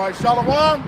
All right, Shalom.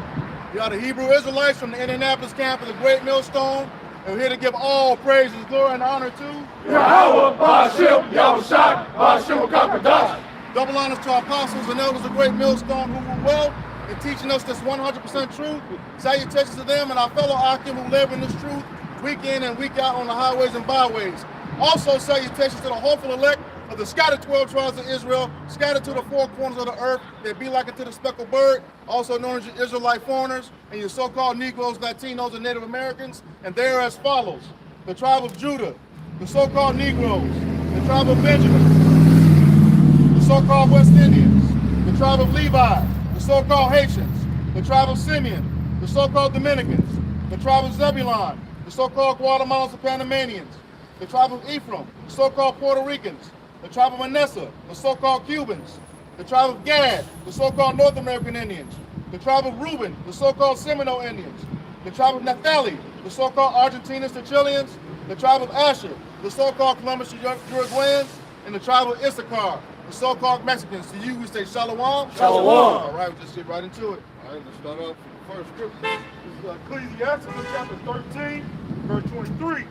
We are the Hebrew Israelites from the Indianapolis campus of the Great Millstone. And we're here to give all praises, glory, and honor to Yahweh, Ba'ashem, Yahushua, Ba'ashem, Kakadash. double honors to our apostles and elders of the Great Millstone who were well in teaching us this 100% truth. Salutations to them and our fellow Akim who live in this truth week in and week out on the highways and byways. Also salutations to the hopeful elect of the scattered 12 tribes of Israel, scattered to the four corners of the earth. They be like unto the speckled bird, also known as your Israelite foreigners, and your so-called Negroes, Latinos, and Native Americans. And they are as follows: the tribe of Judah, the so-called Negroes, the tribe of Benjamin, the so-called West Indians, the tribe of Levi, the so-called Haitians, the tribe of Simeon, the so-called Dominicans, the tribe of Zebulon, the so-called Guatemalans and Panamanians, the tribe of Ephraim, the so-called Puerto Ricans, the tribe of Manasseh, the so-called Cubans, the tribe of Gad, the so-called North American Indians, the tribe of Reuben, the so-called Seminole Indians, the tribe of Naphtali, the so-called Argentinians, the Chileans, the tribe of Asher, the so-called Columbus Uruguayans, and the tribe of Issachar, the so-called Mexicans. To you, we say Shalom. Shalom. All right, we'll just get right into it. All right, let's start off with the first scripture. This is Ecclesiastes chapter 13, verse 23.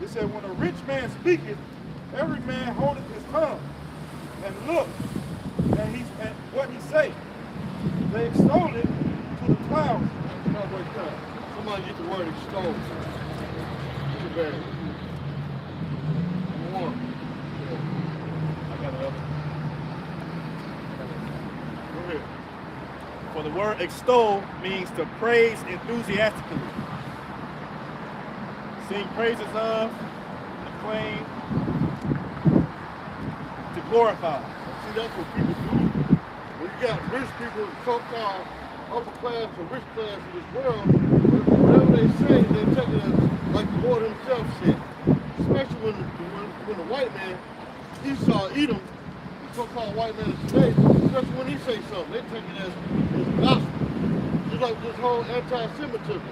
It said, when a rich man speaketh, every man holdeth his tongue, and look, and what he say. They extol it to the clouds. Somebody get the word extol. Too bad. Number one. I got it up. Go ahead. For the word extol means to praise enthusiastically. Sing praises of, acclaim, to glorify. See, that's what people do. When you got rich people, so-called upper class or rich class in this world, whatever they say, they take it as like the Lord himself said. Especially when the white man, Esau, Edom, the so-called white man of today, especially when he say something, they take it as gospel. Just like this whole anti-Semitism.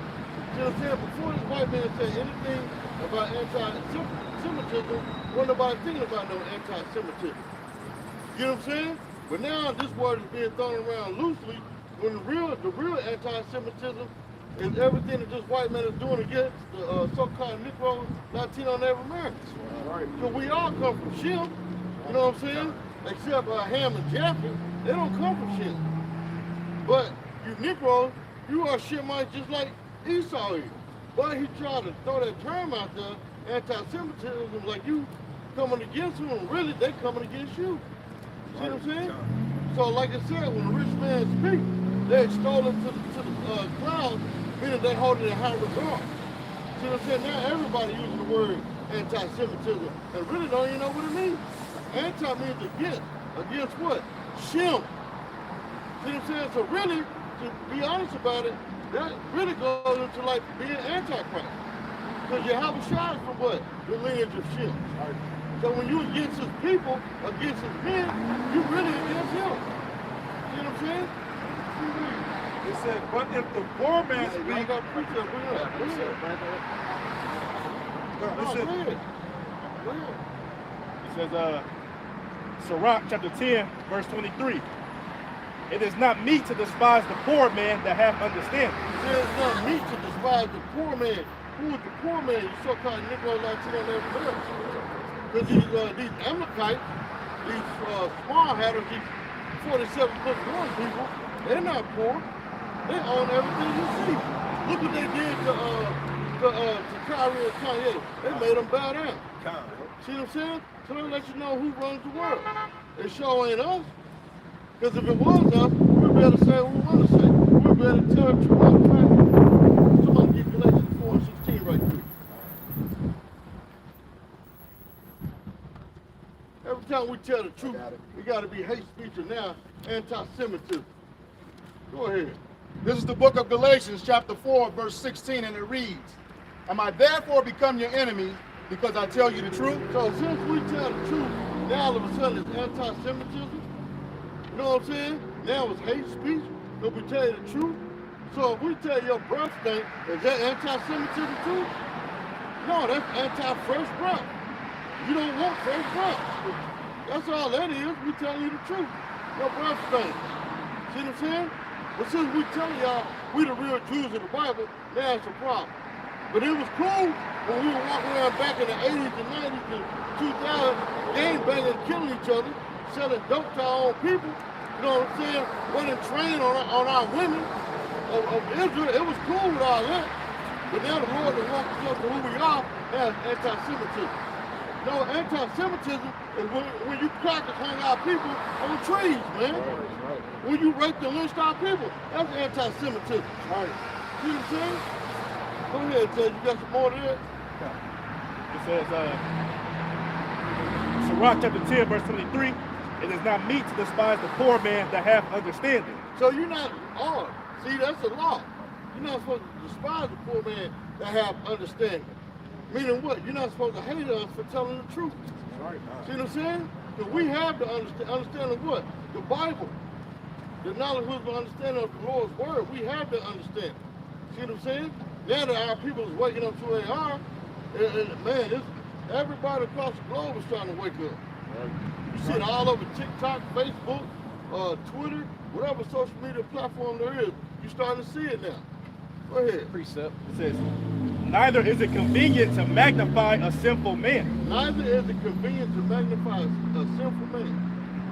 You know what I'm saying? Before this white man said anything about anti-Semitism, wasn't nobody thinking about no anti-Semitism. You know what I'm saying? But now this word is being thrown around loosely when the real anti-Semitism is everything that this white man is doing against the so-called Negro, Latino, Native Americans. Right. So we all come from Shem, you know what I'm saying? Except Ham and Japheth, they don't come from Shem. But you Negroes, you are Shemites just like Esau is. But he tried to throw that term out there, anti-Semitism, like you coming against them, and really they coming against you. See what I'm saying? So like I said, when a rich man speaks, they extol him to the clouds, meaning they hold it in high regard. See what I'm saying? Now everybody using the word anti-Semitism and really don't even know what it means. Anti means against. Against what? Shem. See what I'm saying? So really, to be honest about it, that really goes into like being antichrist. Because you have a shot from what? The lineage of Shem. So when you against his people, against his men, you really against him. You know what I'm saying? It said, but if the poor man I speak, got precept. Go ahead. it says, Sirach chapter 10, verse 23. It is not meet to despise the poor man that have understanding. It is not meet to despise the poor man. Who is the poor man? You so-called Negro, Latino, and everything else. Because these Amalekites, these small-hatters, these 47-foot-1 people, they're not poor. They own everything you see. Look what they did to Kyrie and Kanye. They made them bow down. See what I'm saying? So they let you know who runs the world. It sure ain't us. Because if it was us, we'd be able to say what we want to say. We'd be able to tell the truth. Somebody get Galatians 4:16 right quick. Every time we tell the truth, we got to be hate speech and now anti-Semitism. Go ahead. This is the book of Galatians, chapter 4, verse 16, and it reads, am I therefore become your enemy because I tell you the truth? So since we tell the truth, now all of a sudden it's anti-Semitism. You know what I'm saying? Now it's hate speech, so we tell you the truth. So if we tell your breath stink, is that anti-Semitism too? No, that's anti-fresh breath. You don't want fresh breath. That's all that is. We telling you the truth. Your breath stink. See what I'm saying? But since we telling y'all we the real Jews in the Bible, now it's a problem. But it was cool when we were walking around back in the 80s and 90s and 2000s, gang banging, killing each other, selling dope to our own people. You know what I'm saying? Running train on our women of Israel. It was cool with all that. But now the Lord has walked us up to who we are as anti-Semitism. No, anti-Semitism is when you crackers hang our people on trees, man. Right. When you rape and lynch our people, that's anti-Semitism. Right. See what I'm saying? Go ahead, Ted. You got some more to that? It says, Sirach chapter 10, verse 23, it is not meet to despise the poor man that have understanding. So you're not, see, that's a law. You're not supposed to despise the poor man that have understanding. Meaning what? You're not supposed to hate us for telling the truth. Right. See what I'm saying? Because we have the understanding what? The Bible. The knowledge, wisdom, understanding of the Lord's word. We have the understanding. See what I'm saying? Now that our people is waking up to where they are, and man, everybody across the globe is trying to wake up. Right. You see it all over TikTok, Facebook, Twitter, whatever social media platform there is. You're starting to see it now. Go ahead. Precept. It says, neither is it convenient to magnify a sinful man. Neither is it convenient to magnify a sinful man.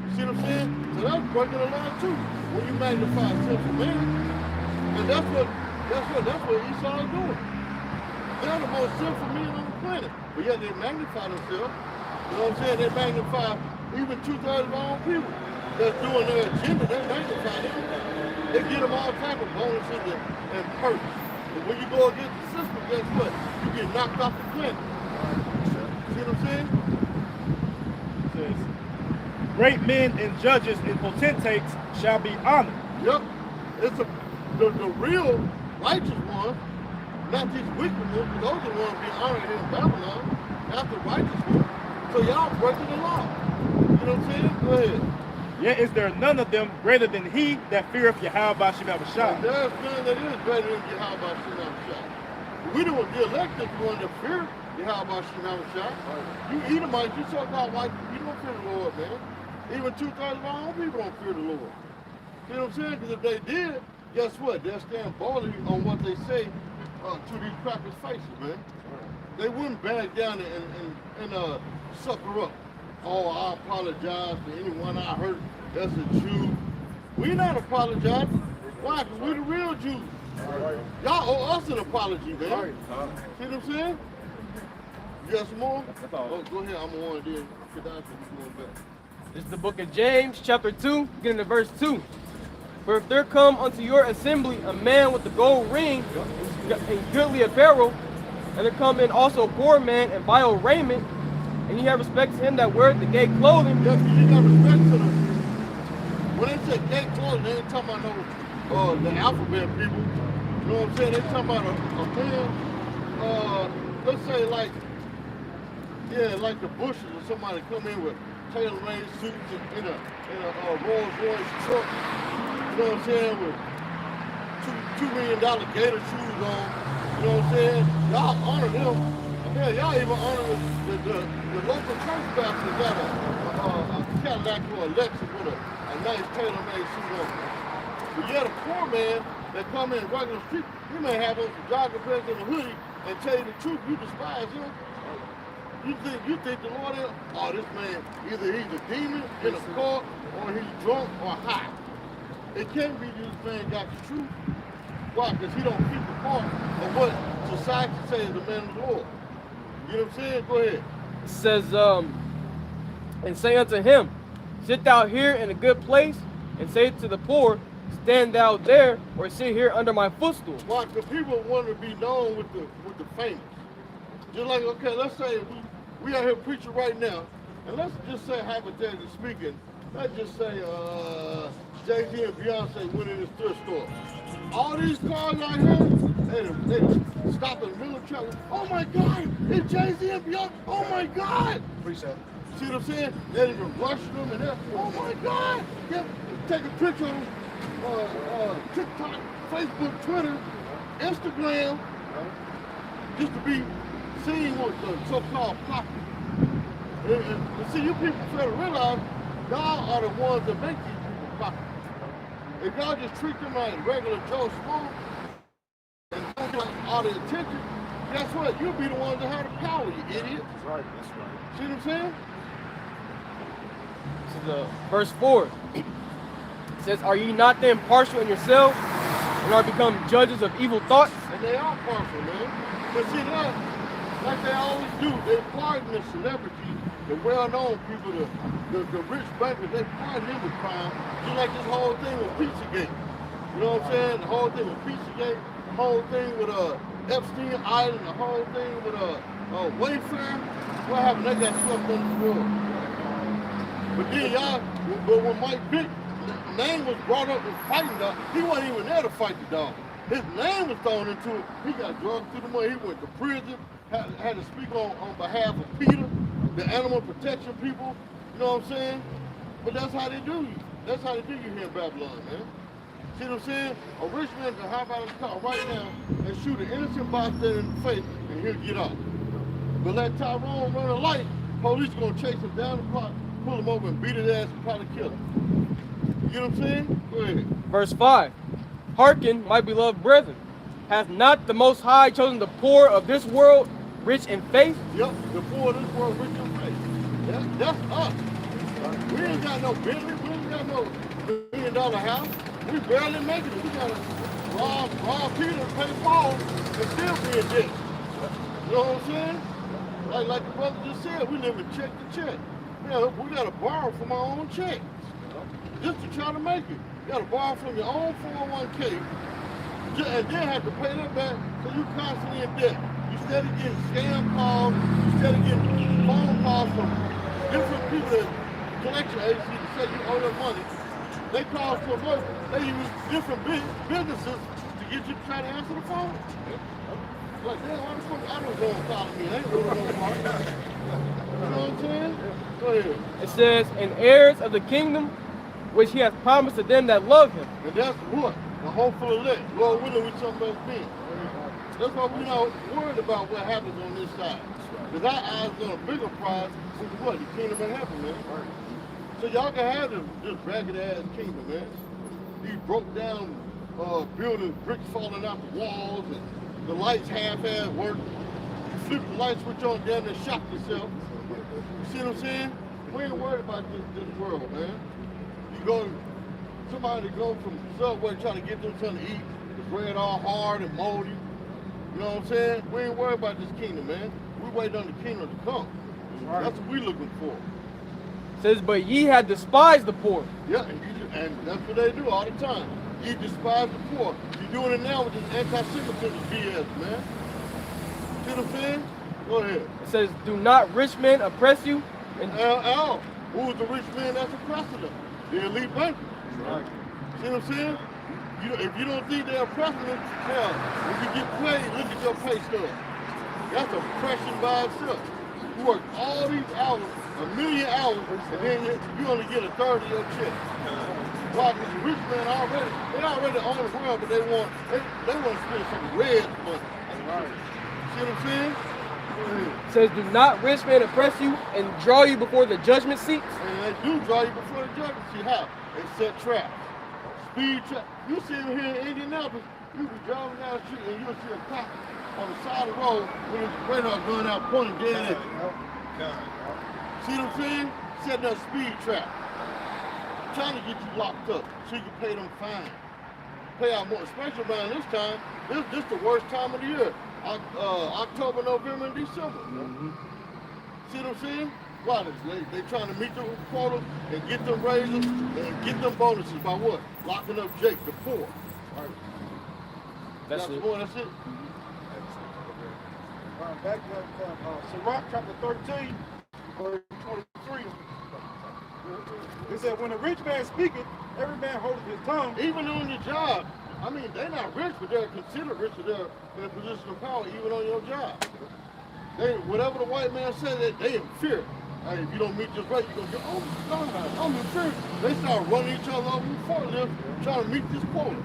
You see what I'm saying? So that's breaking the law too. When you magnify a sinful man, and that's what Esau is doing. They're the most sinful men on the planet, but yet they magnify themselves. You know what I'm saying? They magnify even 2/3 of our own people that's doing their agenda. They magnify them. They give them all type of bonuses and perks. But when you go against the system, guess what? You get knocked off the planet. See what I'm saying? It says, great men and judges and potentates shall be honored. Yep. It's the real righteous ones, not these wicked ones, because those are the ones being honored in Babylon, not the righteous ones. So y'all breaking the law. You know what I'm saying? Go ahead. Yet is there none of them greater than he that feareth Yahweh Shem Shah. There's none that is greater than Yahweh Shem Shah. We don't the elected one that fear Yahweh Shem Shah. You Edomites, you so-called white people, you don't fear the Lord, man. Even 2/3 of our own people don't fear the Lord. You know what I'm saying? Because if they did, guess what? They'll stand boldly on what they say to these crackers' faces, man. They wouldn't back down and sucker up. Oh, I apologize to anyone I hurt that's a Jew. We're not apologizing. Why? Because we're the real Jews. Y'all owe us an apology, man. See what I'm saying? You got some more? Oh, go ahead. I'm on it then. This is the book of James, chapter 2, beginning to verse 2. For if there come unto your assembly a man with a gold ring and goodly apparel, and there come in also a poor man in vile raiment, and ye have respect to him that weareth the gay clothing. Yes, you got respect to them. When they say gay clothing, they ain't talking about no the alphabet people. You know what I'm saying? They talking about a man, let's say like the Bushes or somebody come in with tailor-made suits in a Rolls Royce truck. You know what I'm saying? With $2 million gator shoes on. You know what I'm saying? Y'all honor them. Yeah, y'all even honor the local church pastor got a Cadillac or a Lexus with a nice tailor-made suit on. But yet a poor man that come in regular street, he may have on some jogging pants and a hoodie and tell you the truth, you despise him. You think the Lord is, oh, this man, either he's a demon in a cult or he's drunk or high. It can't be this man got the truth. Why? Because he don't keep the part of what society says is the man of the Lord. You know what I'm saying? Go ahead. It says, and say unto him, sit thou here in a good place, and say to the poor, stand thou there, or sit here under my footstool. Why? Because people want to be known with the famous. Just like, okay, let's say we out here preaching right now, and let's just say, hypothetically speaking, let's just say Jay-Z and Beyonce went in this thrift store. All these cars out here, they stop in the middle of traffic. Oh my God, it's Jay-Z and Beyonce. Oh my God. Precept. See what I'm saying? They didn't even rush them and that. Oh my God. Yeah, take a picture on TikTok, Facebook, Twitter, Instagram, just to be seen with the so-called popular. And see, you people fail to realize, y'all are the ones that make these people popular. If y'all just treat them like regular Joe Schmo and don't get like all the attention, guess what? You'll be the ones that have the power, you idiot. That's right. That's right. See what I'm saying? This is verse 4. It says, "Are ye not then partial in yourselves, and are become judges of evil thoughts?" And they are partial, man. But see that, like they always do, they pardon the celebrities, the well-known people, the rich bankers, they pardon them with crime. Just like this whole thing with Pizzagate. You know what I'm saying? The whole thing with Pizzagate, the whole thing with Epstein Island, the whole thing with Wayfair. What happened? They got swept under the rug. But then but when Mike Vick name was brought up in fighting dog, he wasn't even there to fight the dog. His name was thrown into it. He got drugged through the mud. He went to prison, had to speak on behalf of Peter, the animal protection people. You know what I'm saying? But that's how they do you. That's how they do you here in Babylon, man. See what I'm saying? A rich man can hop out of his car right now and shoot an innocent bystander in the face and he'll get off. But let Tyrone run a light, police are gonna chase him down the block, pull him over and beat his ass and probably kill him. You know what I'm saying? Go ahead. Verse 5. "Hearken, my beloved brethren, hath not the Most High chosen the poor of this world rich in faith?" Yep, the poor of this world rich in faith. That's us. We ain't got no business. We ain't got no $1 million house. We barely making it. We gotta rob Peter, pay Paul, and still be in debt. You know what I'm saying? Like the brother just said, we live in check to check. Yeah, we gotta borrow from our own checks just to try to make it. You gotta borrow from your own 401k and then have to pay that back, so you constantly in debt. You steady getting scam calls, you steady getting phone calls from different people that collection agencies to say you owe them money. They call for work. They use different businesses to get you to try to answer the phone. Like, damn, why the fuck I don't go and call me? I ain't really no part. You know what I'm saying? Go ahead. It says, "And heirs of the kingdom, which he hath promised to them that love him." And that's what? The hopeful elect. Lord willing, we something else being. That's why we're not worried about what happens on this side. Because our eyes on a bigger prize, which is what? The kingdom of heaven, man. So y'all can have this ragged ass kingdom, man. These broke down buildings, bricks falling out the walls, and the lights half-ass work. You flip the light switch on down and shock yourself. You see what I'm saying? We ain't worried about this world, man. You go, somebody go from Subway trying to get them something to eat, the bread all hard and moldy. You know what I'm saying? We ain't worried about this kingdom, man. We waiting on the kingdom to come. That's what we looking for. It says, "But ye have despised the poor." Yeah, and that's what they do all the time. You despise the poor. You're doing it now with this anti-Semitism BS, man. See what I'm saying? Go ahead. It says, "Do not rich men oppress you?" And Who's the rich man that's oppressing them? The elite bankers. Right. See what I'm saying? If you don't think they're oppressing them, hell, if you get paid, look at your pay stub. That's oppression by itself. You work all these hours, 1,000,000 hours, and then you only get a third of your check. Why? Because the rich man they already own the world, but they want to spend some red money. See what I'm saying? it says, "Do not rich men oppress you and draw you before the judgment seats?" And they do draw you before the judgment. See how? They set traps. Speed trap. You see them here in Indianapolis, you be driving down the street and you'll see a cop on the side of the road with his radar gun out pointing dead at you. See what I'm saying? Setting up speed trap. Trying to get you locked up so you can pay them fines. Pay out more, especially around this time. This the worst time of the year. October, November, and December. See what I'm saying? Why? They trying to meet the quota and get them raises and get them bonuses by what? Locking up Jake, the poor. That's it. That's it. Back to Sirach chapter 13, verse 23. It said, "When a rich man speaketh, every man holdeth his tongue." Even on your job. I mean, they're not rich, but they're considered rich if they're in a position of power, even on your job. Whatever the white man says, they in fear. Hey, if you don't meet this rate, you're going to get, oh, God, I'm in fear. They start running each other over the forklift, trying to meet this quota.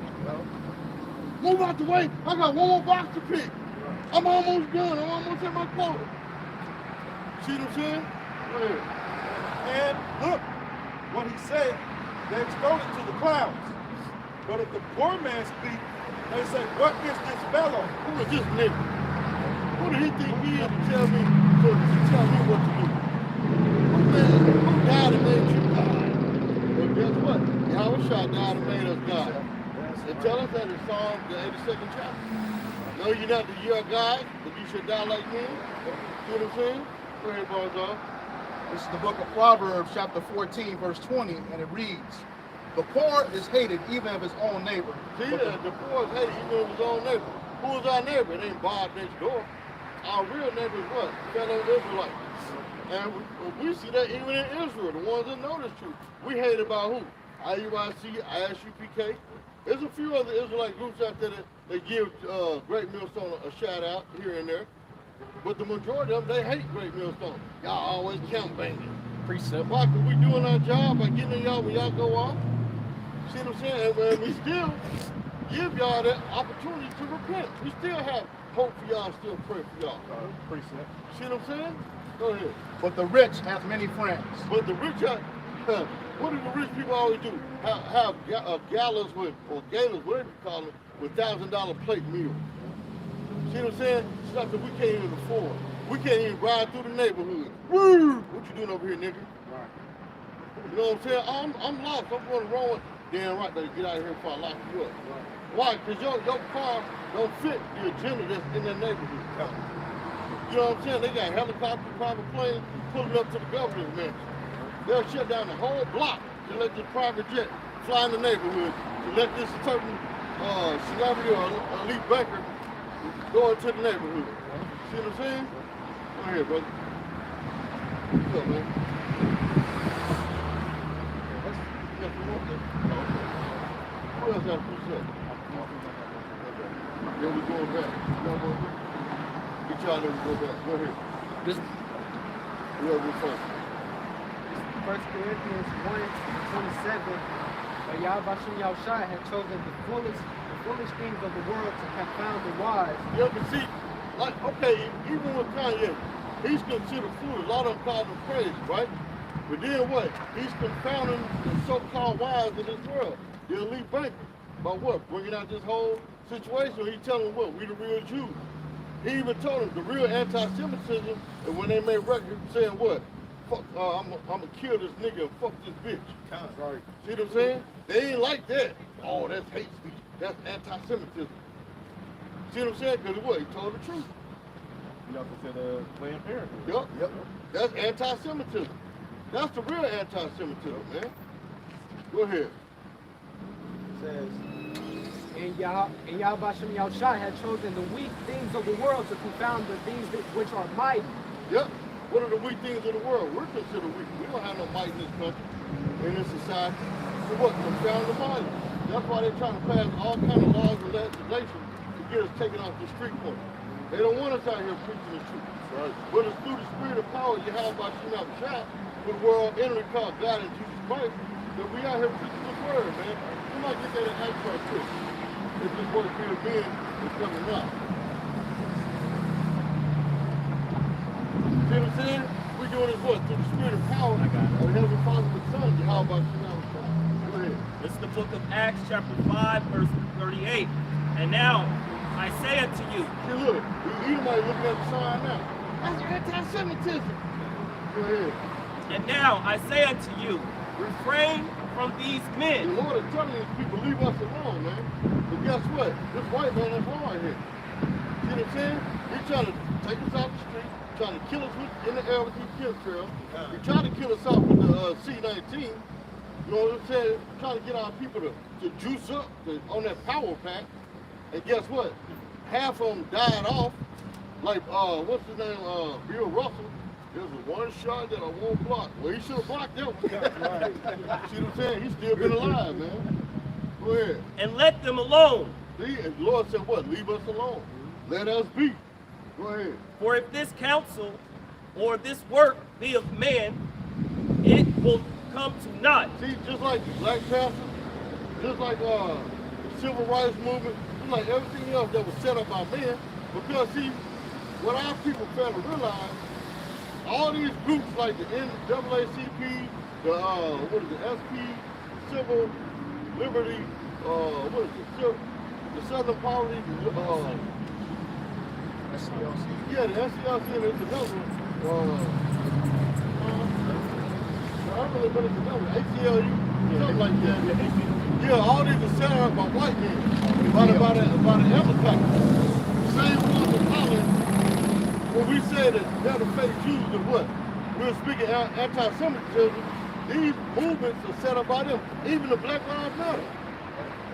Move out the way. I got one more box to pick. I'm almost done. I'm almost at my quota. See what I'm saying? Go ahead. And look, what he said, they extolled it to the clouds. But if the poor man speak, they say, what is this fellow? Who is this nigga? Who do he think he is to tell me, what to do? Who died and made you God? Well, guess what? Yahweh Shai died and made us God. And tell us that in Psalm, the 82nd chapter. No, you're not your God, but you should die like me. See what I'm saying? Go ahead, Barzal. This is the book of Proverbs, chapter 14, verse 20, and it reads, "The poor is hated even of his own neighbor." See, the poor is hated even of his own neighbor. Who is our neighbor? It ain't Bob next door. Our real neighbor is what? Fellow Israelites. And we see that even in Israel, the ones that know this truth. We hate about who? IUIC, ISUPK. There's a few other Israelite groups out there that give Great Millstone a shout out here and there. But the majority of them, they hate Great Millstone. Y'all always camp banging. Precept. Why? Because we doing our job by getting y'all when y'all go off. See what I'm saying? And we still give y'all that opportunity to repent. We still have hope for y'all, still pray for y'all. Precept. See what I'm saying? Go ahead. But the rich have many friends. But the rich, what do the rich people always do? Have galas with, or galas, whatever you call it, with $1,000 plate meals. See what I'm saying? Stuff that we can't even afford. We can't even ride through the neighborhood. Woo! What you doing over here, nigga? Right. You know what I'm saying? I'm lost. I'm going the wrong way. Damn right, better get out of here before I lock you up. Right. Why? Because your car don't fit the agenda that's in that neighborhood. You know what I'm saying? They got helicopters, private planes pulling up to the governor's mansion. They'll shut down the whole block to let this private jet fly in the neighborhood, to let this certain celebrity or elite banker go into the neighborhood. See what I'm saying? Go ahead, brother. What's up, man? Who else has push up? Then we going back. Y'all going back? Get y'all there, we go back. Go ahead. This Whoever first. 1 Corinthians 1:27, but Yahweh Yahushua had chosen the foolish things of the world to confound the wise. Yeah, but see, like, okay, even with Kanye, he's considered foolish. A lot of them call him crazy, right? But then what? He's confounding the so-called wise in this world, the elite bankers. By what? Bringing out this whole situation where he's telling them what? We the real Jews. He even told them the real anti-Semitism, and when they made records saying what? Fuck, I'm gonna kill this nigga and fuck this bitch. Right. See what I'm saying? They ain't like that. Oh, that's hate speech. That's anti-Semitism. See what I'm saying? Because what? He told the truth. You know, consider Planned Parenthood. Yep. That's anti-Semitism. That's the real anti-Semitism, man. Go ahead. It says, and Yahweh Yahushua had chosen the weak things of the world to confound the things which are mighty. Yep. What are the weak things of the world? We're considered weak. We don't have no might in this country, in this society. So what? Confound the mighty. That's why they're trying to pass all kind of laws and legislation to get us taken off the street corner. They don't want us out here preaching the truth. Right. But it's through the spirit of power you have by Shema Shah, with the world entering called God and Jesus Christ, that we out here preaching this word, man. You might get that in actual truth. If this word here being is coming out. See what I'm saying? We're doing this what? Through the spirit of power of Heavenly Father and Son. How about Shema Shah? Go ahead. This is the book of Acts, chapter 5, verse 38. And now I say unto you, See, look, you might look at the sign now. That's anti-Semitism. Go ahead. and now I say unto you, refrain from these The men. Lord is telling these people, leave us alone, man. But guess what? This white man is wrong right here. See what I'm saying? He's trying to take us off the street, trying to kill us in the air with these chemtrails. He's trying to kill us off with the C-19. You know what I'm saying? Trying to get our people to juice up on that power pack. And guess what? Half of them died off. Like, what's his name? Bill Russell. There's one shot that I won't block. Well, he should have blocked that one. See what I'm saying? He's still been alive, man. Go ahead. And let them alone. See, and the Lord said what? Leave us alone. Let us be. Go ahead. For if this counsel or this work be of man, it will come to naught. See, just like the Black Panther, just like the Civil Rights Movement, just like everything else that was set up by men, because see, what our people fail to realize, all these groups like the NAACP, the SP, Civil Liberty what is it? The Southern Poverty, SCLC. yeah, the SCLC and it's another one. I really but it's another one. ACLU, something like that. Yeah, all these are set up by white men, by the Amalekites. Same ones in Holland, when we say that they're the fake Jews and what? We're speaking anti-Semitism. These movements are set up by them, even the Black Lives Matter.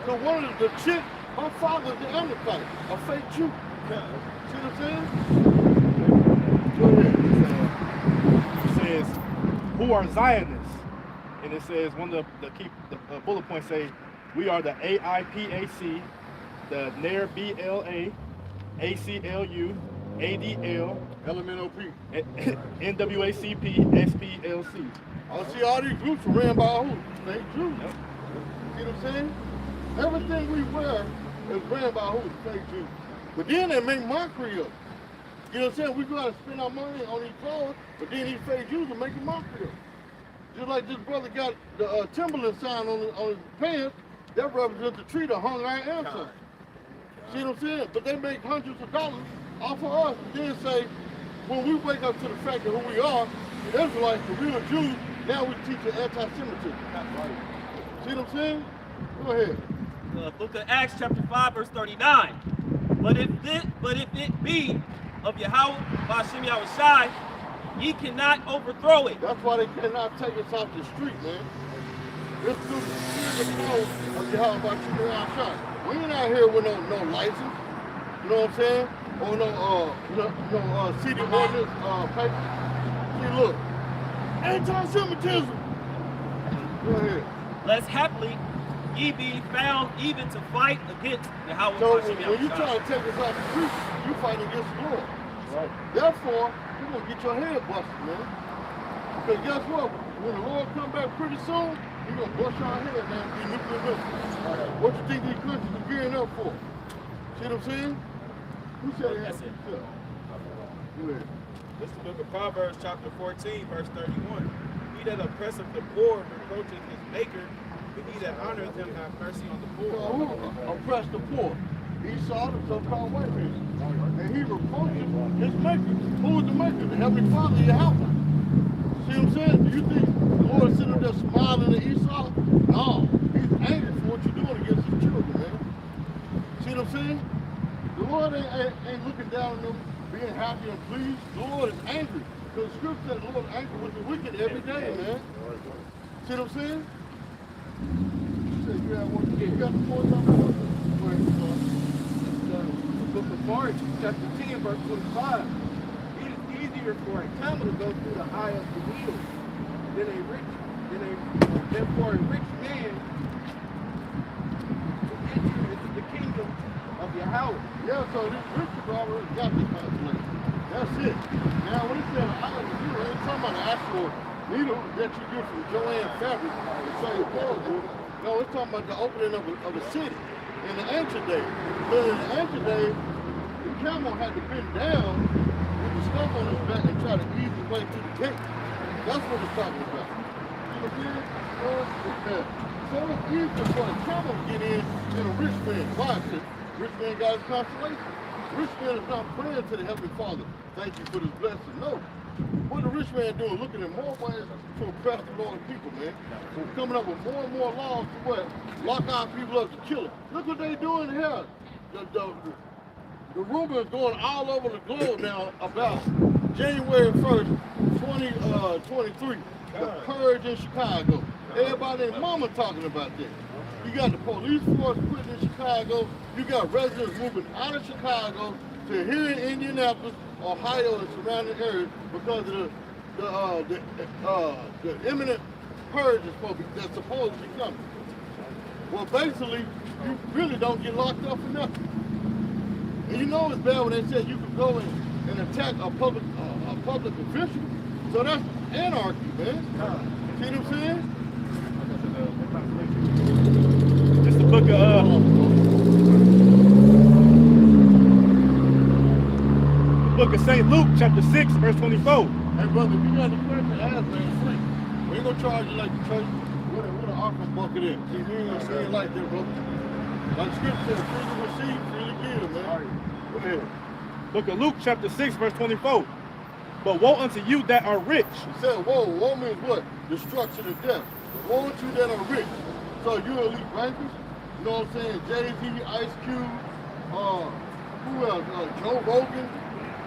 So one of the chick, her father's the Amalekite, a fake Jew. See what I'm saying? Go ahead. It says, who are Zionists? And it says, one of the key bullet points say, we are the AIPAC, the NAIR BLA, ACLU, ADL, LMNOP. NWACP, SPLC. I see all these groups are ran by who? Fake Jews. Yep. See what I'm saying? Everything we wear is ran by who? Fake Jews. But then they make mockery of it. You know what I'm saying? We go out and spend our money on these clothes, but then these fake Jews are making mockery of it. Just like this brother got the Timberland sign on his pants, that represents the tree that hung our ancestors. See what I'm saying? But they make hundreds of dollars off of us and then say, when we wake up to the fact of who we are, the Israelites, the real Jews, now we teach anti-Semitism. See what I'm saying? Go ahead. Book of Acts chapter 5 verse 39. But if it be of Yahweh Ba'ashem Yahushai, ye cannot overthrow it. That's why they cannot take us off the street, man. This is the power of Yahweh Ba'ashem Yahushai. We ain't out here with no license. You know what I'm saying? Or no city ordinance paper. See, look, anti-Semitism. Go ahead. Lest haply ye be found even to fight against Yahweh So Ba'ashem when you try Yahushai. to take us off the street, you fighting against the Lord. Right. Therefore, you're gonna get your head busted, man. Because guess what? When the Lord come back pretty soon, he's gonna bust your head, man. Be nuclear missiles. What you think these countries are gearing up for? See what I'm saying? Who said it? That's it. Yeah. Go ahead. This is the book of Proverbs, chapter 14, verse 31. He that oppresseth the poor reproacheth his maker, but he that honoreth him hath mercy on the So poor. who oppressed the poor? Esau, the so-called white man. And he reproaches his maker. Who is the maker? The Heavenly Father, Yahweh. See what I'm saying? Do you think the Lord is sitting there smiling at Esau? No. He's angry for what you're doing against his children, man. See what I'm saying? The Lord ain't looking down on them being happy and pleased. The Lord is angry. Because the scripture says the Lord is angry with the wicked every day, man. See what I'm saying? You said you got one. You got the point on the The book of Mark, chapter 10, verse 25. It is easier for a camel to go through the eye of the needle than for a rich man to enter into the kingdom of Yahweh. Yeah, so this Richard already got the constellation. That's it. Now, when he said eye of the needle, ain't talking about the actual needle that you get from Joanne Fabric to sew your clothes with. No, it's talking about the opening of a city in the ancient days. But in the ancient days, the camel had to bend down with the stuff on his back and try to ease his way through the gate. That's what it's talking about. You know what I'm saying? So it's easier for a camel to get in than a rich man. Why? Because rich man got his consolation. Rich man is not praying to the Heavenly Father. Thank you for this blessing. No. What the rich man doing? Looking at more ways to oppress the Lord people, man. We're coming up with more and more laws to what? Lock our people up to kill them. Look what they doing here. The rumor is going all over the globe now about January 1st, 2023. The purge in Chicago. Everybody and mama talking about this. You got the police force quitting in Chicago. You got residents moving out of Chicago to here in Indianapolis, Ohio, and surrounding areas because of the imminent purge that's supposed to be coming. Well, basically, you really don't get locked up for nothing. And you know it's bad when they said you could go and attack a public official. So that's anarchy, man. See what I'm saying? It's the book of St. Luke, chapter 6, verse 24. Hey, brother, if you got any questions, ask, man. It's free. We ain't gonna charge you like the church. What an offering bucket is. See, we ain't gonna see it like that, brother. Like scripture says, freely receive, freely give, man. Go ahead. Book of Luke, chapter 6, verse 24. But woe unto you that are rich. He said, woe means what? Destruction and death. Woe unto you that are rich. So you elite bankers, you know what I'm saying? Jay-Z, Ice Cube, who else? Joe Rogan,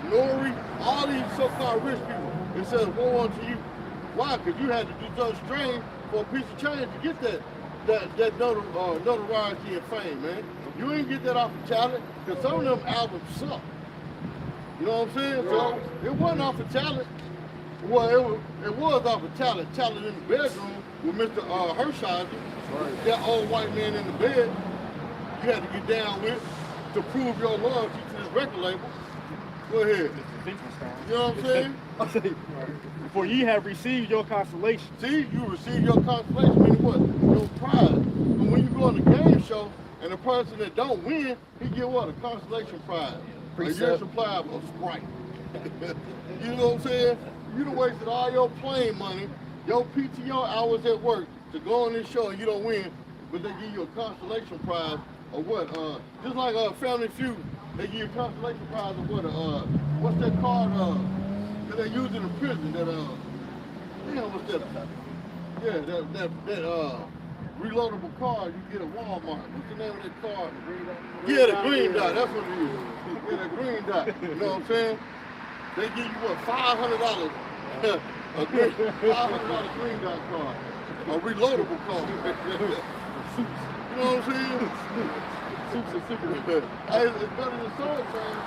Nori, all these so-called rich people. It says, woe unto you. Why? Because you had to do something strange for a piece of change to get that notoriety and fame, man. You ain't get that off of talent, because some of them albums suck. You know what I'm saying? So it wasn't off of talent. Well, it was off of talent. Talent in the bedroom with Mr. Hershiser, that old white man in the bed. You had to get down with to prove your loyalty to this record label. Go ahead. You know what I'm saying? For ye have received your consolation. See, you receive your consolation, meaning what? Your prize. But when you go on the game show and the person that don't win, he get what? A consolation prize. A year's supply of Sprite. You know what I'm saying? You done wasted all your plane money, your PTO hours at work to go on this show and you don't win, but they give you a consolation prize of what? Just like Family Feud, they give you a consolation prize of what? What's that card that they use in the prison? That damn, what's that? Yeah, that reloadable card you get at Walmart. What's the name of that card? Yeah, the green dot. That's what it is. Yeah, the green dot. You know what I'm saying? They give you what? $500. A $500 green dot card. A reloadable card. You know what I'm saying? Soups and cigarettes. Hey, it's better than Soul Train.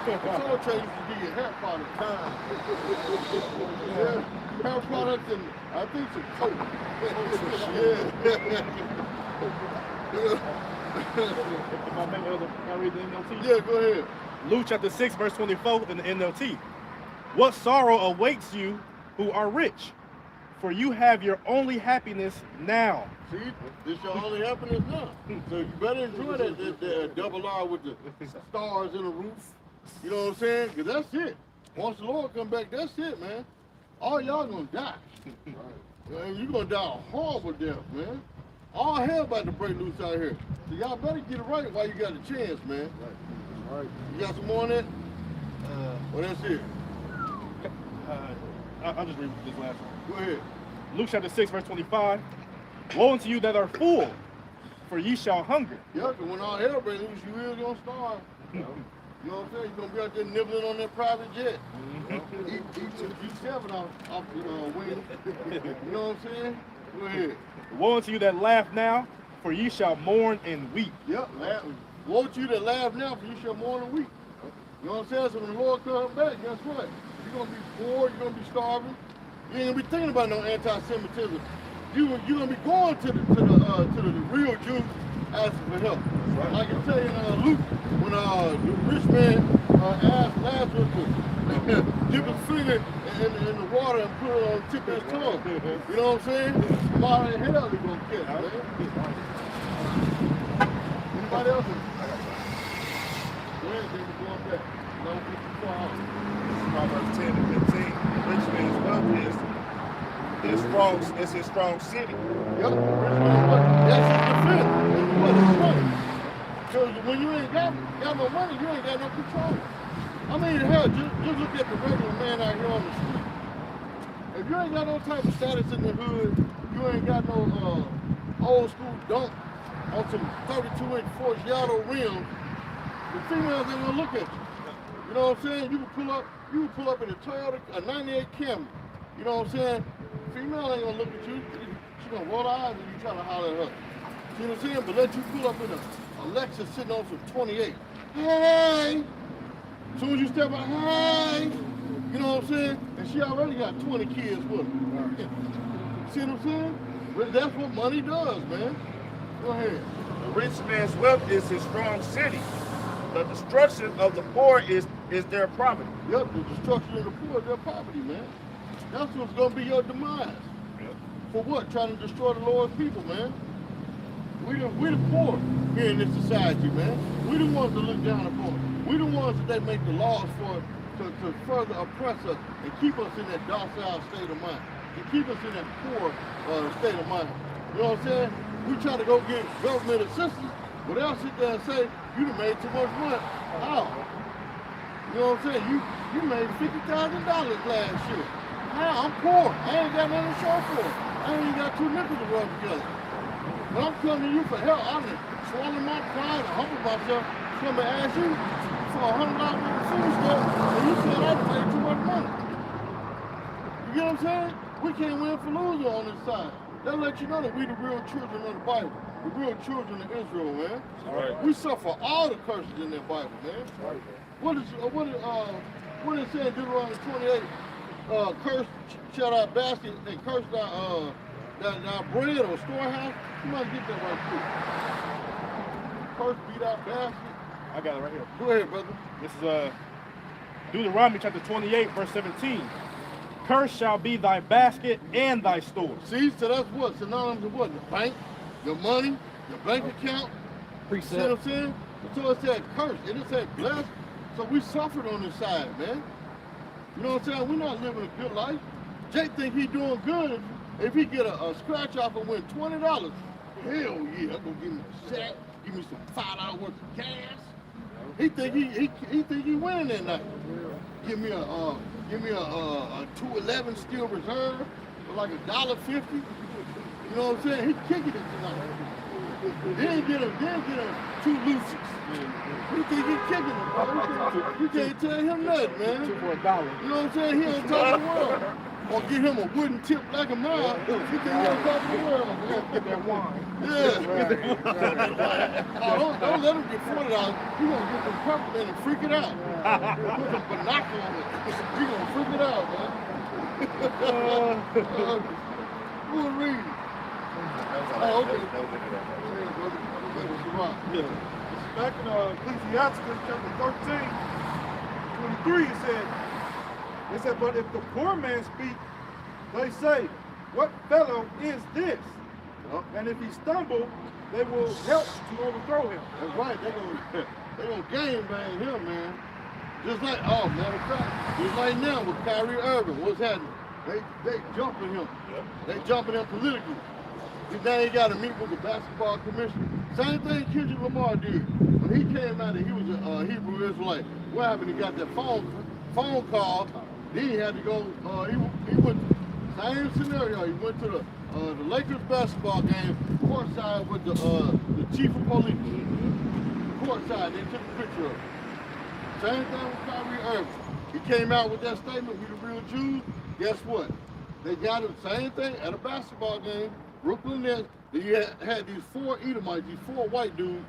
Soul Train used to give you hair products. Yeah, hair products and I think some coke. If I make can I read the NLT? Yeah, go ahead. Luke chapter 6, verse 24 in the NLT. What sorrow awaits you who are rich? For you have your only happiness now. See, this your only happiness now. So you better enjoy that double R with the stars in the roof. You know what I'm saying? Because that's it. Once the Lord come back, that's it, man. All y'all gonna die. And you're gonna die a horrible death, man. All hell about to break loose out here. So y'all better get it right while you got the chance, man. Right. You got some more on that? Well, that's it. I'll just read this last one. Go ahead. Luke chapter 6, verse 25. Woe unto you that are full, for ye shall hunger. Yeah, because when all hell breaks loose, you is going to starve. You know what I'm saying? You're going to be out there nibbling on that private jet. Eat some G7 off the wing. You know what I'm saying? Go ahead. Woe unto you that laugh now, for ye shall mourn and weep. Yep, laugh. Woe to you that laugh now, for you shall mourn and weep. You know what I'm saying? So when the Lord comes back, guess what? You're going to be poor, you're going to be starving. You ain't going to be thinking about no anti-Semitism. You're going to be going to the real Jews asking for help. Right. Like I tell you in Luke, when the rich man asked Lazarus to dip his finger in the water and put it on the tip of his tongue. You know what I'm saying? Somebody in hell they're going to catch, man. Anybody else? Go ahead, David, going back. Don't be too far out. Proverbs 10 and 15. Rich man's wealth is his strong city. Yep, that's his defense. That's what it's money. Because when you ain't got no money, you ain't got no control. I mean, hell, just look at the regular man out here on the street. If you ain't got no type of status in the hood, you ain't got no old school dunk on some 32-inch Forgiato rims, the females ain't gonna look at you. You know what I'm saying? You can pull up in a Toyota, a 98 Camry. You know what I'm saying? Female ain't gonna look at you. She gonna roll her eyes and you try to holler at her. See what I'm saying? But let you pull up in a Lexus sitting on some 28. Hey! As soon as you step out, hey! You know what I'm saying? And she already got 20 kids with her. See what I'm saying? But that's what money does, man. Go ahead. The rich man's wealth is his strong city. The destruction of the poor is their property. Yep, the destruction of the poor is their property, man. That's what's gonna be your demise. Yep. For what? Trying to destroy the Lord's people, man. We the poor here in this society, man. We the ones that look down upon. We the ones that they make the laws for to further oppress us and keep us in that docile state of mind. To keep us in that poor state of mind. You know what I'm saying? We try to go get government assistance, But they'll sit there and say, you done made too much money. How? You know what I'm saying? You made $50,000 last year. How? I'm poor. I ain't got nothing to show for it. I ain't even got 2 nickels to rub together. But I'm coming to you for help. I'm swallowing my pride and humble myself. Come and ask you for $100 worth of food stuff, and you said I done made too much money. You get what I'm saying? We can't win for losing on this side. They'll let you know that we the real children of the Bible, the real children of Israel, man. Right. We suffer all the curses in that Bible, man. Right. What it say in Deuteronomy 28? Curse shall thy basket and curse thy bread or storehouse. Somebody get that right quick. Curse be thy basket. I got it right here. Go ahead, brother. This is Deuteronomy chapter 28, verse 17. Cursed shall be thy basket and thy store. See, so that's what? Synonymous of what? The bank, your money, your bank account. You see what I'm saying? So it said curse, and it said blessed. So we suffered on this side, man. You know what I'm saying? We're not living a good life. Jake think he doing good if he get a scratch off and win $20. Hell yeah, I'm gonna give me a sack, give me some $5 worth of gas. He think he winning that night. Give me a 211 steel reserve for like $1.50. You know what I'm saying? He kicking it tonight. Then get him 2 Lucy's. He think he kicking it, bro. You can't tell him nothing, man. 2 for $1. You know what I'm saying? He on top of the world. Or give him a wooden tip like a mile. He think he on top of the world, man. Get that wine. Yeah. Don't let him get $40. He gonna get some peppermint and freak it out. Put some binoculars on it. He gonna freak it out, man. Who will read? Oh, okay. Yeah. Back in Ecclesiastes chapter 13, 23, it said, but if the poor man speak, they say, what fellow is this? And if he stumble, they will help to overthrow him. That's right. They gonna game bang him, man. Just like, oh, matter of fact, just like now with Kyrie Irving, what's happening? They jumping him. Yep. They jumping him politically. Now he got to meet with the basketball commissioner. Same thing Kendrick Lamar did. When he came out and he was a Hebrew Israelite, what happened? He got that phone call. Then he had to go, he went, same scenario. He went to the Lakers basketball game, courtside with the chief of police. Courtside, they took a picture of him. Same thing with Kyrie Irving. He came out with that statement, we the real Jews. Guess what? They got him, same thing, at a basketball game. Brooklyn Nets, you had these 4 Edomites, these 4 white dudes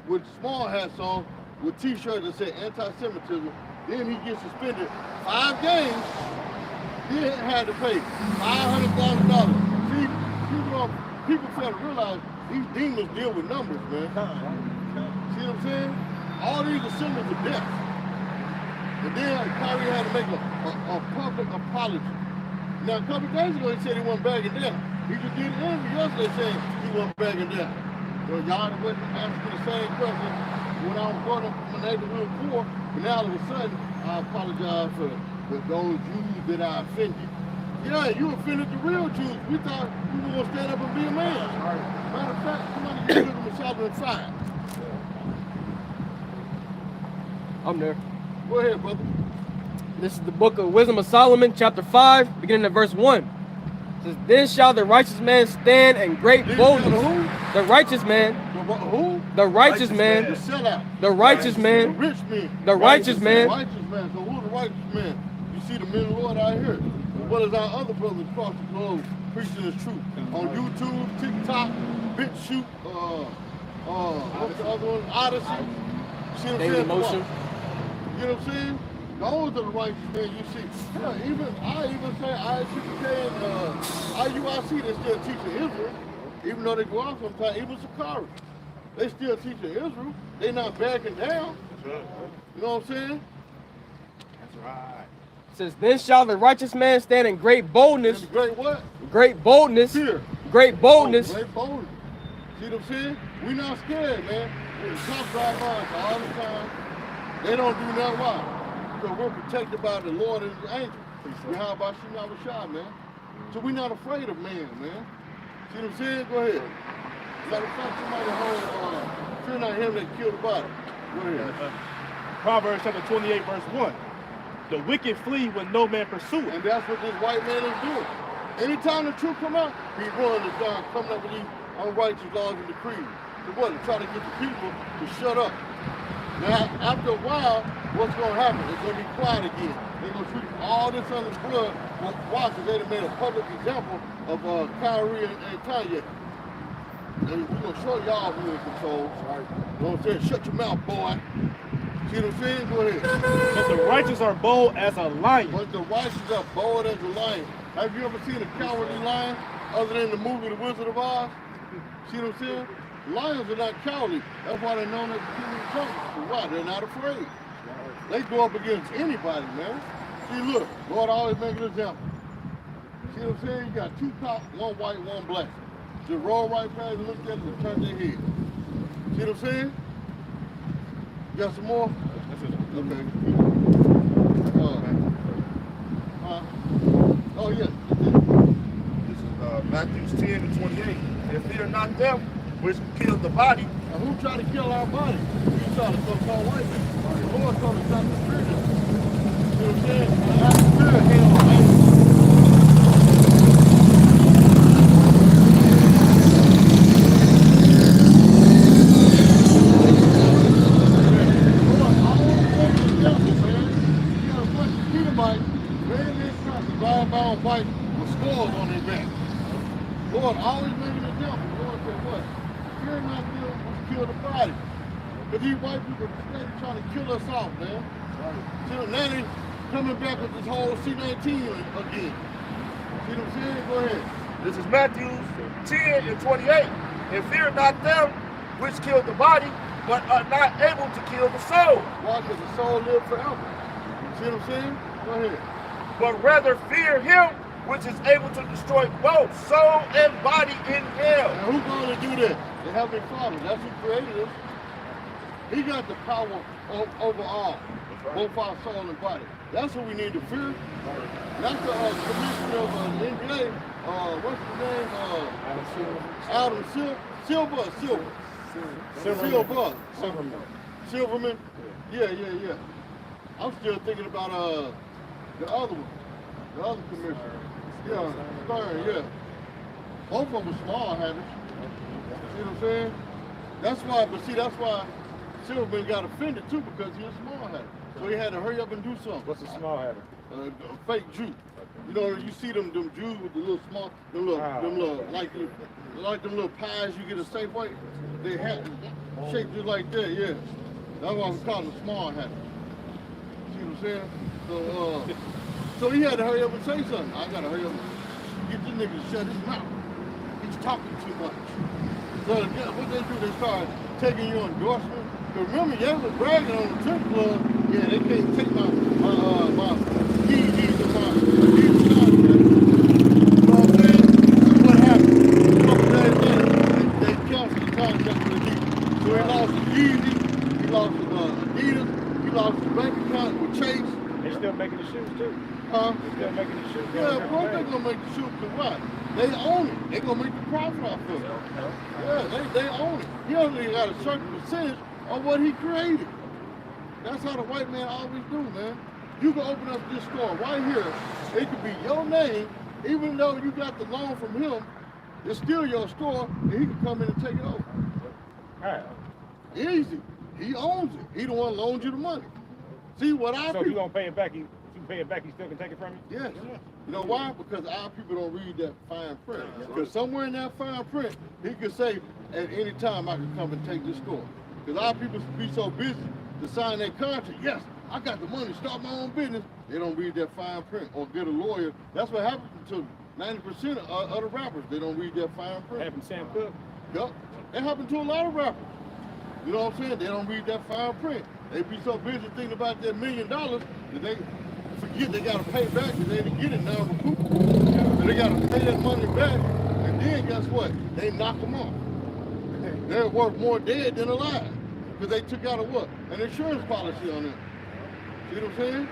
with small hats on, with t-shirts that said anti-Semitism. Then he gets suspended 5 games. Then had to pay $500,000. See, people fail to realize these demons deal with numbers, man. See what I'm saying? All these are symbols of death. And then Kyrie had to make a public apology. Now, a couple of days ago, he said he wasn't bagging down. He just did an interview yesterday saying he wasn't bagging down. Well, y'all wasn't asking me the same question when I was brought up from my neighborhood poor, but now all of a sudden, I apologize for those Jews that I offended. Yeah, you offended the real Jews. We thought you were going to stand up and be a man. Matter of fact, somebody get rid of them and and fire. I'm there. Go ahead, brother. This is the book of Wisdom of Solomon, chapter 5, beginning at verse 1. It says, then shall the righteous man stand in great boldness. The righteous man. Who? The righteous man. The sellout. The righteous man. The rich man. The righteous man. The righteous man. So who's the righteous man? You see the men of the Lord out here. What is our other brothers across the globe preaching this truth? On YouTube, TikTok, BitChute, what's the other one? Odyssey. You see what I'm saying? Motion. You know what I'm saying? Those are the righteous men you see. Hell, I even say ICK and IUIC, they still teaching Israel, even though they go out sometimes, even Sakari. They still teaching Israel. They not backing down. That's right. You know what I'm saying? That's right. It says, then shall the righteous man stand in great boldness. And great what? Great boldness. Fear. Great boldness. Oh, great boldness. See what I'm saying? We not scared, man. We top drive minds all the time. They don't do that. Why? Because we're protected by the Lord and His angels. How about you not a shot, man? So we're not afraid of man, man. See what I'm saying? Go ahead. Matter of fact, somebody hold fear not him that killed the body. Go ahead. Proverbs chapter 28, verse 1. The wicked flee when no man pursue it. And that's what this white man is doing. Anytime the truth come out, he runs to start coming up with these unrighteous laws and decrees. So what? To try to get the people to shut up. Now, after a while, what's going to happen? It's going to be quiet again. They're going to treat all this under blood. Why? Because they done made a public example of Kyrie and Kanye. And we're going to show y'all who in control. You know what I'm saying? Shut your mouth, boy. See what I'm saying? Go ahead. But the righteous are bold as a lion. But the righteous are bold as a lion. Have you ever seen a cowardly lion other than the movie The Wizard of Oz? See what I'm saying? Lions are not cowardly. That's why they're known as the king of the jungle. Why? They're not afraid. They go up against anybody, man. See, look, Lord always make an example. See what I'm saying? You got two cops, one white, one black. Just roll right past and look at them and turn their head. See what I'm saying? You got some more? That's it. Okay. Oh, yeah. This is Matthew 10 and 28. And fear not them which kill the body. Now, who tried to kill our body? You tried to so-called white man. The Lord told us not to fear them. You know what I'm saying? Not to fear hell, man. White with scores on their back. Lord always making an example. Lord said what? Fear not them which kill the body. Because these white people are steady trying to kill us off, man. So now they coming back with this whole C-19 again. See what I'm saying? Go ahead. This is Matthew 10 and 28. And fear not them which kill the body, but are not able to kill the soul. Why? Because the soul lives forever. See what I'm saying? Go ahead. But rather fear him which is able to destroy both soul and body in hell. Now who's going to do that? The Heavenly Father. That's who created us. He got the power over all, both our soul and body. That's what we need to fear. That's the commissioner of the NBA. What's his name? Adam Silverman. Yeah. I'm still thinking about the other one, the other commissioner. Yeah, Stern, yeah. Both of them were small habits. See what I'm saying? That's why Silverman got offended too, because he was small habit. So he had to hurry up and do something. What's a small habit? A fake Jew. You know, you see them Jews with the little small, them little like them little pies you get a Safeway. They have shaped just like that, yeah. That's why we call them small habits. See what I'm saying? So he had to hurry up and say something. I gotta hurry up and get this nigga to shut his mouth. He's talking too much. So what they do, they start taking your endorsement. Because remember, they was bragging on the Trip Club. Yeah, they can't take my DVDs and my Adidas contract. You know what I'm saying? What happened? A couple days later, they canceled the contract with Adidas. So he lost his Yeezy, he lost his Adidas, he lost his bank account with Chase. They still making the shoes too. Huh? They still making the shoes. Yeah, of course they're gonna make the shoes, because what? They own it. They're gonna make the profit off of it. Yeah, they own it. He only got a certain percentage of what he created. That's how the white man always do, man. You can open up this store right here. It could be your name, even though you got the loan from him. It's still your store, and he can come in and take it over. Alright. Easy. He owns it. He the one loaned you the money. See what I So if you gonna pay it back, he still can take it from you? Yes. You know why? Because our people don't read that fine print. Because somewhere in that fine print, he could say, at any time I can come and take this store. Because our people be so busy to sign that contract. Yes, I got the money to start my own business. They don't read that fine print or get a lawyer. That's what happens to 90% of other rappers. They don't read that fine print. Happened to Sam Cooke? Yep. It happened to a lot of rappers. You know what I'm saying? They don't read that fine print. They be so busy thinking about that $1 million that they forget they gotta pay back because they didn't get it now recoupable. So they gotta pay that money back, and then guess what? They knock them off. They're worth more dead than alive because they took out an insurance policy on them. See what I'm saying?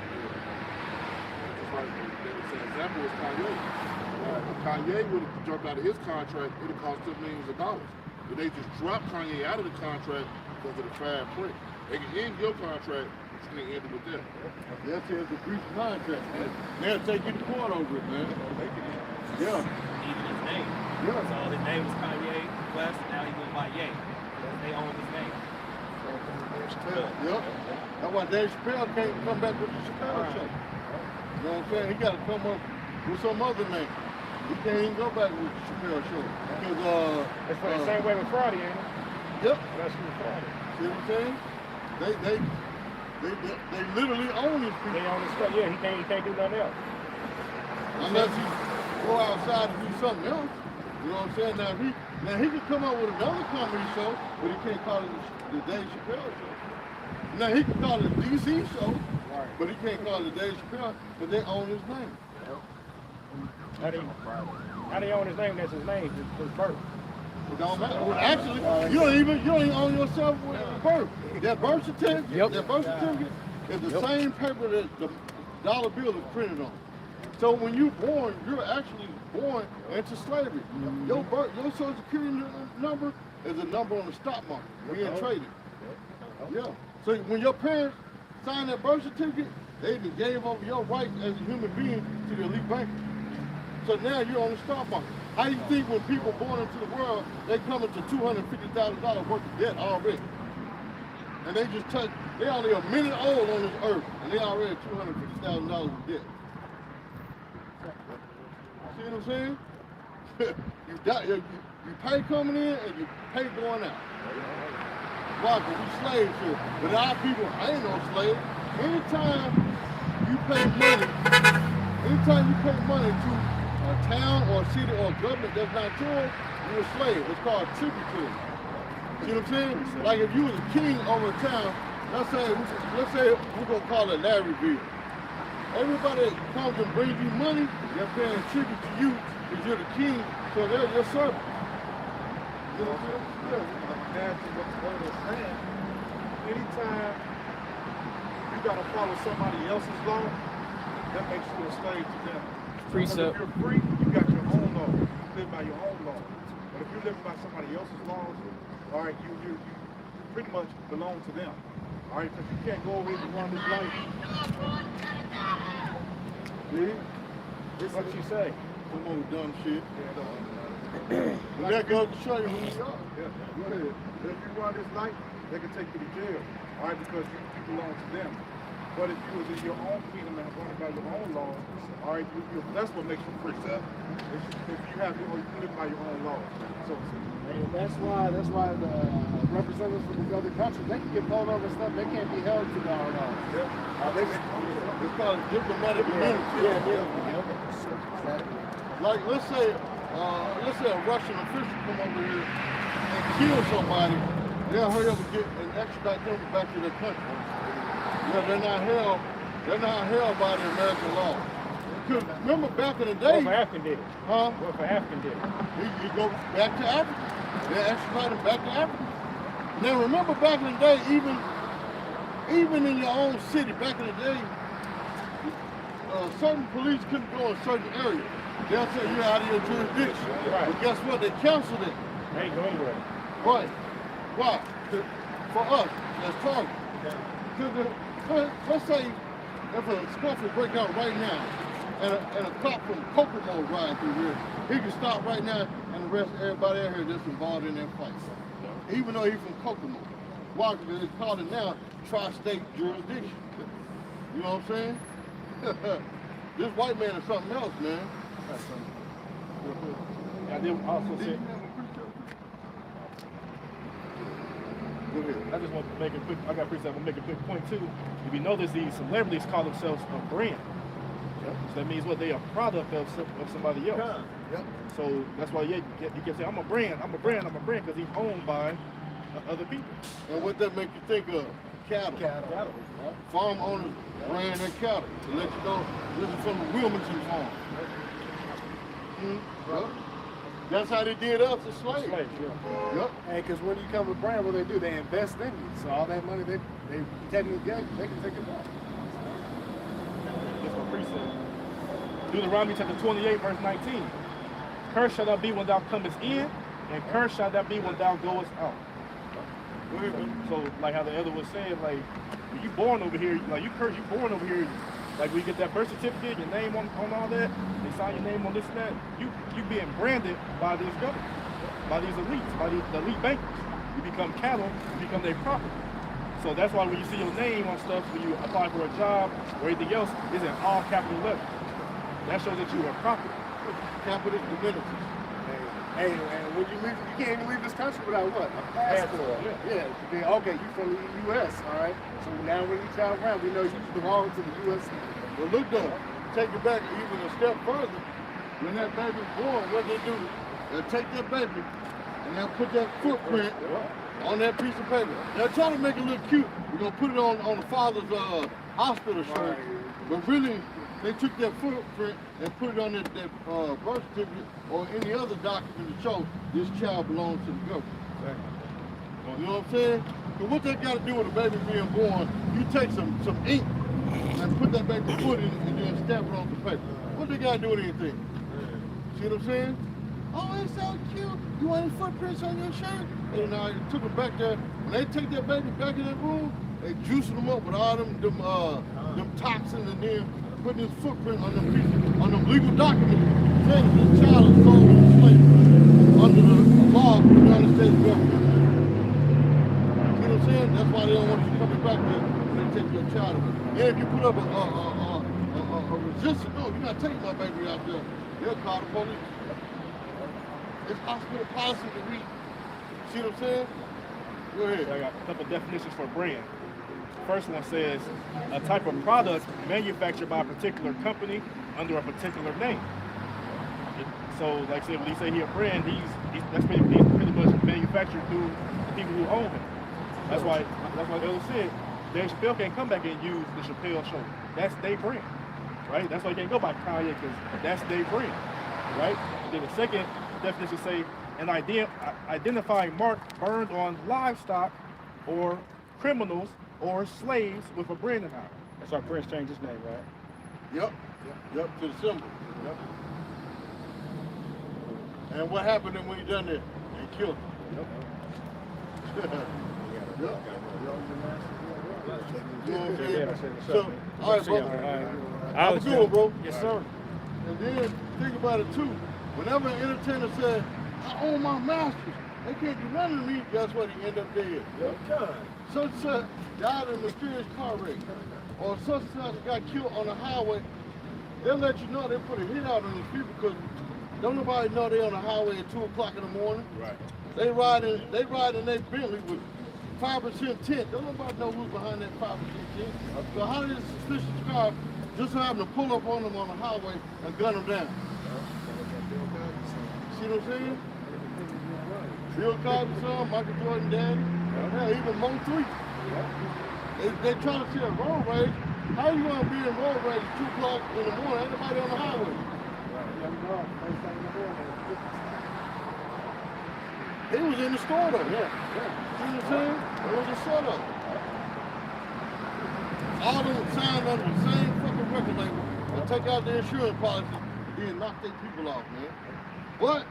An example is Kanye. If Kanye would have jumped out of his contract, it would have cost him millions of dollars. But they just dropped Kanye out of the contract because of the fine print. They can end your contract, but you can't end it with them. That's a breach of contract, man. They'll take you to court over it, man. Yeah. Even his name. Yeah. So his name was Kanye West, now he went by Ye. Because they own his name. Yep. That's why Dave Chappelle can't come back with the Chappelle show. You know what I'm saying? He got to come up with some other name. He can't even go back with the Chappelle show. Because, It's the same way with Friday, ain't it? Yep. That's with Friday. See what I'm saying? They literally own these people. They own his stuff. Yeah, he can't do nothing else. Unless he go outside and do something else. You know what I'm saying? Now he could come up with another comedy show, but he can't call it the Dave Chappelle show. Now he can call it a DC show, but he can't call it the Dave Chappelle because they own his name. How do you own his name? That's his name. His birth. It don't matter. Well, actually, you don't even own yourself with birth. That birth certificate, that birth certificate is the same paper that the dollar bill is printed on. So when you're born, you're actually born into slavery. Your social security number is a number on the stock market being traded. Yeah. So when your parents signed that birth certificate, they even gave over your rights as a human being to the elite bankers. So now you're on the stock market. How do you think when people born into the world, they come into $250,000 worth of debt already? And they only a minute old on this earth, and they already $250,000 in debt. See what I'm saying? you pay coming in and you pay going out. Why? Because we slaves here. But our people ain't no slave. Anytime you pay money to a town or a city or a government that's not yours, you're a slave. It's called tributary. See what I'm saying? Like if you was a king over a town, let's say we're gonna call it Larryville. Everybody that comes and brings you money, they're paying tribute to you because you're the king, so they're your servant. You know what I'm saying? Imagine what the word is saying. Anytime you gotta follow somebody else's law, that makes you a slave to them. Precept. If you're free, you got your own law. You live by your own law. But if you live by somebody else's laws, all right, you pretty much belong to them. All right, because you can't go over here and run this life. See? What you say? Some old dumb shit. But that goes to show you who we are. Yeah, go ahead. If you run this life, they can take you to jail. All right, because you belong to them. But if you was in your own kingdom and running by your own laws, all right, that's what makes you free. If you have you live by your own laws. So And that's why the representatives from these other countries, they can get pulled over and stuff. They can't be held to their own laws. It's called diplomatic immunity. Like let's say a Russian official come over here and kill somebody, they'll hurry up and extradite them back to their country. Yeah, they're not held by the American law. Because remember back in the day, What if African did it? huh? What if African did it? You go back to Africa. They extradite them back to Africa. Now remember back in the day, even in your own city, back in the day, certain police couldn't go in certain areas. They'll say you're out of your jurisdiction. Right. But guess what? They canceled it. They ain't going anywhere. Right. Why? For us, as targets. Let's say if a scuffle break out right now, and a cop from Kokomo riding through here, he can stop right now and arrest everybody out here that's involved in that fight. Even though he's from Kokomo. Why? Because it's called it now tri-state jurisdiction. You know what I'm saying? This white man is something else, man. I did also say, Go ahead. I just want to make a quick, I got to make a quick point too. If you notice, these celebrities call themselves a brand. So that means what they are a product of somebody else. Yep. So that's why you can say, I'm a brand, because he's owned by other people. And what that make you think of? Cattle. Cattle. Farm owners brand their cattle. To let you know, this is from the Wilmington farm. Yep. That's how they did us as slaves. Yep. And because when you come with brand, what they do, they invest in you. So all that money they technically get, they can take it back. That's my precept. Deuteronomy chapter 28, verse 19. Cursed shall thou be when thou comest in, and cursed shall thou be when thou goest out. Go ahead, man. So like how the elder was saying, like when you born over here, like you born over here, like when you get that birth certificate, your name on all that, they sign your name on this and that, you being branded by this government, by these elites, by the elite bankers. You become cattle, you become their property. So that's why when you see your name on stuff, when you apply for a job or anything else, it's in all capital letters. That shows that you are property. Capital Dominican. Hey, and when you leave, you can't even leave this country without what? A passport. Yeah. Then, okay, you from the U.S., all right? So now when you travel around, we know you belong to the U.S. But look though, take it back even a step further. When that baby's born, what they do, they'll take that baby and they'll put that footprint on that piece of paper. They'll try to make it look cute. We're gonna put it on the father's hospital shirt. But really, they took that footprint and put it on that birth certificate or any other document to show this child belongs to the government. You know what I'm saying? But what they got to do with a baby being born, you take some ink and put that baby's foot in it and then stamp it on the paper. What they got to do with anything? See what I'm saying? Oh, it's so cute. You want any footprints on your shirt? And I took it back there. When they take that baby back in that room, they juicing them up with all them toxins and then putting his footprint on them legal documents saying that the child is sold into slavery under the law of the United States government. See what I'm saying? That's why they don't want you coming back there when they take your child away. And if you put up a resistance, no, you're not taking my baby out there. They'll call the police. It's hospital policy to read. See what I'm saying? Go ahead. I got a couple definitions for brand. First one says a type of product manufactured by a particular company under a particular name. So, like I said, when he say he a brand, he's pretty much manufactured through the people who own him. That's why the elder said Dave Chappelle can't come back and use the Chappelle show. That's their brand, right? That's why you can't go by Kanye because that's their brand, right? And then the second definition say an identifying mark burned on livestock or criminals or slaves with a branding on it. That's why Prince changed his name, right? Yep, to the symbol. Yep. And what happened when he done that? They killed him. Yep. You know what I'm saying? So, all right, bro. Have a good one, bro. Yes, sir. And then think about it too. Whenever an entertainer said, I own my masters, they can't do nothing to me, guess what? He end up dead. Such and such died in a mysterious car wreck. Or such and such got killed on the highway. They'll let you know they put a hit out on these people because don't nobody know they on the highway at 2 o'clock in the morning. Right. They ride in their Bentley with 5% tint. Don't nobody know who's behind that 5% tint. So how did this suspicious car just happen to pull up on them on the highway and gun them down? See what I'm saying? Bill Cosby's son, Michael Jordan daddy, yeah, even Mo 3. They trying to see a road rage. How you gonna be in road rage at 2 o'clock in the morning? Ain't nobody on the highway. He was in the store though. Yeah. See what I'm saying? It was a setup. All of them signed under the same fucking record label and take out their insurance policy and then knock their people off, man. But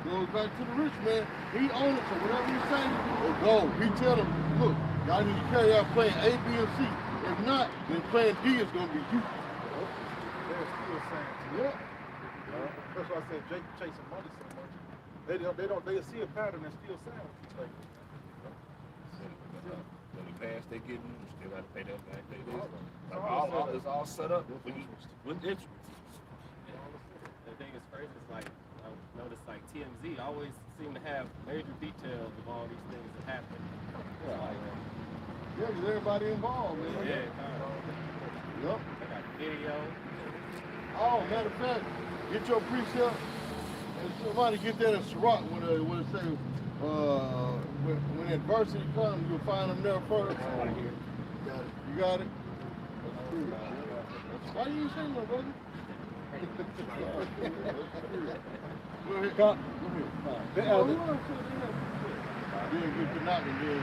goes back to the rich man. He owns it, so whatever he say, it go. He tell them, look, y'all need to carry out plan A, B, and C. If not, then plan D is gonna be you. They're still saying to you. That's why I said Jake chasing money so much. They see a pattern and still saying what you say. When we pass, they get you still have to pay that back. It's all set up with interest. The thing is crazy. It's like I noticed like TMZ always seem to have major details of all these things that happen. Yeah, because everybody involved, man. Yeah. Yep. I got video. Oh, matter of fact, get your precept and somebody get that in Sirach when it say when adversity comes, you'll find them there first. You got it? Why you ain't saying no, brother? Go ahead. Go ahead. Then get the knocking, then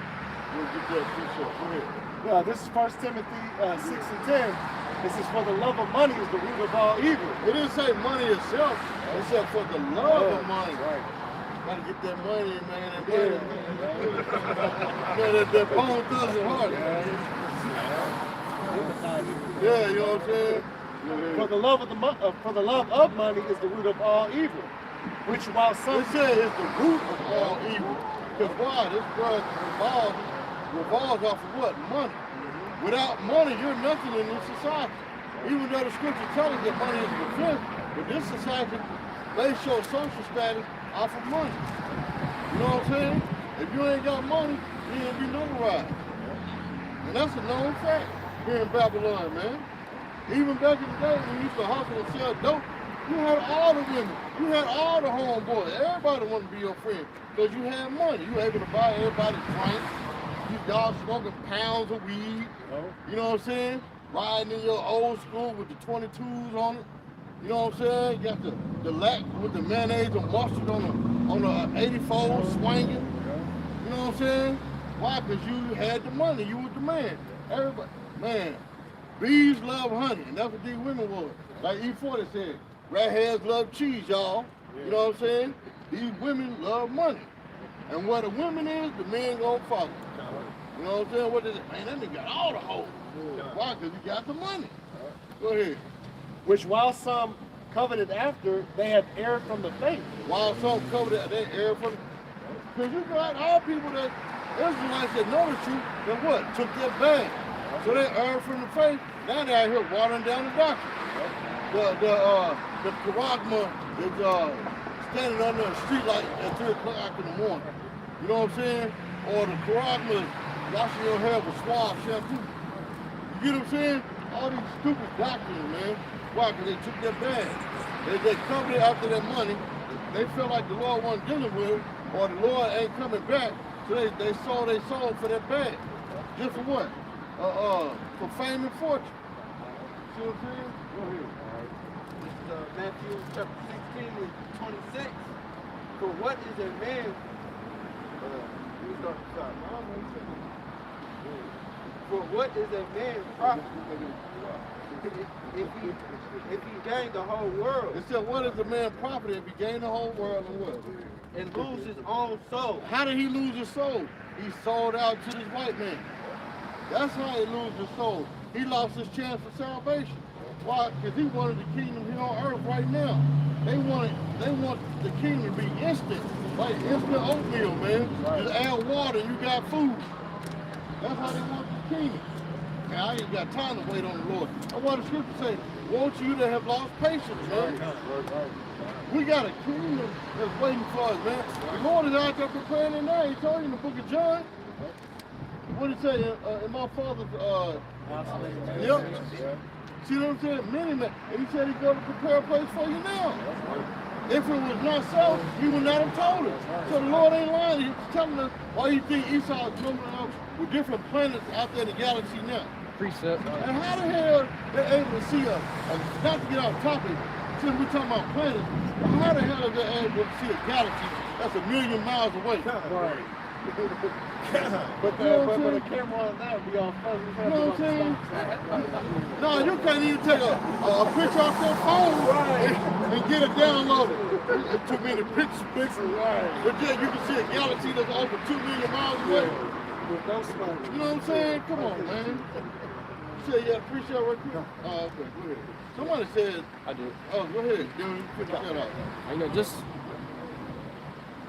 we'll get that precept. Go ahead. Well, this is 1 Timothy 6 and 10. This is for the love of money is the root of all evil. It didn't say money itself. It said for the love of money. Right. Gotta get that money, man. And money, man, that bone thugs and heart, man. Yeah, you know what I'm saying? For the love of money is the root of all evil, which while some They say it's the root of all evil. Because why? This world revolves off of what? Money. Without money, you're nothing in this society. Even though the scripture tells us that money is the fifth, but this society, they show social status off of money. You know what I'm saying? If you ain't got money, you ain't be notarized. And that's a known fact here in Babylon, man. Even back in the day when you used to hustle and sell dope, you had all the women, you had all the homeboys. Everybody wanted to be your friend because you had money. You were able to buy everybody drinks. Y'all smoking pounds of weed. You know what I'm saying? Riding in your old school with the 22s on it. You know what I'm saying? You got the lack with the mayonnaise and mustard on the 84 swinging. You know what I'm saying? Why? Because you had the money. You was the man. Everybody, man, bees love honey, and that's what these women was. Like E40 said, redheads love cheese, y'all. You know what I'm saying? These women love money. And where the women is, the men gonna follow. You know what I'm saying? What is it? Man, that nigga got all the hoes. Why? Because he got the money. Go ahead. which while some coveted after, they have erred from the faith. While some coveted, they erred from. Because you got all people that Israelites that know the truth, that what? Took their bag. So they erred from the faith. Now they're out here watering down the doctrine. The charagma is standing under a street light at 3 o'clock in the morning. You know what I'm saying? Or the charagma is washing your hair with suave shampoo. You get what I'm saying? All these stupid doctrines, man. Why? Because they took their bag. They covered it after their money. They felt like the Lord wasn't dealing with it, or the Lord ain't coming back. So they sold their soul for their bag. Just for what? For fame and fortune. See what I'm saying? Go ahead. This is Matthew chapter 16 and 26. For what is a man? For what is a man profit if he gain the whole world? It said, what is a man profit if he gain the whole world and what? And lose his own soul? How did he lose his soul? He sold out to this white man. That's how he lose his soul. He lost his chance for salvation. Why? Because he wanted the kingdom here on earth right now. They want the kingdom to be instant, like instant oatmeal, man. Just add water and you got food. That's how they want the kingdom. And I ain't got time to wait on the Lord. I want the scripture to say, won't you that have lost patience, man? We got a kingdom that's waiting for us, man. The Lord is out there preparing it now. He told you in the book of John. What did he say? In my father's, yep. See what I'm saying? Many men. And he said he's going to prepare a place for you now. If it was not so, he would not have told us. So the Lord ain't lying. He's telling us why you think Esau is coming out with different planets out there in the galaxy now. Precept. And how the hell they're able to see us? Not to get off topic, since we're talking about planets, but how the hell are they able to see a galaxy that's 1,000,000 miles away? Right. But the camera on that would be all fuzzy. You know what I'm saying? No, you can't even take a picture off your phone and get it downloaded. It took me the pictures. Right. But yeah, you can see a galaxy that's over 2,000,000 miles away. You know what I'm saying? Come on, man. You said you had a pre-show right quick? Oh, okay, go ahead. Somebody said... I do. Oh, go ahead. Then you put your shut out. You know, just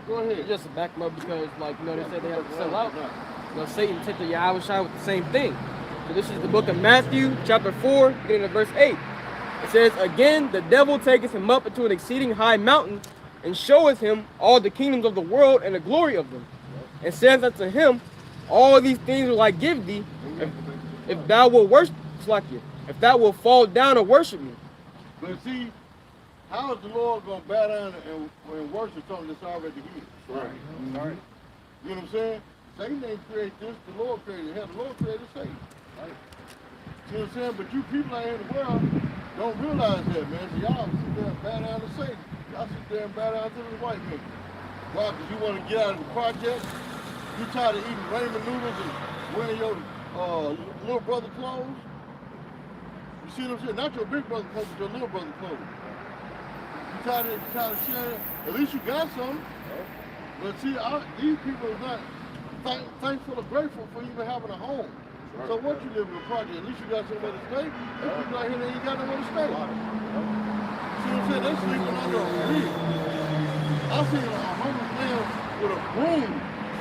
Go ahead. to back them up because, like, you know, they said they have to sell out. You know, Satan tempted Yahushua with the same thing. So this is the book of Matthew, chapter 4, beginning at verse 8. It says, again, the devil taketh him up into an exceeding high mountain, and showeth him all the kingdoms of the world and the glory of them, and says unto him, all these things will I give thee, if thou wilt worship, if thou wilt fall down and worship me. But see, how is the Lord going to bow down and worship something that's already here? Right. Right. You know what I'm saying? Satan didn't create this, the Lord created it. Hell, the Lord created Satan. Right. You know what I'm saying? But you people out here in the world don't realize that, man. So y'all sit there and bow down to Satan. Y'all sit there and bow down to the white man. Why? Because you want to get out of the project. You tired of eating ramen noodles and wearing your little brother clothes. You see what I'm saying? Not your big brother clothes, but your little brother clothes. You tired of sharing? At least you got some. But see, these people are not thankful or grateful for even having a home. So what you live in a project? At least you got somewhere to stay. If people out here, they ain't got nowhere to stay. See what I'm saying? They sleeping under a bridge. I seen a homeless man with a broom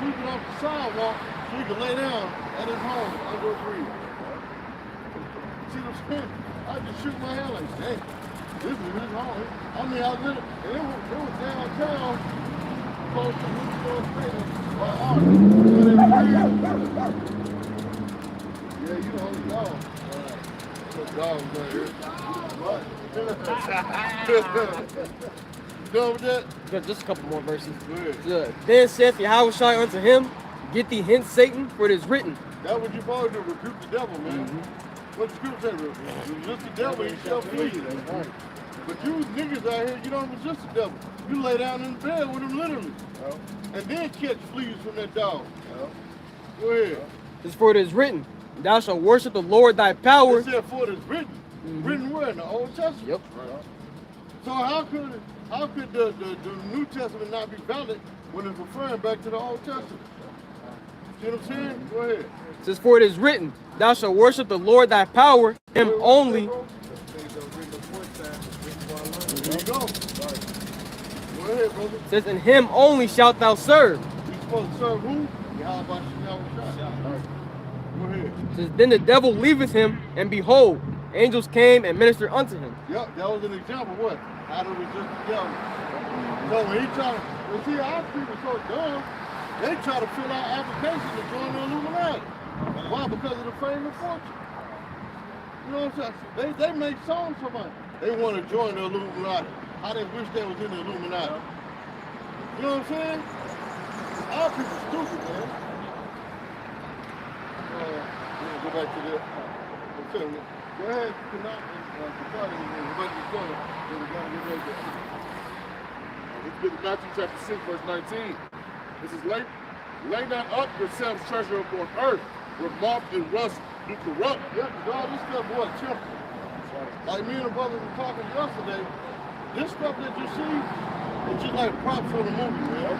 sweeping off the sidewalk so he could lay down at his home under a bridge. See what I'm saying? I just shook my head like, dang, this is his home. I mean, I lived, and it was downtown, close to Louisville Stadium, by yeah, you know, the dog. The dog right here. What? You done with that? Got just a couple more verses. Good. Then saith Yahushua unto him, Get thee hence, Satan, for it is written. That's what you're supposed to do, rebuke the devil, man. What the scripture say? Resist the devil, he shall flee. That's right. But you niggas out here, you don't resist the devil. You lay down in the bed with him literally. And then catch fleas from that dog. Go ahead. It's for it is written, Thou shalt worship the Lord thy power. It said for it is written. Written where? In the Old Testament? Yep. So how could the New Testament not be valid when it's referring back to the Old Testament? See what I'm saying? Go ahead. It says, For it is written, Thou shalt worship the Lord thy power, him only. There you go. Go ahead, brother. It says, In him only shalt thou serve. You supposed to serve who? Yahweh Shah. Go ahead. It says, Then the devil leaveth him, and behold, angels came and ministered unto him. Yep, that was an example of what? How to resist the devil. So when he trying to, see, our people so dumb, they try to fill out applications to join the Illuminati. Why? Because of the fame and fortune. You know what I'm saying? They make songs about it. They want to join the Illuminati. How they wish they was in the Illuminati. You know what I'm saying? Our people stupid, man. Go back to this. Go ahead, cannot Let's get to Matthew chapter 6, verse 19. This is lay not up yourselves treasure upon earth, where moth and rust do corrupt. Yeah, God, this stuff was temple. Like me and the brothers were talking yesterday, this stuff that you see, it's just like props for the movie, man.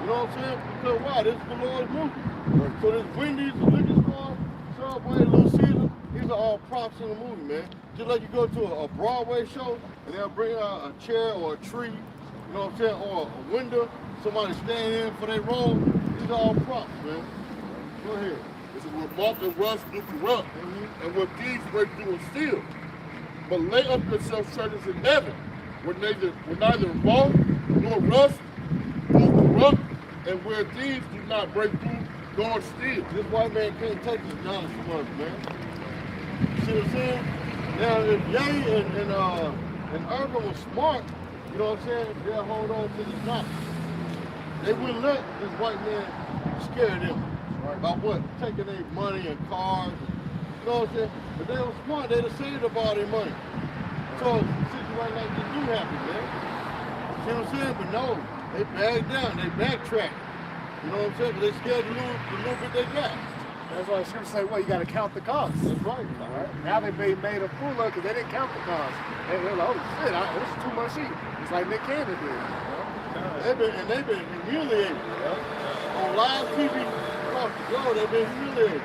You know what I'm saying? Because why? This is the Lord's movie. So this Wendy's, the liquor store, Subway, Little Caesar, these are all props in the movie, man. Just like you go to a Broadway show and they'll bring out a chair or a tree, you know what I'm saying, or a window, somebody standing in for their role. These are all props, man. Go ahead. This is where moth and rust do corrupt, and where thieves break through and steal. But lay up yourselves treasures in heaven, where neither moth nor rust do corrupt, and where thieves do not break through nor steal. This white man can't take this knowledge from us, man. See what I'm saying? Now, if Ye and Urban was smart, you know what I'm saying, they'll hold on to this knowledge. They wouldn't let this white man scare them about what? Taking their money and cars. You know what I'm saying? But they were smart, they'd have saved up all their money. So situations like this do happen, man. See what I'm saying? But no, they back down, they backtrack. You know what I'm saying? But they scared to lose the little bit they got. That's why the scripture say, well, you got to count the cost. That's right. All right. Now they made a fool of because they didn't count the cost. They're like, oh shit, this is too much sheep. It's like Nick Cannon did. They've been humiliated. On live TV across the globe, they've been humiliated.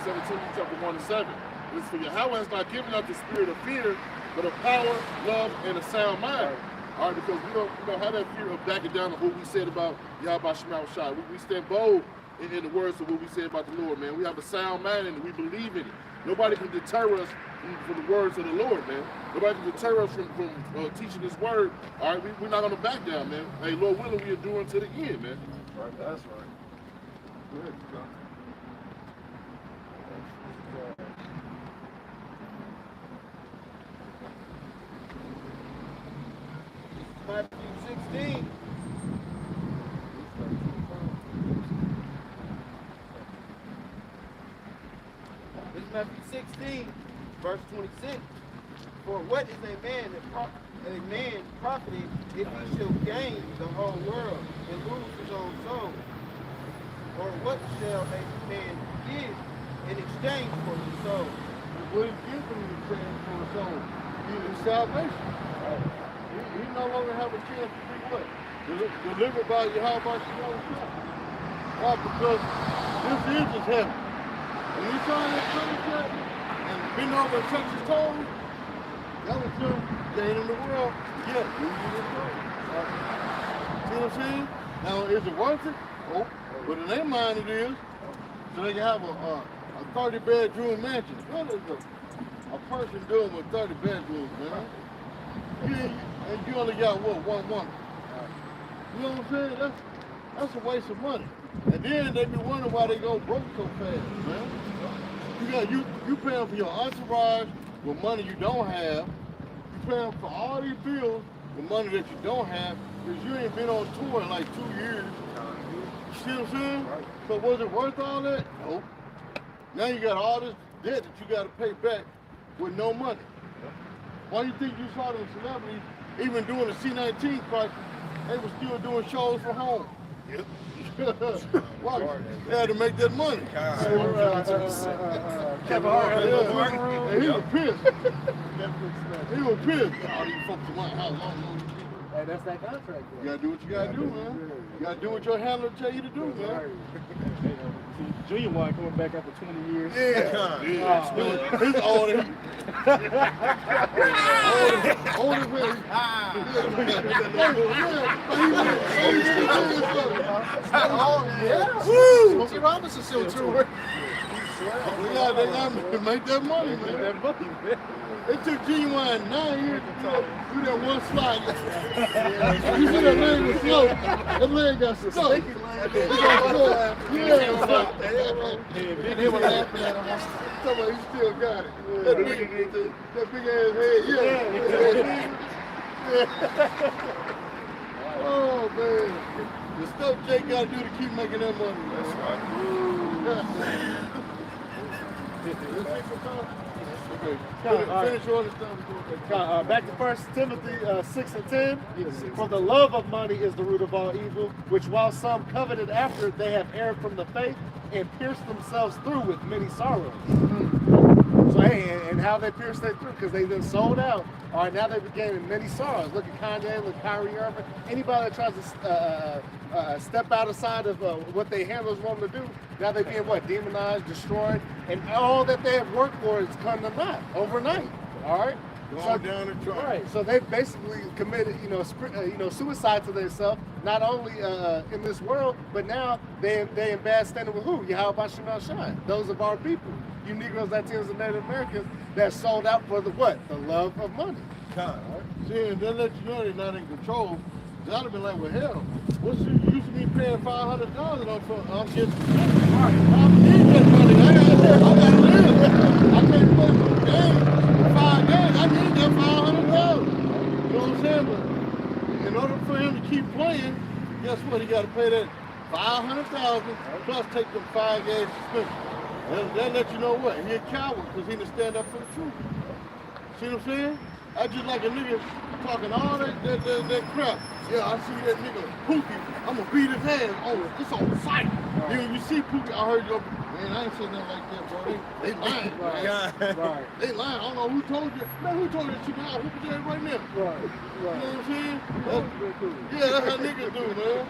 17 chapter 1 and 7. This is for Yahweh has not given us the spirit of fear, but of power, love, and a sound mind. All right, because we don't have that fear of backing down on what we said about Yahweh Shema Shai. We stand bold in the words of what we say about the Lord, man. We have a sound mind and we believe in it. Nobody can deter us from the words of the Lord, man. Nobody can deter us from teaching this word. All right, we're not going to back down, man. Hey, Lord willing, we are doing to the end, man. Right, that's right. Good. Matthew 16. This is Matthew 16, verse 26. For what is a man profited if he shall gain the whole world and lose his own soul? Or what shall a man give in exchange for his soul? What he's giving in exchange for his soul? His salvation. He no longer have a chance to be what? Delivered by Yahweh Shalom. Why? Because this is his heaven. When he signed that contract and been over and touched his toes, that was him gaining the world. Yeah, losing his soul. See what I'm saying? Now, is it worth it? Oh, but in their mind it is. So they can have a 30-bedroom mansion. What is a person doing with 30 bedrooms, man? And you only got what, one woman? You know what I'm saying? That's a waste of money. And then they be wondering why they go broke so fast, man. You paying for your entourage with money you don't have. You paying for all these bills with money that you don't have because you ain't been on tour in like 2 years. You see what I'm saying? So was it worth all that? Nope. Now you got all this debt that you got to pay back with no money. Why do you think you saw them celebrities, even during the C-19 crisis, they were still doing shows from home? Yep. Why? They had to make that money. Kevin Hart. And he was pissed. He was pissed. All these folks in my house, I don't know. Hey, that's that contract. You gotta do what you gotta do, man. You gotta do what your handler tell you to do, man. Junior one coming back after 20 years. Yeah. He's old. Old Woo! Smokey Robinson still true. They gotta make that money, man. It took Genuine 9 years to do that one slide. You see that leg was slow. That leg got stuck. And they were laughing at him. Somebody, he still got it. That big ass head, Oh, man. The stuff Jake got to do to keep making that money. That's right. Finish your understanding. Back to 1 Timothy 6 and 10. For the love of money is the root of all evil, which while some coveted after, they have erred from the faith and pierced themselves through with many sorrows. So hey, and how they pierced that through? Because they've been sold out. All right, now they've been gaining many sorrows. Look at Kanye, look at Kyrie Irving. Anybody that tries to step outside of what their handlers want them to do, now they're being what? Demonized, destroyed, and all that they have worked for is come to naught overnight. All right. Going down the track. Right. So they basically committed, suicide to themselves. Not only in this world, but now they in bad standing with who? Yahweh Shem Shai. Those of our people, you Negroes, Latinos, and Native Americans that sold out for the what? The love of money. Right. See, and they let you know they're not in control. That'd have been like, well, hell, what's you used to be paying $500 I'm getting. I need that money. I gotta live. I can't play for the game. 5 games. I need that $500. You know what I'm saying? But in order for him to keep playing, guess what? He got to pay that $500,000 plus take them 5 games suspension. They'll let you know what? He a coward because he didn't stand up for the truth. See what I'm saying? I just like a nigga talking all that crap. Yeah, I see that nigga Pookie. I'm gonna beat his ass. Oh, it's on sight. You see Pookie, I heard you. Man, I ain't saying nothing like that, bro. They lying. Right. They lying. I don't know who told you. Man, who told you that shit? I'll whoop his ass right now. Right. You know what I'm saying? That's how niggas do, man.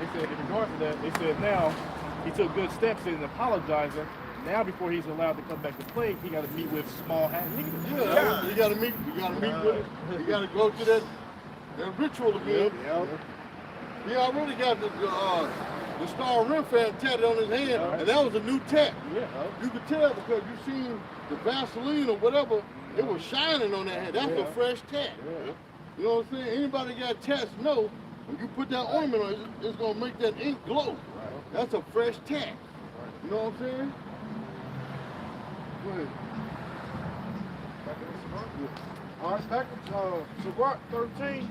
They said in regards to that, they said now he took good steps in apologizing. Now, before he's allowed to come back to play, he got to meet with small hat niggas. Yeah, you got to meet with it. You got to go to that ritual again. Yep. He already got the Star Rim fan tatted on his hand, and that was a new tat. Yeah. You could tell because you seen the Vaseline or whatever, it was shining on that hand. That's a fresh tat. Yeah. You know what I'm saying? Anybody got tats know when you put that ornament on it, it's going to make that ink glow. Right. That's a fresh tat. You know what I'm saying? Go ahead. All right, back to Sirach 13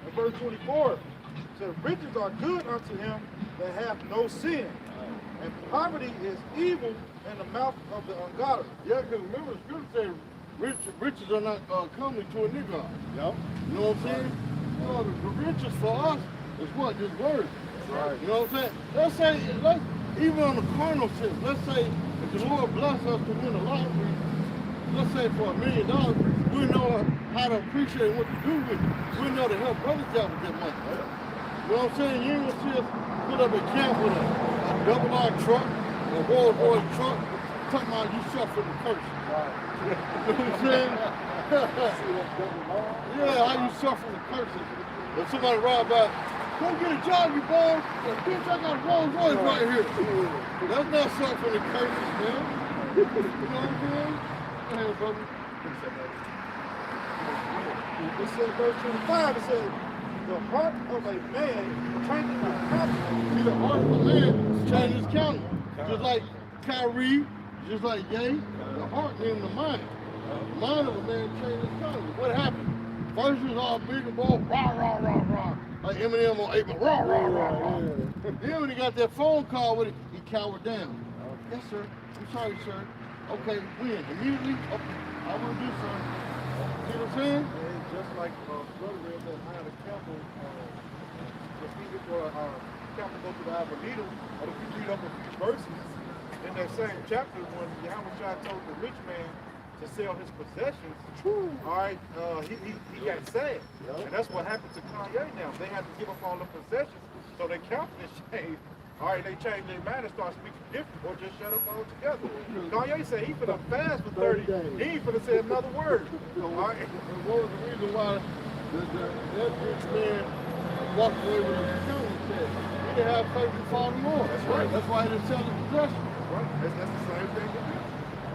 and verse 24. Says, riches are good unto him that hath no sin, and poverty is evil in the mouth of the ungodly. Yeah, because remember the scripture says riches are not comely to a nigga. Yep. You know what I'm saying? You know, the riches for us is what? This word. Right. You know what I'm saying? Let's say, even on the carnal sense, let's say if the Lord bless us to win a lottery, let's say for $1 million, we know how to appreciate what to do with it. We know to help brothers out with that money. You know what I'm saying? You ain't gonna see us put up a camp with a double-R truck, a Rolls Royce truck, talking about you suffer the curse. You know what I'm saying? Yeah, how you suffer the curses. If somebody ride by, go get a job, you boy. Bitch, I got a Rolls Royce right here. That's not suffering the curses, man. You know what I'm saying? Go ahead, brother. It says verse 25, it says, the heart of a man changes his countenance. See, the heart of a man changes his countenance. Just like Kyrie, just like Ye, the heart named the mind. The mind of a man changes his countenance. What happened? First it was all big and bold, rah, rah, rah, rah. Like Eminem on 8, rah, rah, rah, rah. Then when he got that phone call with it, he cowered down. Yes, sir. I'm sorry, sir. Okay, when? Immediately? Okay, I will do, sir. See what I'm saying? And just like brother read that I had a couple, even for couple go to the Alpha Needle, or if you read up a few verses in that same chapter when Yahweh told the rich man to sell his possessions, all right, he got sad. And that's what happened to Kanye now. They had to give up all the possessions, so their countenance changed. All right, they changed their mind and started speaking different, or just shut up altogether. Kanye said he finna fast for 30 days. He ain't finna say another word. All right. And what was the reason why that rich man walked away with his countenance said? He didn't have faith in Father Lord. That's right. That's why he didn't sell his possessions. Right. That's the same thing.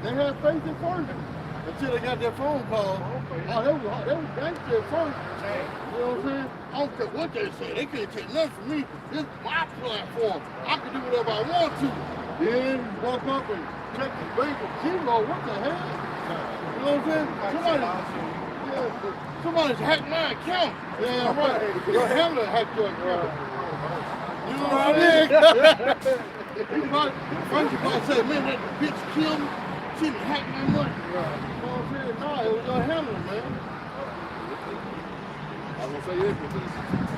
They had faith in first until they got that phone call. Oh, they was gangster at first. You know what I'm saying? I don't care what they say. They can't take nothing from me. This is my platform. I can do whatever I want to. Then woke up and checked the bank of zero. What the hell? You know what I'm saying? Somebody's hacked my account. Yeah, right. Your handler hacked your account. You know what I mean? First you probably say, man, that bitch killed me. She done hacked my money. You know what I'm saying? No, it was your handler, man. I was gonna say this because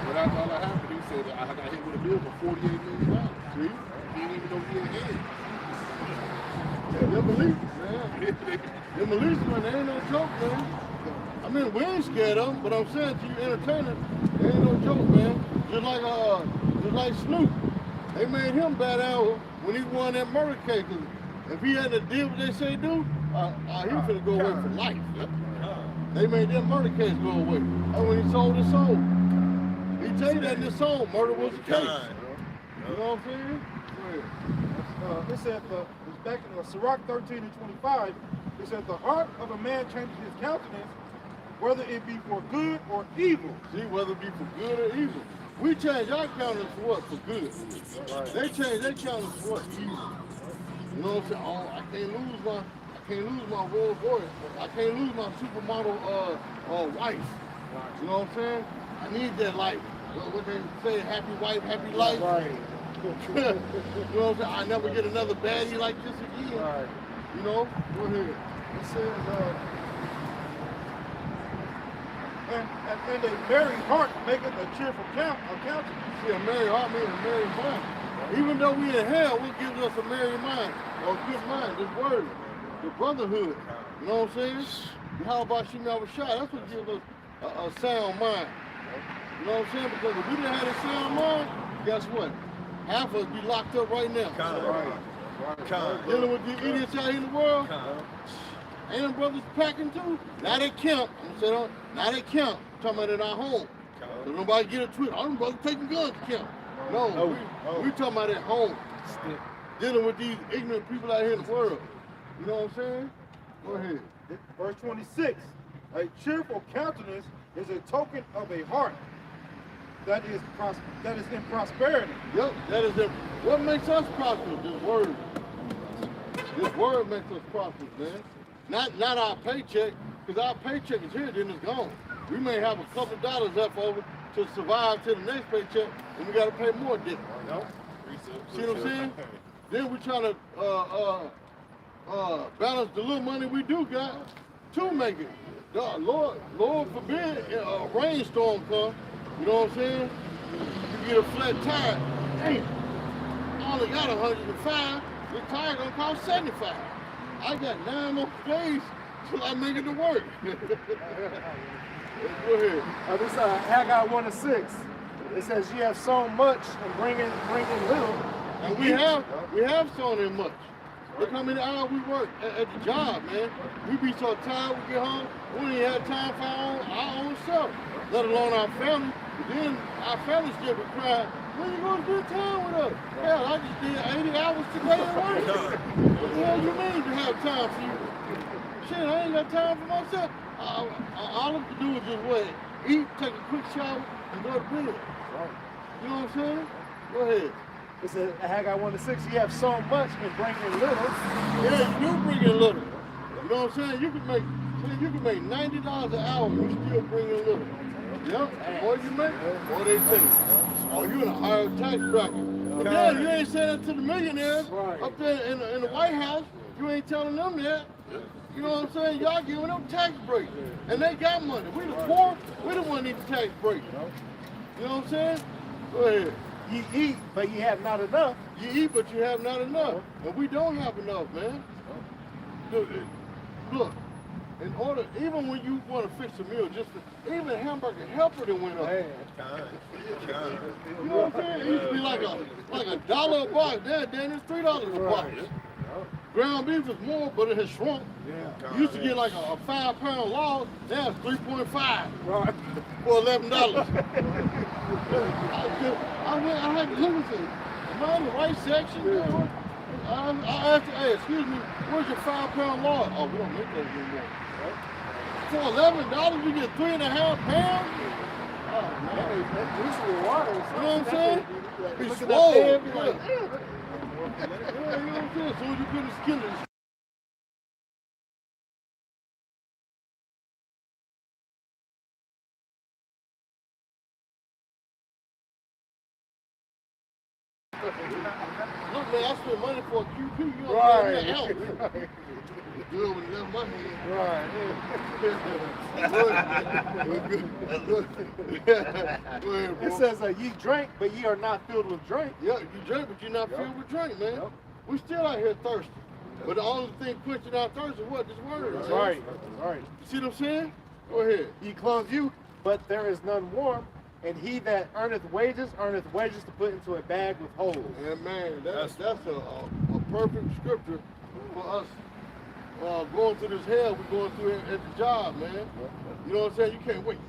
when all that happened, he said that I got hit with a bill for $48 million. See? He didn't even know he had hit. Yeah, them believers, man. Them believers, man, they ain't no joke, man. I mean, we ain't scared of them, but I'm saying to you entertainers, they ain't no joke, man. Just like Snoop. They made him bad out when he won that murder case. If he had to deal with what they say do, he was finna go away for life. They made that murder case go away. And when he sold his soul, he tell you that in his song, murder was the case. You know what I'm saying? It said, it's back in Sirach 13 and 25, it said, the heart of a man changes his countenance, whether it be for good or evil. See, whether it be for good or evil. We change our countenance for what? For good. They change their countenance for what? Evil. You know what I'm saying? Oh, I can't lose my Rolls Royce. I can't lose my supermodel wife. You know what I'm saying? I need that life. What they say, happy wife, happy life. Right. You know what I'm saying? I never get another baddie like this again. Right. You know? Go ahead. It says, and a merry heart maketh a cheerful countenance. See, a merry heart means a merry mind. Even though we in hell, what gives us a merry mind or a good mind? This word, the brotherhood. You know what I'm saying? How about Shemel Rashad? That's what gives us a sound mind. You know what I'm saying? Because if we didn't have a sound mind, guess what? Half of us be locked up right now. Dealing with the idiots out here in the world. Ain't them brothers packing too? Now they camp. Now they camp. Talking about at our home. So nobody get a twist. All them brothers taking guns to camp. No, we talking about at home. Dealing with these ignorant people out here in the world. You know what I'm saying? Go ahead. Verse 26. A cheerful countenance is a token of a heart that is in prosperity. Yep, that is it. What makes us prosperous? This word. This word makes us prosperous, man. Not our paycheck, because our paycheck is here, then it's gone. We may have a couple of dollars left over to survive to the next paycheck, and we got to pay more debt. See what I'm saying? Then we're trying to balance the little money we do got to make it. Lord forbid a rainstorm come. You know what I'm saying? You get a flat tire. Hey, I only got 105. The tire gonna cost 75. I got 9 more days until I make it to work. Go ahead. This Haggai 1:6. It says, "Ye have sown much and bring in little." And we have sown in much. Look how many hours we work at the job, man. We be so tired we get home, we don't even have time for our own self, let alone our family. But then our family still be crying, when you gonna spend time with us? Hell, I just did 80 hours today at work. What the hell you mean to have time for you? Shit, I ain't got time for myself. All I have to do is just what? Eat, take a quick shower, and go to bed. You know what I'm saying? Go ahead. It says Haggai 1:6. "Ye have sown much and bring in little." Yeah, you do bring in little. You know what I'm saying? You can make $90 an hour and you still bring in little. Yep. The more you make, the more they take. Oh, you in a higher tax bracket. But then you ain't saying that to the millionaires up there in the White House. You ain't telling them that. You know what I'm saying? Y'all giving them tax breaks. And they got money. We the poor, we the one need the tax break. You know what I'm saying? Go ahead. Ye eat, but ye have not enough. You eat, but you have not enough. And we don't have enough, man. Look, in order, even when you want to fix a meal, even hamburger helper that went up. You know what I'm saying? It used to be like $1 a box. Then it's $3 a box. Ground beef is more, but it has shrunk. You used to get like a 5-pound log. Now it's 3.5 for $11. I had to look at it. Am I in the right section? I asked her, hey, excuse me, where's your 5-pound log? Oh, we don't make those anymore. For $11, you get 3.5 pounds? Oh, man. You know what I'm saying? Be swole. Yeah, you know what I'm saying? So when you put the skillet, look, man, I spent money for a QP. You know what I'm saying? Good when it left my hand. Go ahead, bro. It says, "Ye drink, but ye are not filled with drink." Yeah, you drink, but you're not filled with drink, man. We still out here thirsty. But the only thing quenching our thirst is what? This word. That's right. You see what I'm saying? Go ahead. "Ye clothe you, but there is none warm. And he that earneth wages to put into a bag with holes." Yeah, man, that's a perfect scripture for us going through this hell we're going through at the job, man. You know what I'm saying? You can't wait.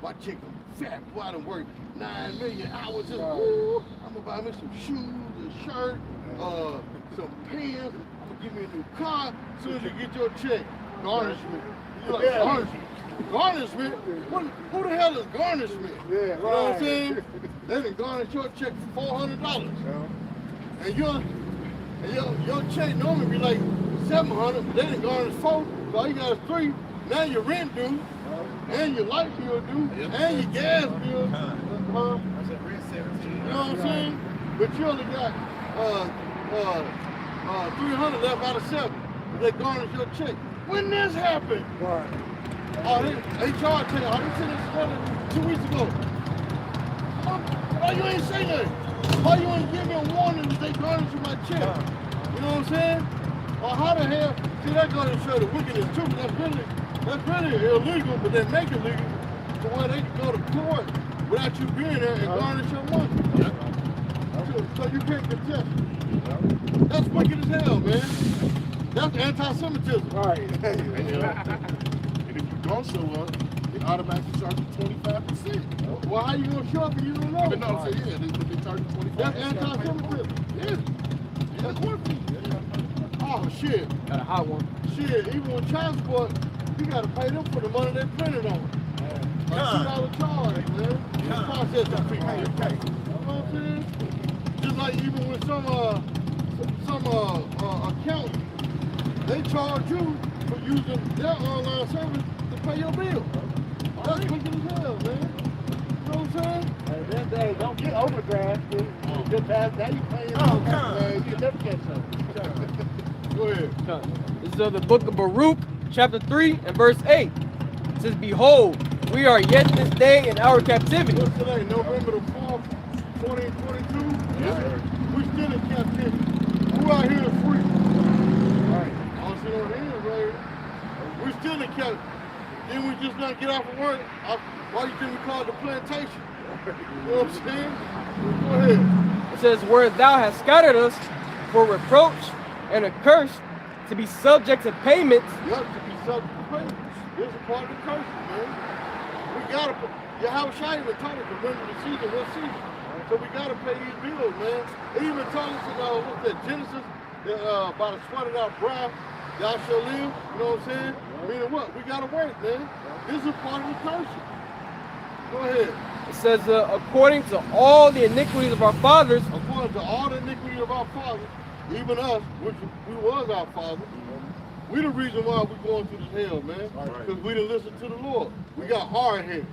My chick fat, boy, I done worked 9 million hours. Just, ooh, I'm gonna buy me some shoes, a shirt, some pants. I'm gonna give me a new car. As soon as you get your check, garnishment. You're like, garnishment? Garnishment? Who the hell is garnishment? You know what I'm saying? They done garnish your check for $400. And your check normally be like $700, but they done garnish $400, so all you got is $300. Now your rent due, and your light bill due, and your gas bill. You know what I'm saying? But you only got 300 left out of 7. They garnish your check. When this happened? Oh, HR tell you, I didn't send this letter 2 weeks ago. Why you ain't say nothing? Why you ain't give me a warning that they garnish my check? You know what I'm saying? Or how the hell? See, that goes to show the wickedness too. That's really illegal, but they make it legal to where they can go to court without you being there and garnish your money. So you can't contest. That's wicked as hell, man. That's anti-Semitism. And if you don't show up, they automatically charge you 25%. Well, how you gonna show up if you don't know? But no, I'm saying, yeah, they charge you 25%. That's anti-Semitism. Yeah. That's court fee. Oh, shit. Got a hot one. Shit, even with child support, you gotta pay them for the money they printed on. A $2 charge, man. It's processing fee. You know what I'm saying? Just like even with some accountant, they charge you for using their online service to pay your bill. That's wicked as hell, man. You know what I'm saying? Hey, don't get overdrafted. Just pass that, you pay your man. You can never catch up. Go ahead. This is the book of Baruch, chapter 3 and verse 8. It says, "Behold, we are yet this day in our captivity." What's today? November the 4th, 2022? Yeah. We still in captivity. Who out here is free? Right. All sit on hands right here. We still in captivity. Then we just not get off of work. Why do you think we call it the plantation? You know what I'm saying? Go ahead. It says, where thou hast scattered us for reproach and a curse, to be subject to payments. Yep, to be subject to payments. This is part of the curse, man. We gotta put, Yahweh Shai even told us to remember the season, what season. So we gotta pay these bills, man. It even told us in what's that, Genesis, that by the sweat of our brow, thou shalt live. You know what I'm saying? Meaning what? We gotta work, man. This is part of the curse. Go ahead. It says, according to all the iniquities of our fathers. According to all the iniquities of our fathers, even us, which we was our father, we the reason why we going through this hell, man. Because we didn't listen to the Lord. We got hard headed.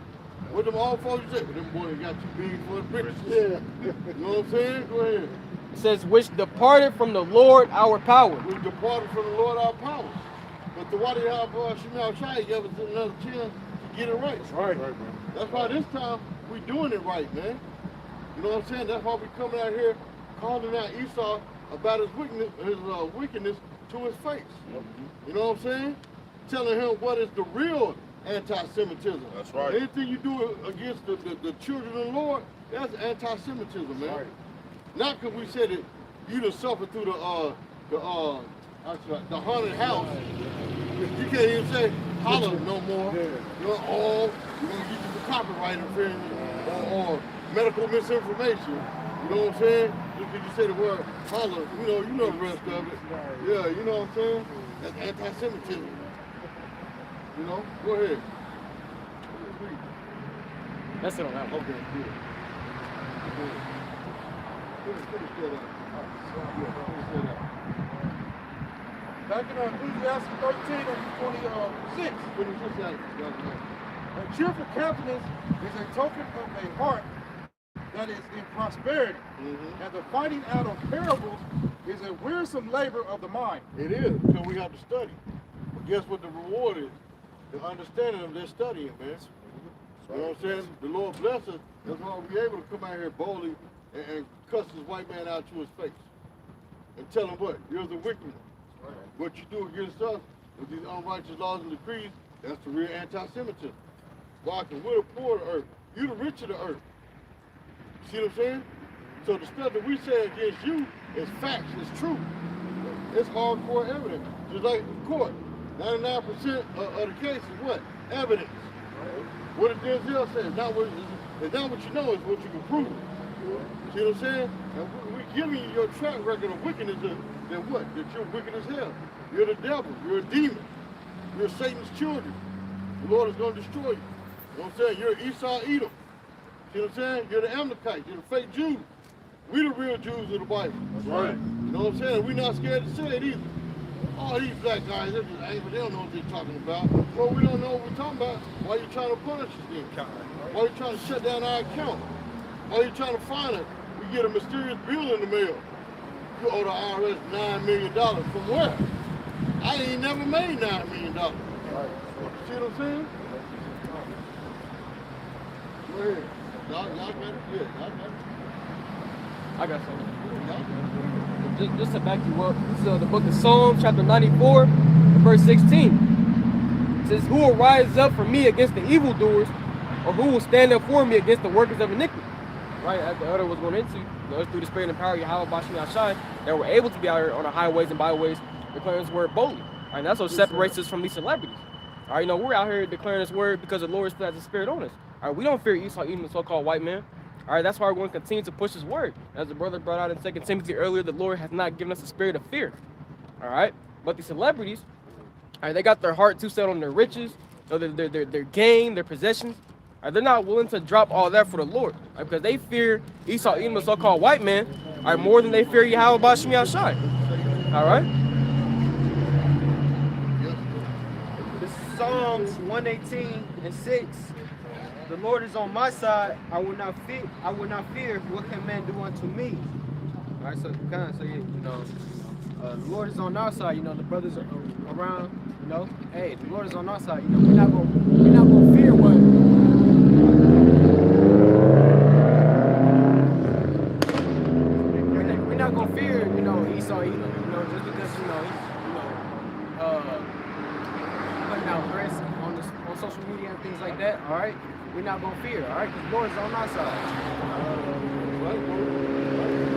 What them old folks say? Them boys got too big for the britches. Yeah. You know what I'm saying? Go ahead. It says, which departed from the Lord our power. We departed from the Lord our power. But the water have Shemal Shai gave us another chance to get it right. That's right, bro. That's why this time we doing it right, man. You know what I'm saying? That's why we coming out here calling out Esau about his wickedness to his face. You know what I'm saying? Telling him what is the real anti-Semitism. That's right. Anything you do against the children of the Lord, that's anti-Semitism, man. Right. Not because we said that you done suffered through the haunted house. You can't even say holler no more. Yeah. You know, or you're gonna get you the copyright infringement or medical misinformation. You know what I'm saying? Because you say the word holler, you know the rest of it. Yeah, you know what I'm saying? That's anti-Semitism. You know? Go ahead. That's it on that one. Okay, good. Finish that up. Finish that up. Back in Ecclesiastes 13 and 26. A cheerful countenance is a token of a heart that is in prosperity. And the finding out of parables is a wearisome labor of the mind. It is, because we have to study. But guess what the reward is? The understanding of their studying, man. You know what I'm saying? The Lord bless us. That's why we're able to come out here boldly and cuss this white man out to his face. And tell him what? You're the wicked one. What you do against us with these unrighteous laws and decrees, that's the real anti-Semitism. Why? Because we're the poor of the earth. You're the rich of the earth. See what I'm saying? So the stuff that we say against you is facts, it's true. It's hardcore evidence. Just like in court, 99% of the cases, what? Evidence. What did Denzel say? It's not what you know, it's what you can prove. See what I'm saying? And we're giving you your track record of wickedness, then what? That you're wicked as hell. You're the devil. You're a demon. You're Satan's children. The Lord is going to destroy you. You know what I'm saying? You're Esau Edom. See what I'm saying? You're the Amalekites. You're the fake Jews. We the real Jews of the Bible. That's right. You know what I'm saying? We're not scared to say it either. All these black guys, they're just angry. They don't know what they're talking about. Well, we don't know what we're talking about. Why are you trying to punish us then? Why are you trying to shut down our account? Why are you trying to fine us? We get a mysterious bill in the mail. You owe the IRS $9 million. From where? I ain't never made $9 million. Right. See what I'm saying? Go ahead. Y'all got it? Yeah, y'all got it. I got something. Just to back you up, this is the book of Psalms, chapter 94, verse 16. It says, who will rise up for me against the evildoers, or who will stand up for me against the workers of iniquity? Right, as the elder was going into, through the spirit and power of Yahweh Bashim Shai, that were able to be out here on the highways and byways declaring His word boldly. Right, and that's what separates us from these celebrities. All right, we're out here declaring His word because the Lord has His spirit on us. All right, we don't fear Esau, even the so-called white man. All right, that's why we're going to continue to push His word. As the brother brought out in 2 Timothy earlier, the Lord has not given us a spirit of fear. All right, but the celebrities, all right, they got their heart too set on their riches, their gain, their possessions. All right, they're not willing to drop all that for the Lord, right, because they fear Esau, even the so-called white man, all right, more than they fear Yahweh Bashim Shai. All right. This is Psalms 118 and 6. The Lord is on my side. I will not fear. What can man do unto me? All right, so the Lord is on our side. The brothers are around. Hey, the Lord is on our side. We're not gonna fear what. We're not gonna fear. Esau either. Just because he's putting out social media and things like that, all right, we're not going to fear, all right, because the Lord is on our side.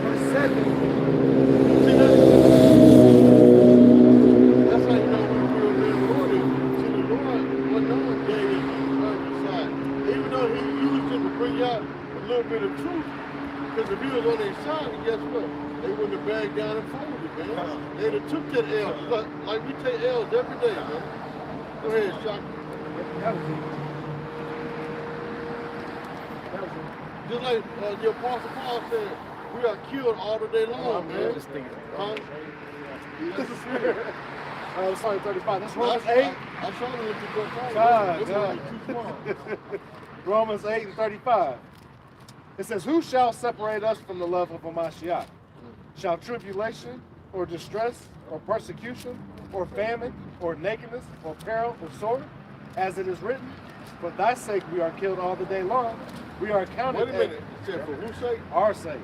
Verse 7. See, that's how you know when you're in the Lord. See, the Lord, what no one gave is on the side. Even though he used him to bring out a little bit of truth, because if he was on their side, then guess what? They wouldn't have bagged down and folded, man. They'd have took that L. Like we take L's every day, man. Go ahead, Shock. That was it. Just like the Apostle Paul said, we are killed all the day long, man. Just thinking. Sorry, 35. That's Romans 8. I saw them with the God. Romans 8 and 35. It says, who shall separate us from the love of Hamashiach? Shall tribulation, or distress, or persecution, or famine, or nakedness, or peril, or sword? As it is written, for thy sake we are killed all the day long. We are counted. Wait a minute. Except for whose sake? Our sake.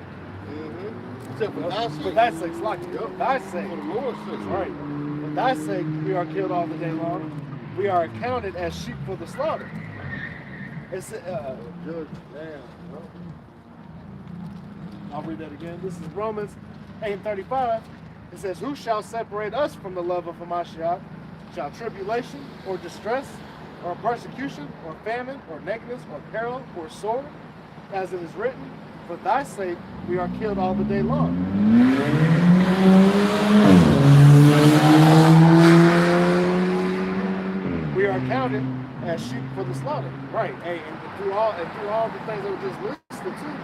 Except for thy sake. For thy sake, like thy sake. For the Lord's sake. Right. For thy sake we are killed all the day long. We are accounted as sheep for the slaughter. It's Judge, damn. I'll read that again. This is Romans 8:35. It says, who shall separate us from the love of Hamashiach? Shall tribulation, or distress, or persecution, or famine, or nakedness, or peril, or sword? As it is written, for thy sake we are killed all the day long. We are counted as sheep for the slaughter. Right. Hey, and through all the things that were just listed too.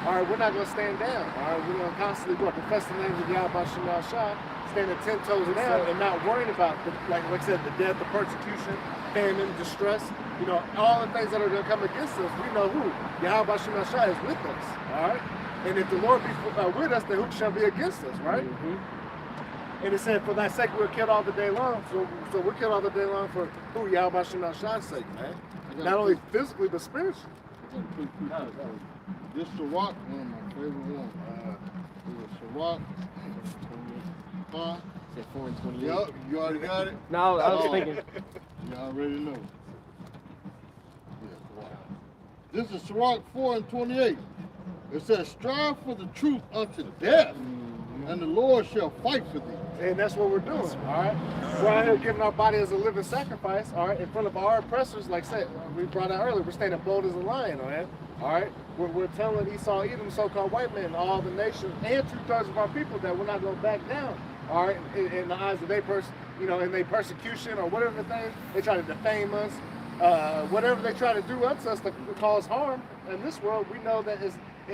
All right, we're not going to stand down. All right, we're going to constantly profess the name of Yahweh Shema Shah, standing 10 toes down and not worrying about, like I said, the death, the persecution, famine, distress, you know, all the things that are going to come against us. We know who Yahweh Shema Shah is with us. All right, and if the Lord be with us, then who shall be against us? Right. And it said, for thy sake we're killed all the day long. So we're killed all the day long for who? Yahweh Shema Shah's sake, man. Not only physically but spiritually. This Sirach, one of my favorite ones. Sirach. Said 4 and 28. Yup, you already got it? No, I was thinking. You already know. This is Sirach 4 and 28. It says, strive for the truth unto death, and the Lord shall fight for thee. And that's what we're doing, all right? We're out here giving our body as a living sacrifice, all right, in front of our oppressors, like said, we brought out earlier, we're standing bold as a lion, all right? We're telling Esau, Edom, so-called white men, all the nations, and 2/3 of our people that we're not going to back down, all right, in the eyes of in their persecution or whatever thing, they try to defame us, whatever they try to do unto us to cause harm in this world, we know that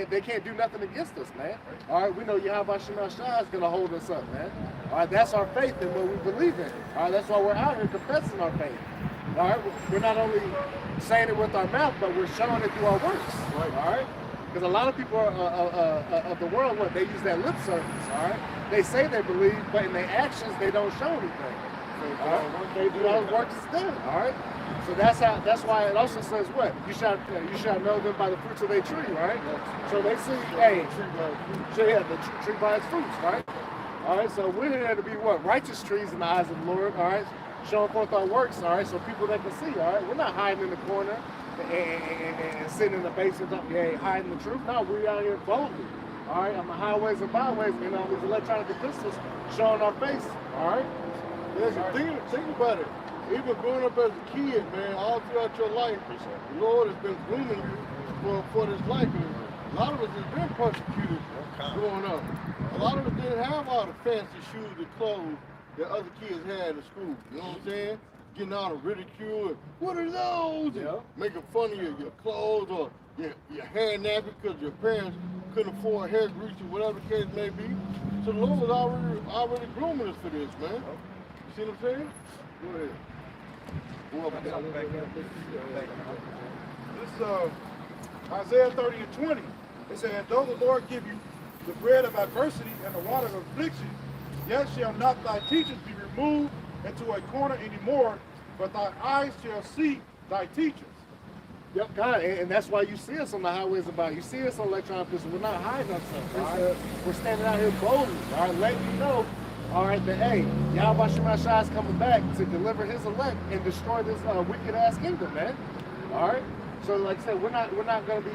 they can't do nothing against us, man. All right, we know Yahweh Shema Shah is going to hold us up, man. All right, that's our faith and what we believe in. All right, that's why we're out here confessing our faith. All right, we're not only saying it with our mouth, but we're showing it through our works. Right. All right, because a lot of people of the world, they use that lip service. All right, they say they believe, but in their actions, they don't show anything. All right, they do all the work is done. All right. So that's why it also says what? You shall know them by the fruits of their tree, right? So they see, hey, the tree by its fruits, right? All right, so we're here to be what? Righteous trees in the eyes of the Lord, all right? Showing forth our works, all right? So people that can see, all right? We're not hiding in the corner and sitting in the basement, hiding the truth. No, we're out here boldly, all right? On the highways and byways, these electronic pistols showing our face, all right? Think about it. Even growing up as a kid, man, all throughout your life, the Lord has been grooming you for this life. And a lot of us have been persecuted growing up. A lot of us didn't have all the fancy shoes and clothes that other kids had in school. You know what I'm saying? Getting all the ridicule and what are those? And making fun of your clothes or your hair nappy because your parents couldn't afford hair grease or whatever the case may be. So the Lord was already grooming us for this, man. You see what I'm saying? Go ahead. This Isaiah 30 and 20. It said, though the Lord give you the bread of adversity and the water of affliction, yet shall not thy teachers be removed into a corner anymore, but thy eyes shall see thy teachers. Yep, God, and that's why you see us on the highways about. You see us on electronic pistols. We're not hiding ourselves. Right? We're standing out here boldly, all right, letting you know all right, that hey, Yahweh Shemashai is coming back to deliver his elect and destroy this wicked ass kingdom, man. All right. So like I said, we're not gonna be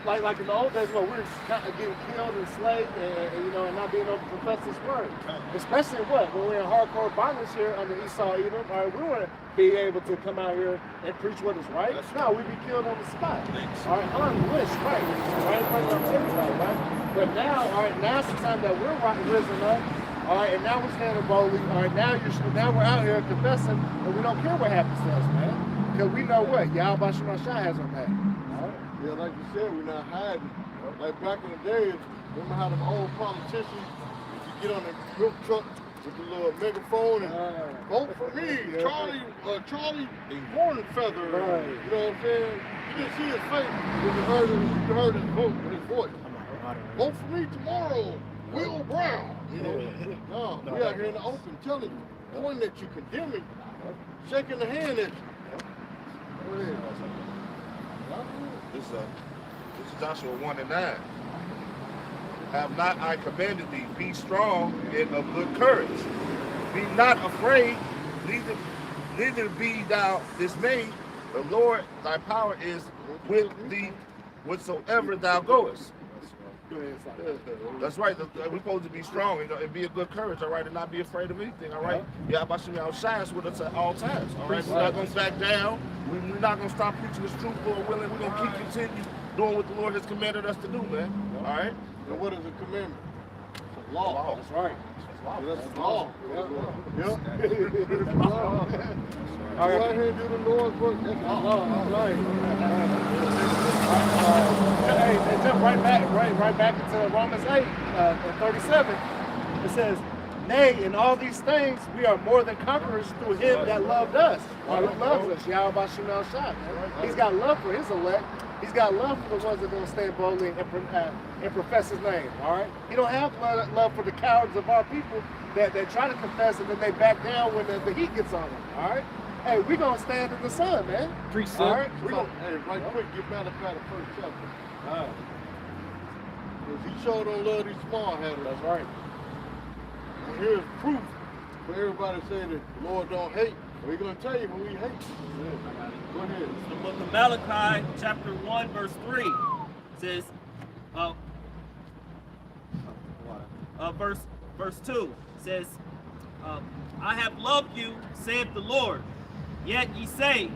like in the old days, where we're kind of getting killed and enslaved, and you know, and not being able to profess this word. Especially when we're in hardcore bondage here under Esau, Edom. All right, we want to be able to come out here and preach what is right. No, we be killed on the spot. All right, unwished, right in front of everybody, right? But now, all right, now's the time that we're risen up. All right, and now we're standing boldly. All right, now we're out here confessing, and we don't care what happens to us, man, because we know what Yahweh Shemashai has our back. Yeah, like you said, we're not hiding. Like back in the days, remember how them old politicians, you get on the milk truck with the little megaphone and vote for me, Charlie Hornfeather. Right. You know what I'm saying? You didn't see his face, but you heard his voice. Vote for me tomorrow, Will Brown. You know? No, we out here in the open telling you, pointing at you, condemning, shaking the hand at you. Go ahead. This is Joshua 1:9. Have not I commanded thee, be strong and of good courage. Be not afraid, neither be thou dismayed. The Lord thy power is with thee whatsoever thou goest. That's right. We're supposed to be strong, you know, and be of good courage, all right, and not be afraid of anything, all right? Yahweh shines with us at all times, all right? We're not going to back down. We're not going to stop preaching this truth, Lord willing. We're going to continue doing what the Lord has commanded us to do, man. All right? And what is a commandment? It's a law. That's right. That's law. Yep. All right. Go ahead and do the Lord's work. That's law. All right. Hey, and jump right back into Romans 8 and 37. It says, nay, in all these things we are more than conquerors through him that loved us. Who loves us? Yahweh Shemashai. He's got love for his elect. He's got love for the ones that are going to stand boldly and profess his name. All right. He don't have love for the cowards of our people that try to confess and then they back down when the heat gets on them. All right. Hey, we're going to stand in the sun, man. All right. Hey, right quick, get back to the first chapter. Because he sure don't love these small headers. That's right. And here's proof for everybody saying that the Lord don't hate. We're going to tell you when we hate. Go ahead. The book of Malachi, chapter 1, verse 3 says, verse 2 says, I have loved you, saith the Lord. Yet ye say,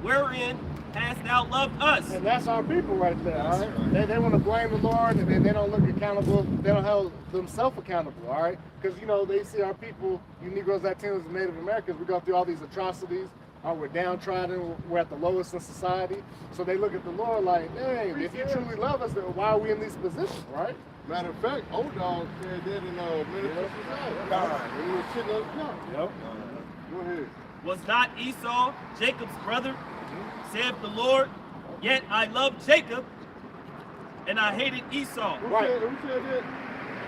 wherein hast thou loved us? And that's our people right there, all right? They want to blame the Lord, and then they don't look accountable. They don't hold themselves accountable, all right? Because, you know, they see our people, you Negroes, Latinos, and Native Americans, we go through all these atrocities. We're downtrodden, we're at the lowest in society. So they look at the Lord like, dang, if you truly love us, then why are we in these positions, right? Matter of fact, old dog said that in Minnesota Society. When we were sitting on the couch. Yep. Go ahead. Was not Esau Jacob's brother, saith the Lord? Yet I loved Jacob, and I hated Esau. Who said that?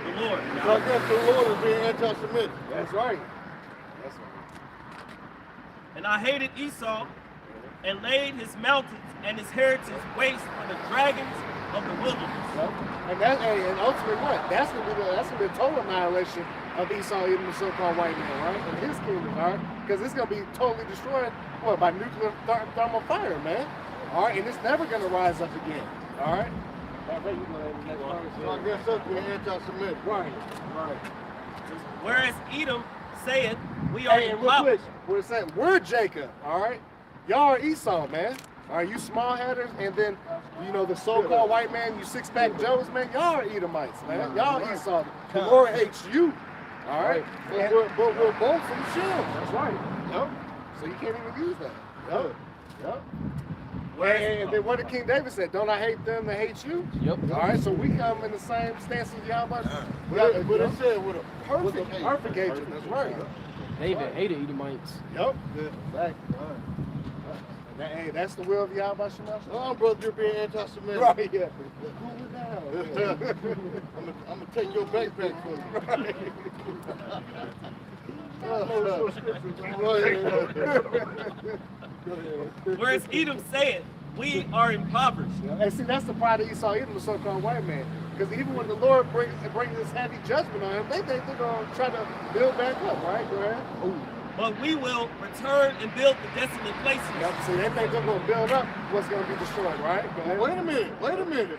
The Lord. So I guess the Lord is being anti-Semitic. That's right. And I hated Esau, and laid his mountains and his heritage waste for the dragons of the wilderness. Yep. And ultimately what? That's gonna be the total annihilation of Esau, even the so-called white man, right? And his kingdom, all right? Because it's gonna be totally destroyed, what, by nuclear thermal fire, man. All right, and it's never gonna rise up again. All right? So I guess that's being anti-Semitic. Right. Whereas Edom saith, we are and real quick, we're saying we're Jacob, all right? Y'all are Esau, man. All right, you small headers, and then, you know, the so-called white man, you six-pack Joes, man, y'all are Edomites, man. Y'all Esau. The Lord hates you, all right? But we're both from Shem. That's right. Yep. So you can't even use that. Yep. And then what did King David say? Don't I hate them that hate you? Yep. All right, so we come in the same stance as Yahweh. But it said with a perfect hatred. That's right. David hated Edomites. Yep. Exactly. Hey, that's the will of Yahweh Shemashai. Oh, brother, you're being anti-Semitic. Right, yeah. Cool it down. I'm going to take your backpack from you. Whereas Edom saith, we are impoverished. And see, that's the pride of Esau, Edom, the so-called white man. Because even when the Lord brings this heavy judgment on him, they think they're going to try to build back up, right? Go ahead. But we will return and build the desolate places. Yep, see, they think they're going to build up what's going to be destroyed, right? Go ahead. Wait a minute.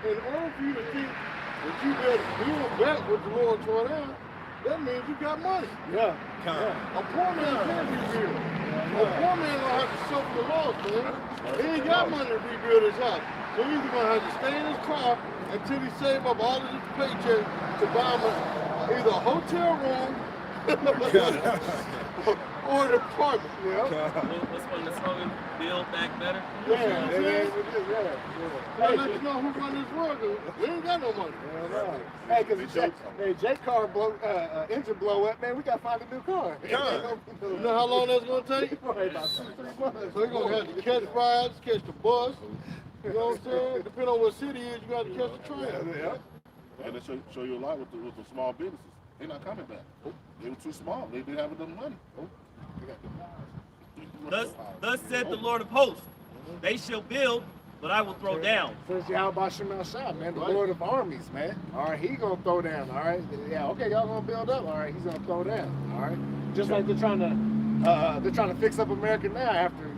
In order for you to think that you better build back what the Lord tore down, that means you got money. Yeah. A poor man can't rebuild. A poor man gonna have to suffer the loss, man. He ain't got money to rebuild his house. So he's gonna have to stay in his car until he save up all of his paycheck to buy him either a hotel room or an apartment. What's one of the slogans? Build back better. Yeah. Hey, let you know who run this world, though. We ain't got no money. Hey, because J car engine blow up, man, we got to find a new car. You know how long that's going to take? Probably about 2-3 months. So you're going to have to catch rides, catch the bus. You know what I'm saying? Depending on what city it is, you got to catch the train. And they show you a lot with the small businesses. They're not coming back. They were too small. They didn't have enough money. Thus said the Lord of hosts, they shall build, but I will throw down. Says Yahweh Shah, man, the Lord of armies, man. All right, he gonna throw down. All right, yeah, okay, y'all gonna build up. All right, he's gonna throw down. All right, just like they're trying to fix up America now after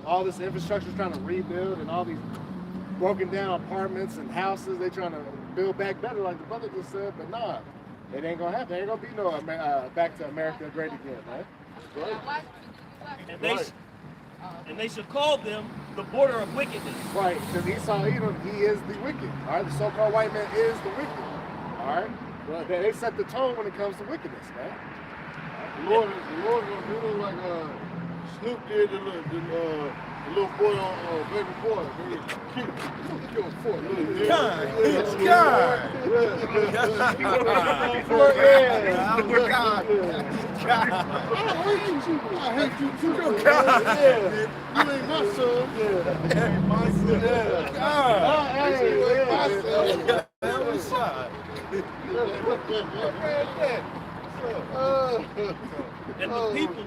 all this infrastructure is trying to rebuild and all these broken down apartments and houses. They're trying to build back better, like the brother just said, but nah. It ain't gonna happen. There ain't gonna be no back to America great again, right? And they should call them the border of wickedness. Right, because Esau, he is the wicked. All right, the so-called white man is the wicked. All right, well, they set the tone when it comes to wickedness, man. The Lord gonna do it like Snoop did the little boy on Baby Boy. I hate you too. You ain't my son. Ain't my son. And the people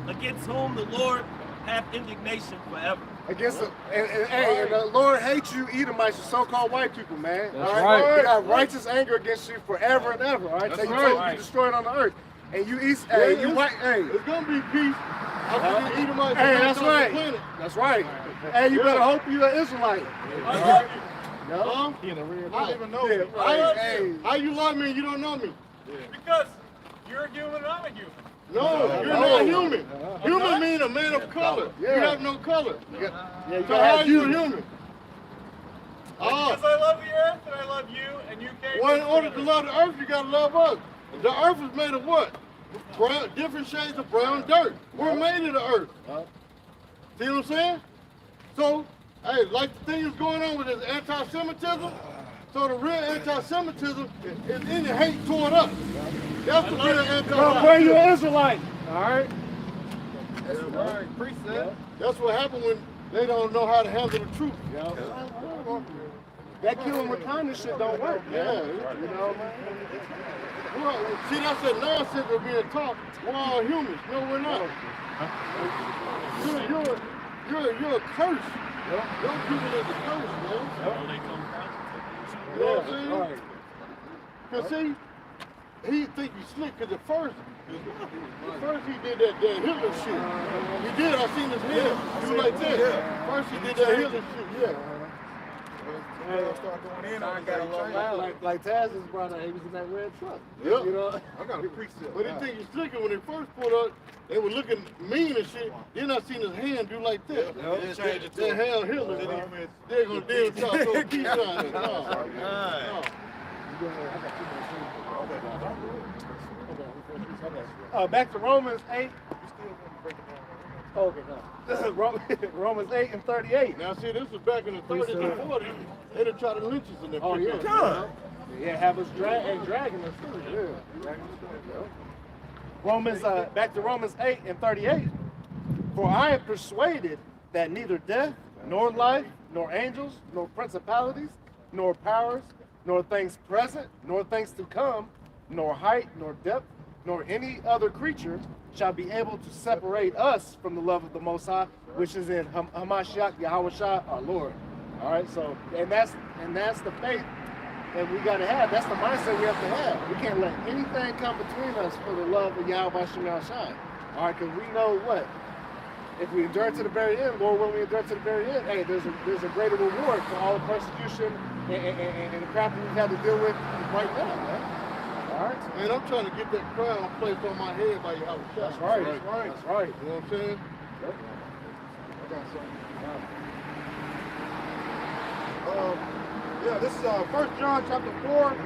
against whom the Lord have indignation forever. Against and the Lord hates you, Edomites, you so-called white people, man. That's all right? right. He got righteous anger against you forever and ever. All right, so you told you destroyed on the earth, and you It's gonna be peace. Edomites. Hey, that's right. That's right. Hey, you better hope you're an Israelite. No? I don't even know. How you love me and you don't know me? Because you're a human and I'm a human. No, you're not human. Human means a man of color. You have no color. So how are you human? Because I love the earth and I love you and you can't. Well, in order to love the earth, you gotta love us. The earth is made of what? Brown, different shades of brown dirt. We're made of the earth. See what I'm saying? So, hey, like the thing that's going on with this anti-Semitism, so the real anti-Semitism is any hate toward us. That's the real anti-Semitism. Where you an Israelite? All right. That's right. That's what happened when they don't know how to handle the truth. That killing with kindness shit don't work. Yeah. You know, man. Well, see, that's that nonsense that's being taught. We're all humans. No, we're not. You're a curse. Those people is a curse, man. You know what I'm saying? Because see, he think you slick because at first he did that Hitler shit. He did, I seen his hand do like that. First he did that Hitler shit, yeah. Like Taz's brother, he was in that red truck. Yep. You know? I got a precept. But they think he's slicker when they first pulled up, they were looking mean and shit. Then I seen his hand do like that. They hell Hitler. They're gonna deal with y'all so peace sign. Back to Romans 8. Okay, no. Romans 8 and 38. Now see, this was back in the 30s and 40s. They'd have tried to lynch us in there. Oh, yeah. Yeah, have us dragging us too. Yeah. Back to Romans 8 and 38. For I am persuaded that neither death, nor life, nor angels, nor principalities, nor powers, nor things present, nor things to come, nor height, nor depth, nor any other creature shall be able to separate us from the love of the Most High, which is in Hamashiach Yahweh Shah, our Lord. All right, so and that's the faith And we got to have, that's the mindset we have to have. We can't let anything come between us for the love of Yahweh Shem Shai. All right, because we know what? If we endure to the very end, Lord, when we endure to the very end, hey, there's a greater reward for all the persecution and the crap that we've had to deal with right now, man. All right? Man, I'm trying to get that crown placed on my head by Yahweh Shai. That's right. That's right. That's right. You know what I'm saying? Yep. Yeah, this is 1 John chapter 4. I'm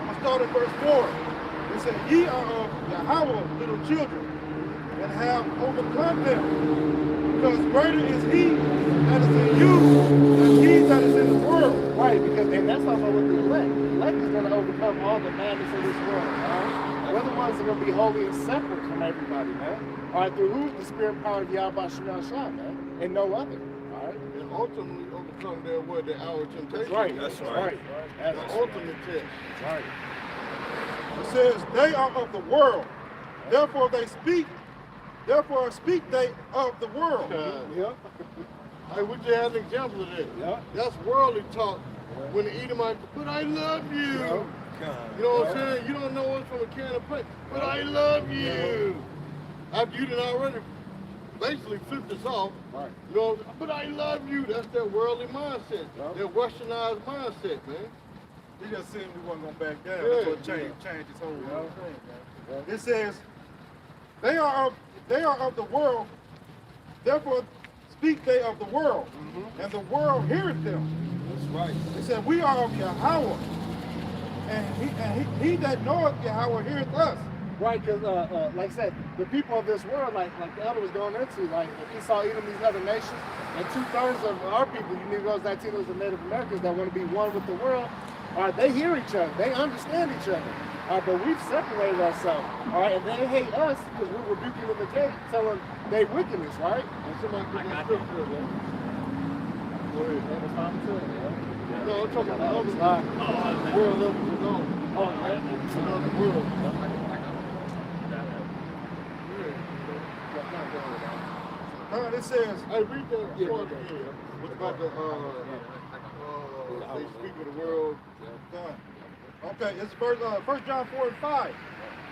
going to start at verse 4. It says, ye are of Yahweh, little children, and have overcome them, because greater is he that is in you than he that is in the world. Right, because, and that's talking about with the elect. The elect is going to overcome all the madness of this world, all right? We're the ones that are going to be holy and separate from everybody, man. All right, through who? The spirit and power of Yahweh Shem Shai, man, and no other, all right? And ultimately overcome their word, their hour of temptation. That's right. That's right. That's the ultimate test. That's right. It says, they are of the world, therefore speak they of the world. Yeah. Hey, we just had an example of that. Yeah. That's worldly talk when the Edomite, but I love you. Yeah. You know what I'm saying? You don't know what's from a can of paint, but I love you. After you done already basically flipped this off, Right. you know, but I love you. That's their worldly mindset. Yeah. Their westernized mindset, man. He just said we wasn't going to back down. Yeah. That's what changed his whole thing, man. It says, they are of the world, therefore speak they of the world, and the world heareth them. That's right. It said, we are of Yahweh, and he that knoweth Yahweh heareth us. Right, because like I said, the people of this world, like the elder was going into, like if he saw even these other nations, and 2/3 of our people, you Negroes, Latinos, and Native Americans that want to be one with the world, they hear each other, they understand each other. But we've separated ourselves, all right, and they hate us because we're rebuking them again, telling they wickedness, right? And somebody put that scripture there. Go ahead. That was fine too, No, I'm talking about the other world level was on. Oh, yeah. Another world. It says, Hey, read that part again. What about the they speak of the world? okay, it's 1 John 4:5.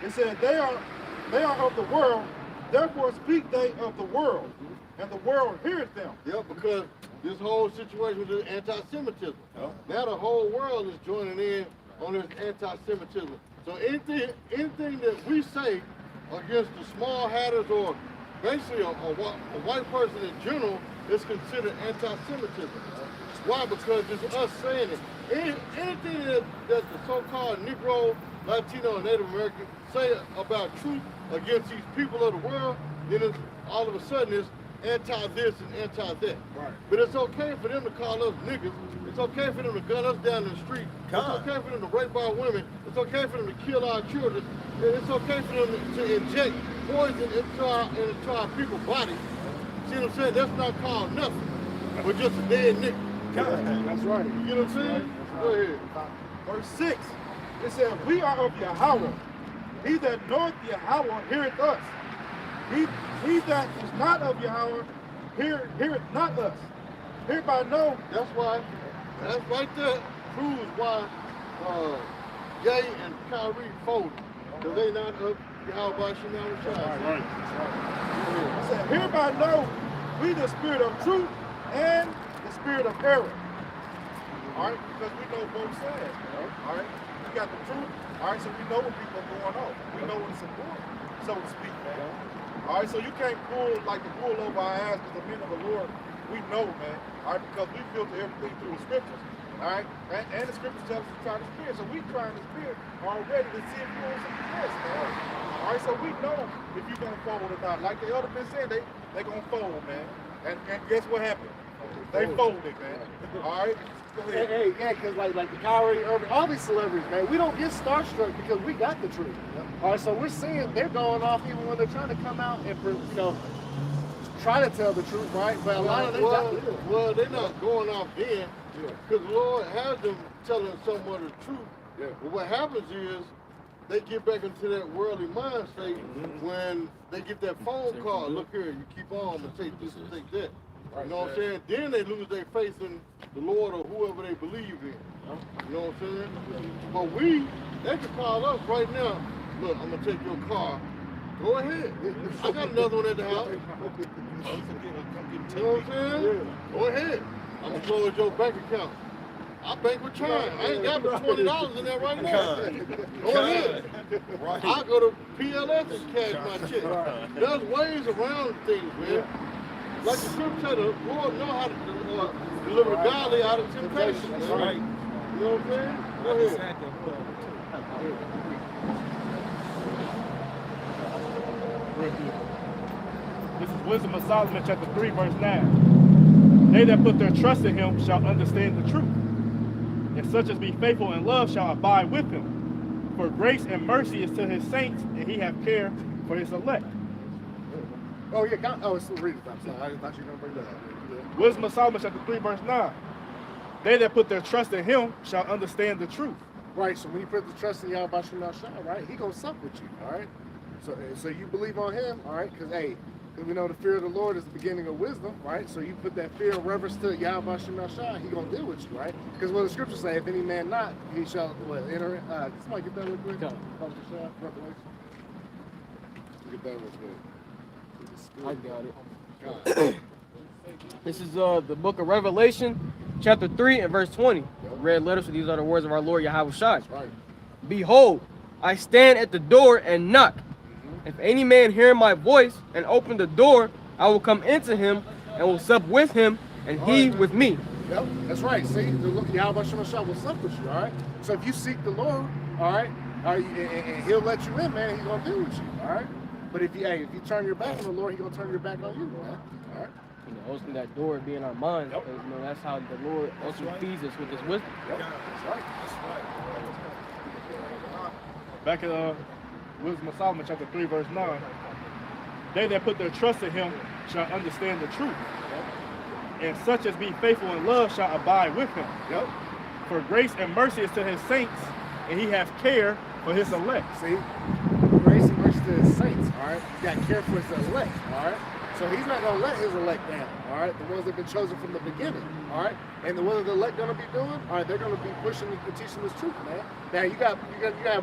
It said, they are of the world, therefore speak they of the world, and the world heareth them. Yeah, because this whole situation with the anti-Semitism. Now the whole world is joining in on this anti-Semitism. So anything that we say against the small hatters or basically a white person in general is considered anti-Semitism. Why? Because it's us saying it. Anything that the so-called Negro, Latino, and Native American say about truth against these people of the world, then it's, all of a sudden it's anti-this and anti-that. Right. But it's okay for them to call us niggas. It's okay for them to gun us down in the street. It's okay for them to rape our women. It's okay for them to kill our children. And it's okay for them to inject poison into our people's body. See what I'm saying? That's not called nothing. But just a dead nigga. That's right. You know what I'm saying? Go ahead. Verse 6, it says, we are of Yahweh. He that knoweth Yahweh heareth us. He that is not of Yahweh heareth not us. Hereby know. That's why. That's right there proves why Jay and Kyrie folded. Because they not of Yahweh Shem Shai. Right. It said, hereby know we the spirit of truth and the spirit of error. All right, because we know both sides, man. All right, we got the truth. All right, so we know when people are going on. We know when it's important, so to speak, man. All right, so you can't pull like the wool over our eyes because the men of the Lord, we know, man. All right, because we filter everything through the scriptures. All right, and the scriptures tell us to try the spirit, so we trying the spirit already to see if you're doing something else, man. All right, so we know if you're gonna fold or not. Like the other been saying, they gonna fold, man. And guess what happened? They folded, man. All right. Hey, yeah, because like the Kyrie Irving, all these celebrities, man, we don't get starstruck because we got the truth. All right, so we're seeing they're going off even when they're trying to come out and try to tell the truth, right? But a lot of them well, they're not going off then because the Lord has them telling somewhat the truth. Yeah. But what happens is they get back into that worldly mind state when they get that phone call. Look here, you keep on, I'm gonna take this and take that. You know what I'm saying? Then they lose their faith in the Lord or whoever they believe in. You know what I'm saying? But they can call us right now. Look, I'm gonna take your car. Go ahead. I got another one at the house. You know what I'm saying? Go ahead. I'm gonna close your bank account. I bank with Chime. I ain't got but $20 in there right now. Go ahead. I go to PLS and cash my check. There's ways around things, man. Like the scripture said, the Lord know how to deliver godly out of temptation. That's man. right. You know what I'm saying? Go ahead. This is Wisdom of Solomon, chapter 3, verse 9. They that put their trust in him shall understand the truth, and such as be faithful in love shall abide with him. For grace and mercy is to his saints, and he have care for his elect. Oh, yeah. It's read it. I'm sorry. I thought you were going to bring that up. Wisdom of Solomon, chapter 3, verse 9. They that put their trust in him shall understand the truth. Right, so when you put the trust in Yahweh Shem Shah, right, he going to sup with you, all right? So you believe on him, all right? Because, hey, we know the fear of the Lord is the beginning of wisdom, right? So you put that fear and reverence to Yahweh Shem Shah, he going to deal with you, right? Because what the scriptures say, if any man not, he shall, enter, somebody get that real quick? Get that real quick. I got it. This is the book of Revelation, chapter 3 and verse 20. Red letters, so these are the words of our Lord Yahweh Shai. Right. Behold, I stand at the door and knock. If any man hear my voice and open the door, I will come into him and will sup with him, and he with me. Yep, that's right. See, Yahweh Shem Shah will sup with you, all right? So if you seek the Lord, all right, and he'll let you in, man, he's going to deal with you, all right? But if you turn your back on the Lord, he's going to turn your back on you, man. All right? Opening that door be in our minds, because that's how the Lord also feeds us with his wisdom. Yep. That's right. Back in Wisdom of Solomon, chapter 3, verse 9. They that put their trust in him shall understand the truth. And such as be faithful in love shall abide with him. Yep. For grace and mercy is to his saints, and he hath care for his elect. See? Grace and mercy to his saints, all right? He got care for his elect, all right? So he's not going to let his elect down, all right? The ones that have been chosen from the beginning, all right? And the ones that the elect going to be doing, all right, they're going to be pushing and teaching this truth, man. Now, you got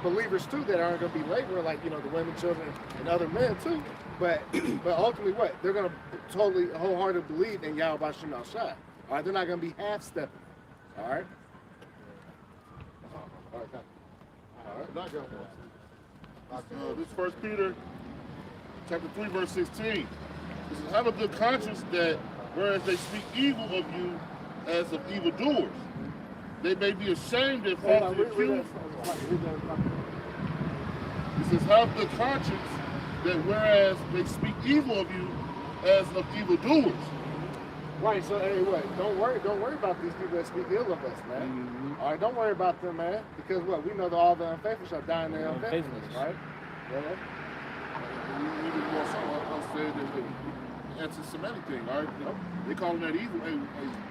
believers, too, that aren't going to be laboring, like, the women, children, and other men, too. But ultimately, what? They're going to totally, wholeheartedly believe in Yahweh Shem Shah, all right? They're not going to be half-stepping, all right? All right, This is 1 Peter chapter 3, verse 16. It says, have a good conscience that whereas they speak evil of you as of evildoers, they may be ashamed and falsely accused. It says, have good conscience that whereas they speak evil of you as of evildoers. Right, so hey, don't worry about these people that speak ill of us, man. All right, don't worry about them, man, because we know that all the unfaithful shall die in their unfaithfulness, right? Yeah. We did more so. I said that the anti-Semitic thing, all right? They calling that evil. Hey,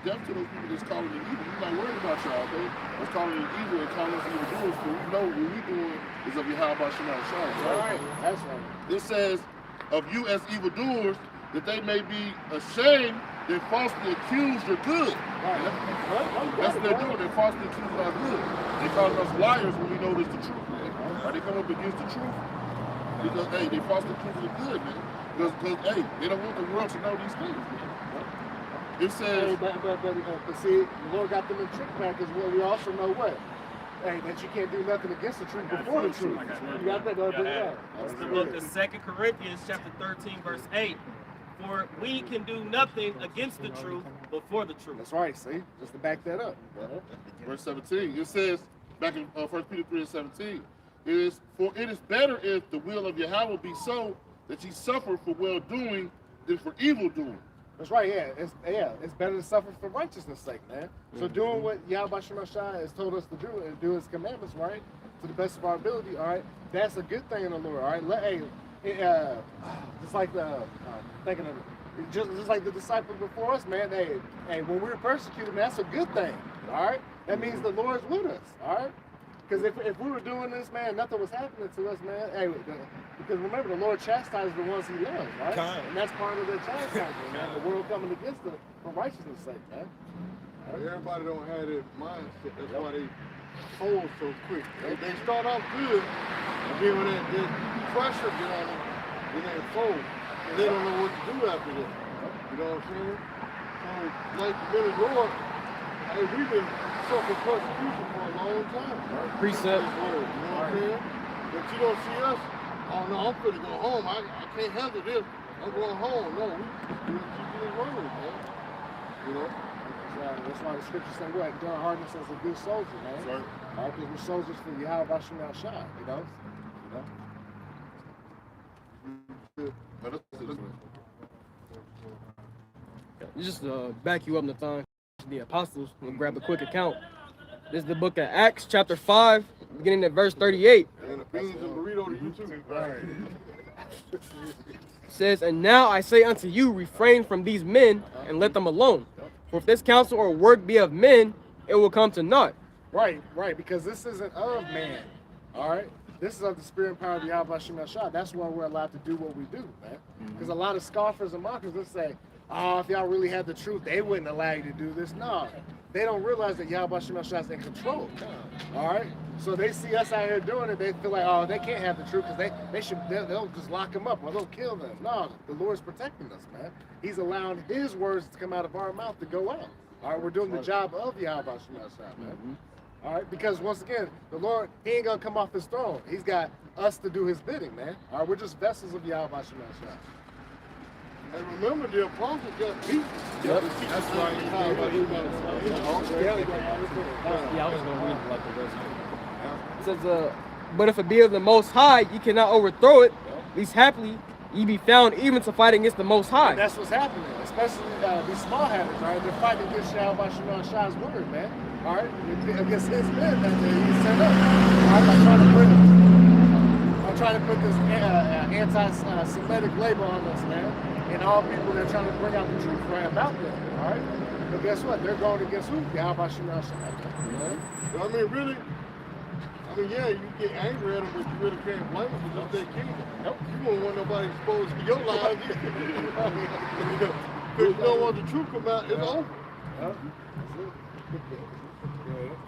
death to those people that's calling it evil. We're not worried about y'all, okay? That's calling it evil and calling us evildoers, but we know what we doing is of Yahweh Shem Shah, right? That's right. It says, of you as evildoers, that they may be ashamed that falsely accuse your good. Right. That's what they're doing. They're falsely accusing our good. They calling us liars when we know it's the truth, man. Why they come up against the truth? Because, hey, they falsely accusing the good, man. Because, hey, they don't want the world to know these things, man. It says... But see, the Lord got them in trick package where we also know what? Hey, that you can't do nothing against the truth before the truth. You got that? That's the book of 2 Corinthians, chapter 13, verse 8. For we can do nothing against the truth before the truth. That's right, see? Just to back that up. Verse 17, it says, back in 1 Peter 3 and 17, for it is better if the will of Yahweh be so that ye suffer for well-doing than for evil-doing. That's right, it's better to suffer for righteousness' sake, man. So doing what Yahweh Shem Shah has told us to do and do his commandments, right, to the best of our ability, all right, that's a good thing in the Lord, all right? Just like just like the disciples before us, man. Hey, when we're persecuted, man, that's a good thing. All right, that means the Lord's with us. All right, because if we were doing this, man, nothing was happening to us, man. Hey, because remember, the Lord chastises the ones He loves, right? And that's part of the chastisement, man. The world coming against us for righteousness' sake, man. Everybody don't have that mindset. That's why they fold so quick. They start off good, and then when that pressure get on them, then they fold. And they don't know what to do after that. You know what I'm saying? So, like the men of Lord, hey, we've been suffering persecution for a long time. Precept. You know what I'm saying? But you don't see us, oh no, I'm finna go home. I can't handle this. I'm going home. No, we keep this word, man. You know? That's why the scripture say what? Endure hardness as a good soldier, man. That's right. All right, because we're soldiers for Yahweh Bashim Shai, you know? Just to back you up, Nathan, the apostles, we'll grab a quick account. This is the book of Acts, chapter 5, beginning at verse 38. And the beans and burrito to you too. Right. It says, and now I say unto you, refrain from these men and let them alone. For if this counsel or work be of men, it will come to naught. Right, because this isn't of man, all right? This is of the spirit and power of Yahweh Bashim Shai. That's why we're allowed to do what we do, man. Because a lot of scoffers and mockers will say, oh, if y'all really had the truth, they wouldn't allow you to do this. No, they don't realize that Yahweh Bashim Shai is in control, all right? So they see us out here doing it, they feel like, oh, they can't have the truth because they'll just lock them up or they'll kill them. No, the Lord's protecting us, man. He's allowing his words to come out of our mouth to go out. All right, we're doing the job of Yahweh Bashim Shai, man. All right, because once again, the Lord, he ain't gonna come off his throne. He's got us to do his bidding, man. All right, we're just vessels of Yahweh Bashim Shai. And remember, the apostles got beat. Yep. That's why Yeah, I was going to read like the rest of it. It says, but if it be of the Most High, ye cannot overthrow it. Least happily, ye be found even to fight against the Most High. And that's what's happening, especially these small habits, right? They're fighting against Yahweh Bashim Shai's word, man. All right, against his men that he sent up. All right, I'm trying to put this anti-Semitic label on us, man. And all people that are trying to bring out the truth right about them, all right? But guess what? They're going against who? Yahweh Bashim Shai. I mean, really, yeah, you get angry at them, but you really can't blame them because it's their kingdom. Nope. You won't want nobody exposed to your lives either. Because you don't want the truth come out, it's over.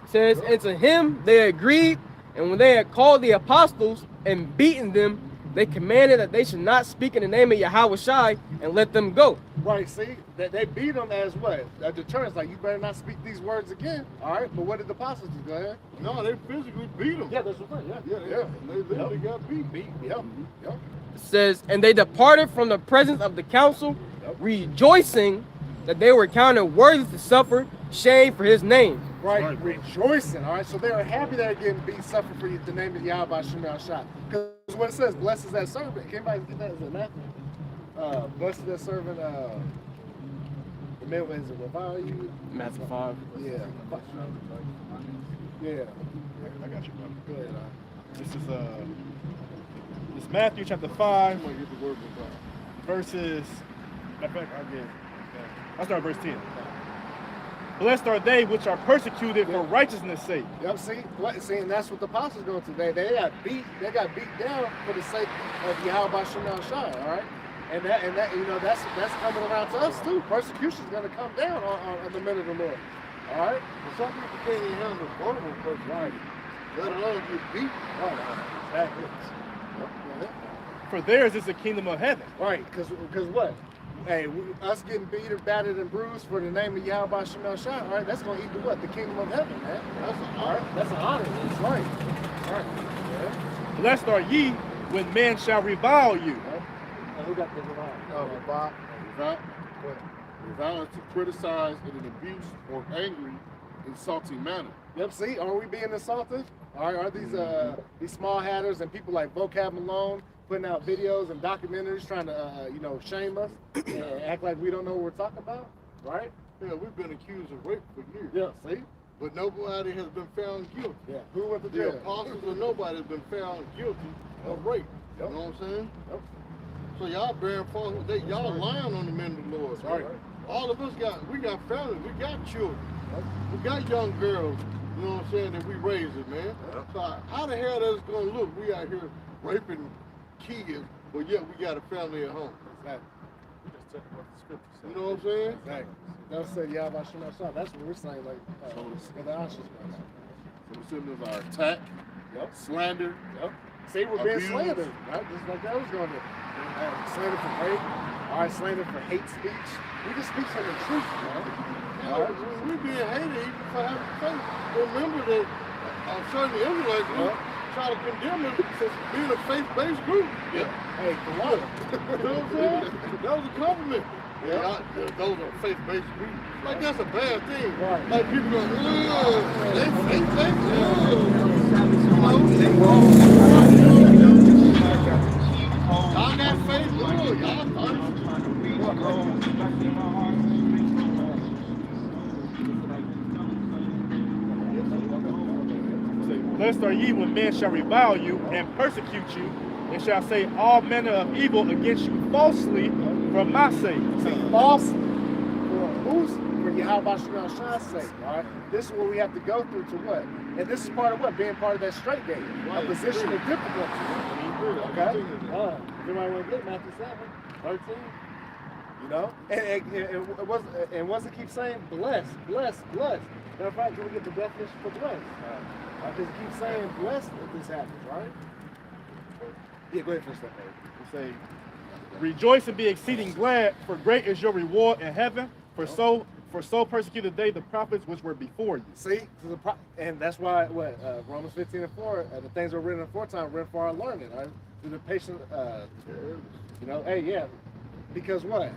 It says, and to him they agreed, and when they had called the apostles and beaten them, they commanded that they should not speak in the name of Yahweh Shai and let them go. Right, see, they beat them as what? A deterrence, like you better not speak these words again. All right, but what did the apostles do? Go ahead. No, they physically beat them. Yeah, that's the thing. Yeah. They literally got beat. Yep. It says, and they departed from the presence of the council, rejoicing that they were counted worthy to suffer shame for his name. Right, rejoicing. All right, so they are happy that they're getting beat, suffering for the name of Yahweh Bashim Shai. Because what it says, blessed is that servant. Can anybody get that? Is it Matthew? Blessed is that servant. The middle is it revile you? Matthew 5. Yeah. I got you, brother. Go ahead. This is this Matthew chapter 5, verses. I'll start verse 10. Blessed are they which are persecuted for righteousness' sake. Yep, see, and that's what the apostles go today. They got beat down for the sake of Yahweh Bashim Shai, all right? And that that's coming around to us too. Persecution is gonna come down on the men of the Lord. All right? But some people can't even handle verbal persecution. Let alone get beat. Exactly. For theirs is the kingdom of heaven. Right, because what? Hey, us getting beat or battered and bruised for the name of Yahweh Bashim Shai, all right, that's going to equal what? The kingdom of heaven, man. That's an honor. That's an honor. That's right. All right. Yeah. Blessed are ye when men shall revile you. Who got the revile? Revile is to criticize in an abuse or angry, insulting manner. Yep, see, are we being insulted? Are these small hatters and people like Vocab Malone putting out videos and documentaries trying to, shame us and act like we don't know what we're talking about, right? Yeah, we've been accused of rape for years. Yeah, see? But nobody has been found guilty. Yeah. Who went to jail? The apostles or nobody has been found guilty of rape. Yep. You know what I'm saying? Yep. So y'all bearing false, y'all lying on the men of the Lord. Right. All of us got families, we got children, we got young girls, you know what I'm saying, that we raising, man. So how the hell that's gonna look? We out here raping kids, but yet we got a family at home. Exactly. what the scripture says. You know what I'm saying? Exactly. They'll say Yahweh Shema Shah. That's what we're saying, like, for the Ashes. So the symbols are attack, Yep. slander, Yep. See, we're being Abuse. slandered, right? Just like that was going to. Slander for rape. All right, slander for hate speech. We just speak from the truth, man. Yeah, we being hated even for having faith. Remember that certain Israelites try to condemn us for being a faith-based group. Yeah. Hey, for what? You know what I'm saying? That was a compliment. Yeah. Those are faith-based groups. Like, that's a bad thing. Right. Like, people go, they faith-based. Y'all got faith, good. Y'all Blessed are ye when men shall revile you and persecute you, and shall say all manner of evil against you falsely for my sake. See, false for who's for Yahweh Shema Shah's sake, all right? This is what we have to go through to what? And this is part of what? Being part of that straight gate, a position of difficulty. Okay? Everybody want to get Matthew 7, 13. You know? And what's it keep saying? Bless, bless, bless. Matter of fact, can we get the definition for bless? Because it keeps saying blessed if this happens, right? Yeah, go ahead for a second. We say, rejoice and be exceeding glad, for great is your reward in heaven, for so persecuted they the prophets which were before you. See, and that's why what Romans 15:4, the things were written aforetime written for our learning, right? Through the patient, you know, hey, yeah, because what?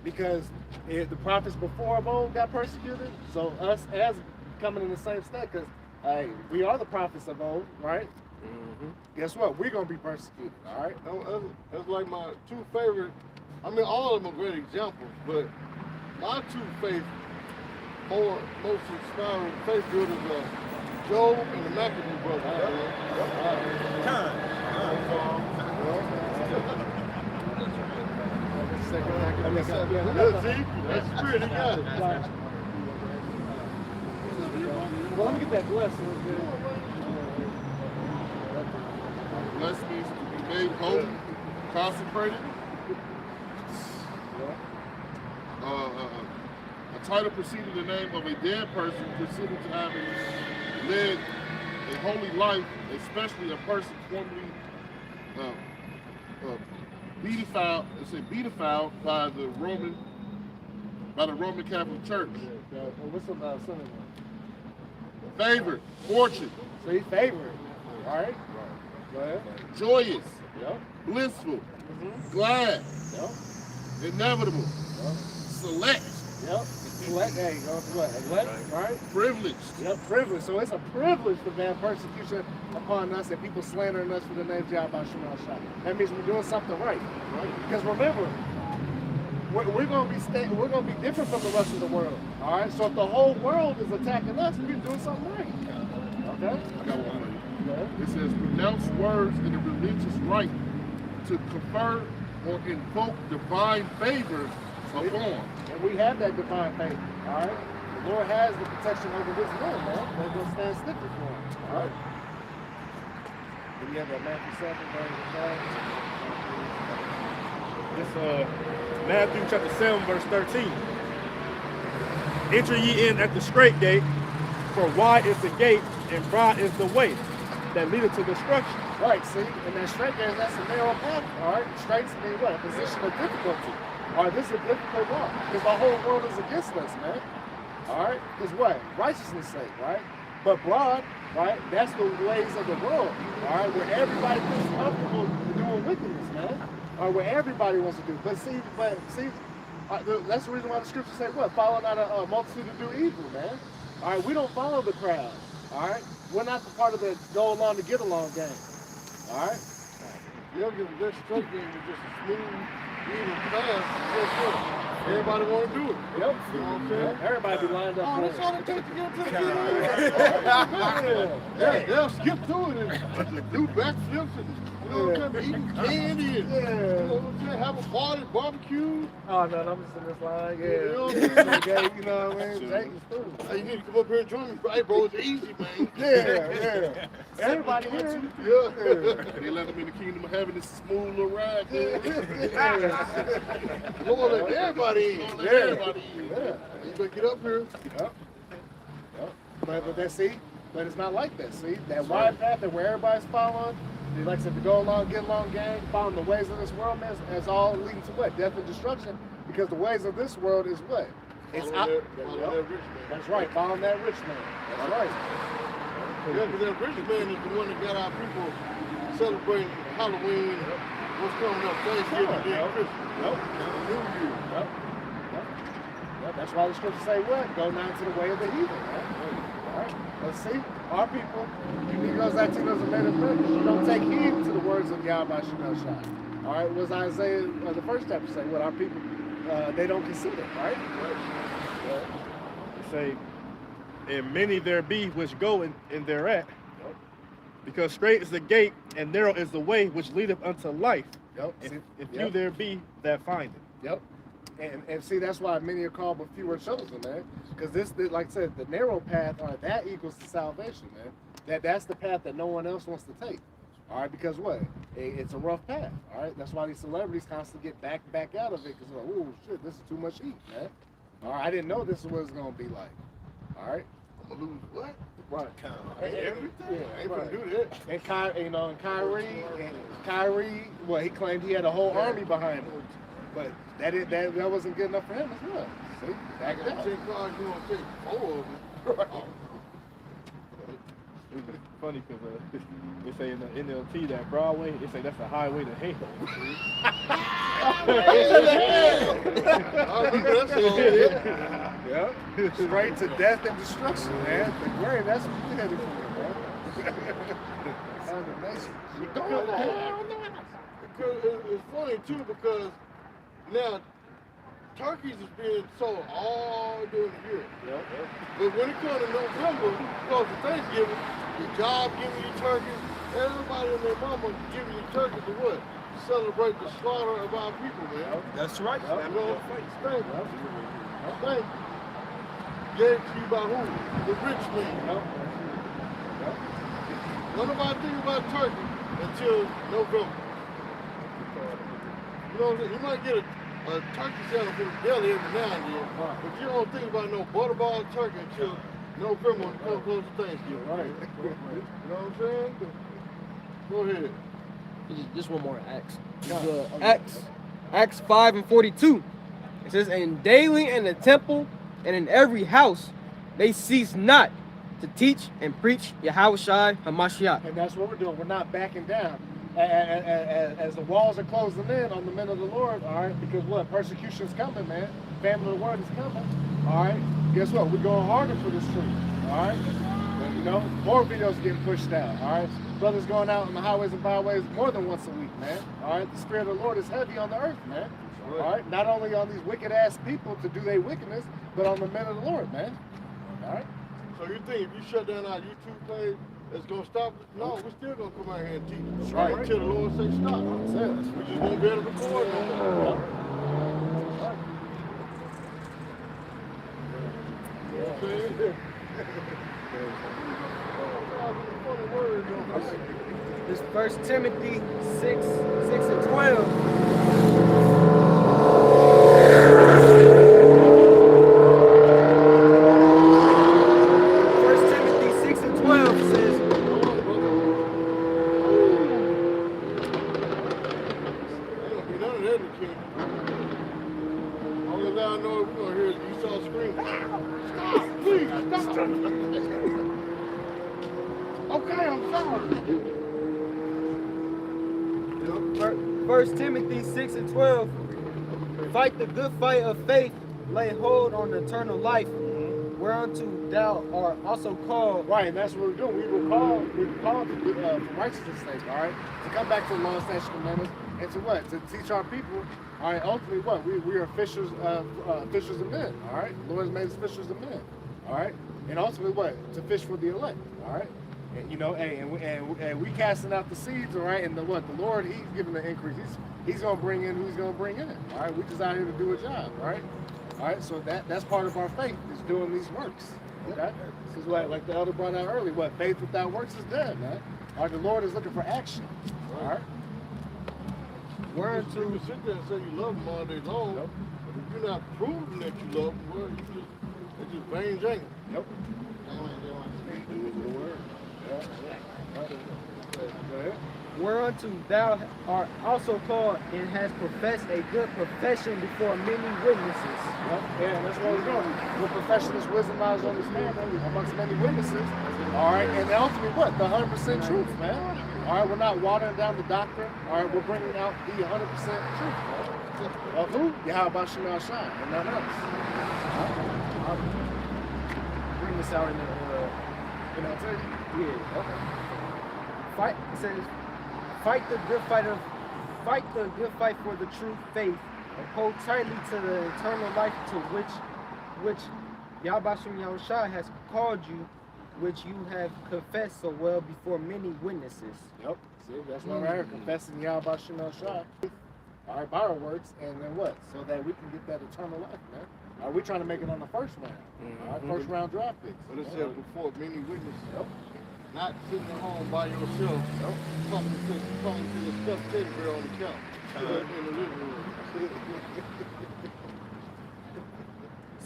Because the prophets before of old got persecuted, so us as coming in the same step, because hey, we are the prophets of old, right? Mm-hmm. Guess what? We're gonna be persecuted, all right? That's like my two favorite. I mean, all of them are great examples, but my two most inspiring faith builders are Job and the Maccabee brothers. That's true. They got it. Well, let me get that blessing. blessed means to be made holy, consecrated. A title preceding the name of a dead person considered to have led a holy life, especially a person formerly beatified by the Roman Catholic Church. What's the synonym? Favored, fortune. So he's favored. All right. Go ahead. Joyous. Yep. Blissful. Glad. Yep. Inevitable. Yep. Select. Yep. Select. There you go. What? Elect, right? Privileged. Yep. Privilege. So it's a privilege to bear persecution upon us and people slandering us for the name of Yahweh Shema Shah. That means we're doing something right. Because remember, we're going to be different from the rest of the world. All right. So if the whole world is attacking us, we're doing something right. Okay. I got one for you. It says, pronounce words in a religious right to confer or invoke divine favor upon. And we have that divine favor, all right? The Lord has the protection over his will, man. They're going to stand sticky for him, all right? Then you have that Matthew 7, verse 5. It's Matthew chapter 7, verse 13. Enter ye in at the strait gate, for wide is the gate and broad is the way that leadeth to destruction. Right, see? And that straight gate, that's a narrow path, all right? Straight's mean what? A position of difficulty. All right, this is a difficult walk because the whole world is against us, man. All right? Because what? Righteousness' sake, right? But broad, right? That's the ways of the world, all right? Where everybody feels comfortable doing wickedness, man. Or where everybody wants to do. But see, that's the reason why the scriptures say what? Follow not a multitude to do evil, man. All right, we don't follow the crowd, all right? We're not the part of the go along to get along game, all right? This straight game is just a smooth, even fast. Guess what? Everybody want to do it. Yep. You know what I'm saying? Everybody be lined up. Oh, that's all it takes to get to the finish. They'll skip through it and do backflips and You know what I'm saying? Eating candy and, you know what I'm saying? Have a party, barbecue. Oh no, I'm just in this line. Yeah. You know what I'm saying? Okay, you know what I mean? Jake is cool. Hey, you need to come up here and join me. Hey, bro, it's easy, man. Yeah. Everybody here. Yeah. They let them in the kingdom of heaven. It's a smooth little ride, man. Lord, let everybody in. Let everybody in. Yeah. You better get up here. Yep. But it's not like that. See, that wide path that where everybody's following, like I said, to go along, get along, gang, following the ways of this world, man, is all leading to what? Death and destruction. Because the ways of this world is what? It's Follow that rich man. That's right. Following that rich man. That's right. Yeah, because that rich man is the one that got our people celebrating Halloween, what's coming up, Thanksgiving, then Christmas. New Year. That's why the scriptures say what? Go not to the way of the heathen, right? All right. Let's see. Our people, you Negroes, Latinos, and Native Americans, you don't take heed to the words of Yahweh Shemel Shai. All right. Was Isaiah, the first chapter, say what? Our people, they don't consider, right? Say, and many there be which go and they're at. Because straight is the gate and narrow is the way which leadeth unto life. If you there be that find it. Yep. And see, that's why many are called, but few are chosen, man. Because this, like I said, the narrow path, all right, that equals to salvation, man. That's the path that no one else wants to take. All right, because what? It's a rough path. All right, that's why these celebrities constantly get back out of it because they're like, oh shit, this is too much heat, man. All right, I didn't know this is what it's gonna be like. All right, I'm gonna lose what? Right. Everything. Yeah, I ain't right. gonna do that. And Kyrie, well, he claimed he had a whole army behind him, but that wasn't good enough for him as well. See, back I up. 10 cars, you gonna take 4 of them. It's funny because they say in the NLT that Broadway, they say that's the highway to hell. Yeah, straight to death and destruction, man. The grave, that's what we headed for, man. Condemnation. You're going to hell now. Because it's funny too because now turkeys is being sold all during the year. But when it comes to November, close to Thanksgiving, your job giving you turkeys, everybody and their mama giving you turkeys to what? Celebrate the slaughter of our people, man. That's right. You know, thank you. Gave to you by who? The rich man. None of our think about turkey until November. You know what I'm saying? You might get a turkey sandwich from the deli every now and then, but you don't think about no butterball turkey until November when it comes close to Thanksgiving. Right. You know what I'm saying? Go ahead. Just one more Acts. Acts 5:42. It says, and daily in the temple and in every house they cease not to teach and preach Yahushua HaMashiach. And that's what we're doing. We're not backing down. As the walls are closing in on the men of the Lord, all right, because what? Persecution's coming, man. Family of the word is coming. All right. Guess what? We're going harder for this truth. All right. And, you know, more videos getting pushed out. All right. Brothers going out on the highways and byways more than once a week, man. All right. The Spirit of the Lord is heavy on the earth, man. All right. Not only on these wicked ass people to do their wickedness, but on the men of the Lord, man. All right. So you think if you shut down our YouTube page, it's gonna stop? No, we're still gonna come out here and teach. That's right. Until the Lord say stop. That's it. We just won't be able to record no more. This 1 Timothy 6:12. 1 Timothy 6:12 says, None of that in the kingdom. Only thing I know we're gonna hear is Esau screaming. Stop, please, stop. Okay, I'm sorry. 1 Timothy 6:12. Fight the good fight of faith, lay hold on eternal life, whereunto thou art also called. Right, and that's what we're doing. We were called for righteousness' sake, all right? To come back to the law and statutes and commandments, and to what? To teach our people, all right, ultimately what? We are fishers of men, all right? The Lord has made us fishers of men, all right? And ultimately what? To fish for the elect, all right? And, you know, and we casting out the seeds, all right? And the Lord, He's giving the increase. He's gonna bring in who He's gonna bring in. All right, we just out here to do a job, all right? All right, so that's part of our faith is doing these works. Okay? This is what, like the elder brought out earlier, what faith without works is dead, man. All right, the Lord is looking for action. All right. You can sit there and say you love them all day long, but if you're not proving that you love them, well, it's just vain jangle. Nope. Whereunto thou art also called and hast professed a good profession before many witnesses. Yep. Yeah, that's what we're doing. We're professing this wisdom, knowledge, understanding amongst many witnesses. All right, and ultimately what? The 100% truth, man. All right, we're not watering down the doctrine. All right, we're bringing out the 100% truth. Of who? Yahweh Shema Shai, and none else. I'll bring this out in the, yeah, okay. Fight, it says, fight the good fight for the true faith, and hold tightly to the eternal life to which Yahweh Shai has called you, which you have confessed so well before many witnesses. Yep. See, that's why we're here confessing Yahweh Shai. All right, by our works, and then what? So that we can get that eternal life, man. All right, we're trying to make it on the first round. All right, first round draft picks. But it said before many witnesses. Yep. Not sitting at home by yourself, talking to the stuffed teddy bear on the couch in the living room.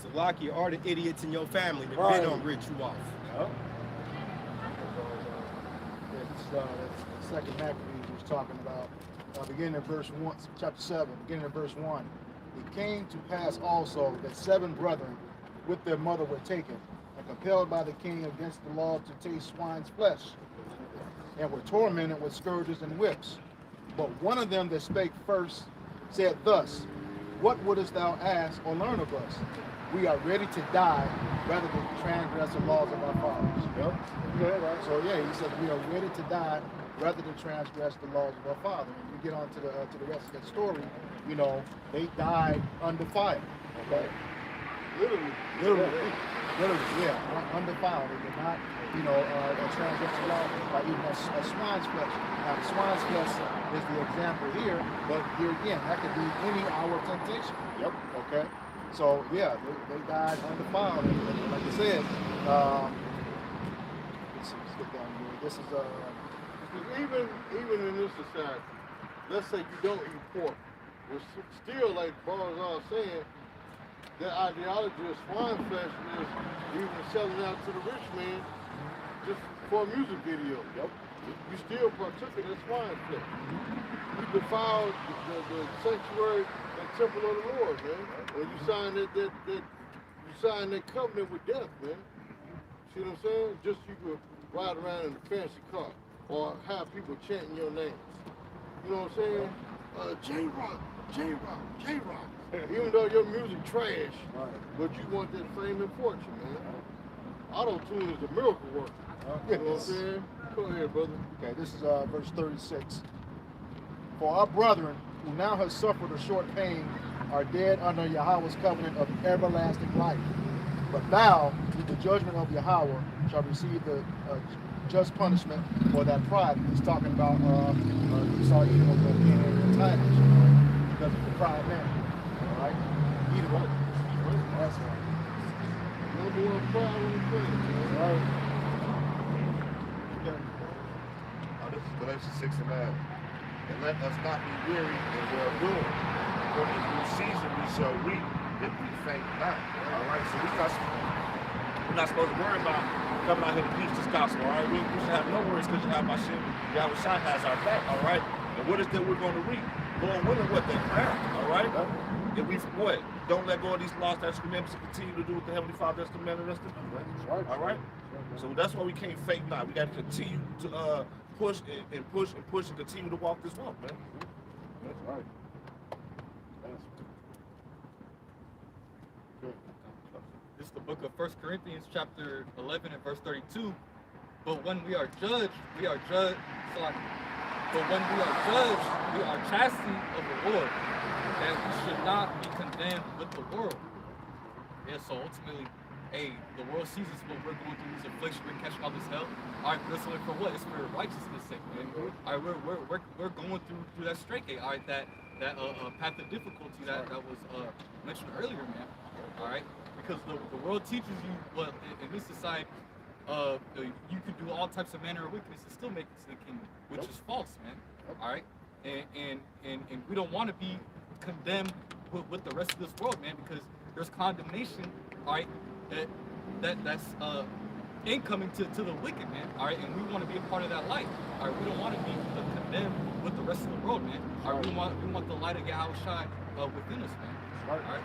Salaki are the idiots in your family that Right. they don't rich you off. Yep. This is the second Maccabees he was talking about. Beginning in verse 1, chapter 7, beginning in verse 1. It came to pass also that 7 brethren with their mother were taken, and compelled by the king against the law to taste swine's flesh, and were tormented with scourges and whips. But one of them that spake first said thus, What wouldest thou ask or learn of us? We are ready to die rather than transgress the laws of our fathers. Yep. Yeah, right. So yeah, he says we are ready to die rather than transgress the laws of our father. And we get on to the rest of that story, you know, they died under fire. Okay. Literally, yeah, undefiled. They did not, you know, transgress the law by eating a swine's flesh. Now, the swine's flesh is the example here, but here again, that could be any hour temptation. Yep. Okay. So yeah, they died undefiled. And like I said, let's get down here. This is even in this society, let's say you don't eat pork, we're still, like Barzal saying, that ideology of swine flesh is even selling out to the rich man just for a music video. Yep. You still partook in that swine flesh. You defiled the sanctuary and temple of the Lord, man. When you sign that covenant with death, man. See what I'm saying? Just you could ride around in a fancy car or have people chanting your names. You know what I'm saying? J-Rock, J-Rock, J-Rock. Even though your music trash, but you want that fame and fortune, man. Auto-tune is a miracle worker. You know what I'm saying? Go ahead, brother. Okay, this is verse 36. For our brethren, who now have suffered a short pain, are dead under Yahweh's covenant of everlasting life. But thou, with the judgment of Yahweh, shall receive the just punishment for that pride. He's talking about Esau eating of the inheritance because of the pride man. All right? Eat it. That's right. Number one pride on the planet. Right. This is Galatians 6 and 9. And let us not be weary in well doing, for in due season we shall reap if we faint not. All right, so we're not supposed to worry about coming out here to preach this gospel. All right, we should have no worries because you have my shit. Yahweh Shai has our back. All right, and what is that we're going to reap? Lord willing, what that crown. All right, if we what don't let go of these laws, statutes, commandments, and continue to do what the Heavenly Father has commanded us to do. Right? All right. So that's why we can't fake not. We got to continue to push and push and push and continue to walk this walk, man. That's right. This is the book of 1 Corinthians chapter 11 and verse 32. But when we are judged, we are chastity of the Lord, that we should not be condemned with the world. Yeah, so ultimately, hey, the world sees us what we're going through, this affliction, we're catching all this hell. All right, but it's only for what? It's for righteousness' sake, man. All right, we're going through that straight gate. All right, that path of difficulty that was mentioned earlier, man. All right, because the world teaches you, well, in this society, you can do all types of manner of wickedness and still make it to the kingdom, which is false, man. All right, and we don't want to be condemned with the rest of this world, man, because there's condemnation, all right, that's incoming to the wicked, man. All right, and we want to be a part of that light. All right, we don't want to be condemned with the rest of the world, man. All right, we want the light of Yahweh shine within us, man. All right.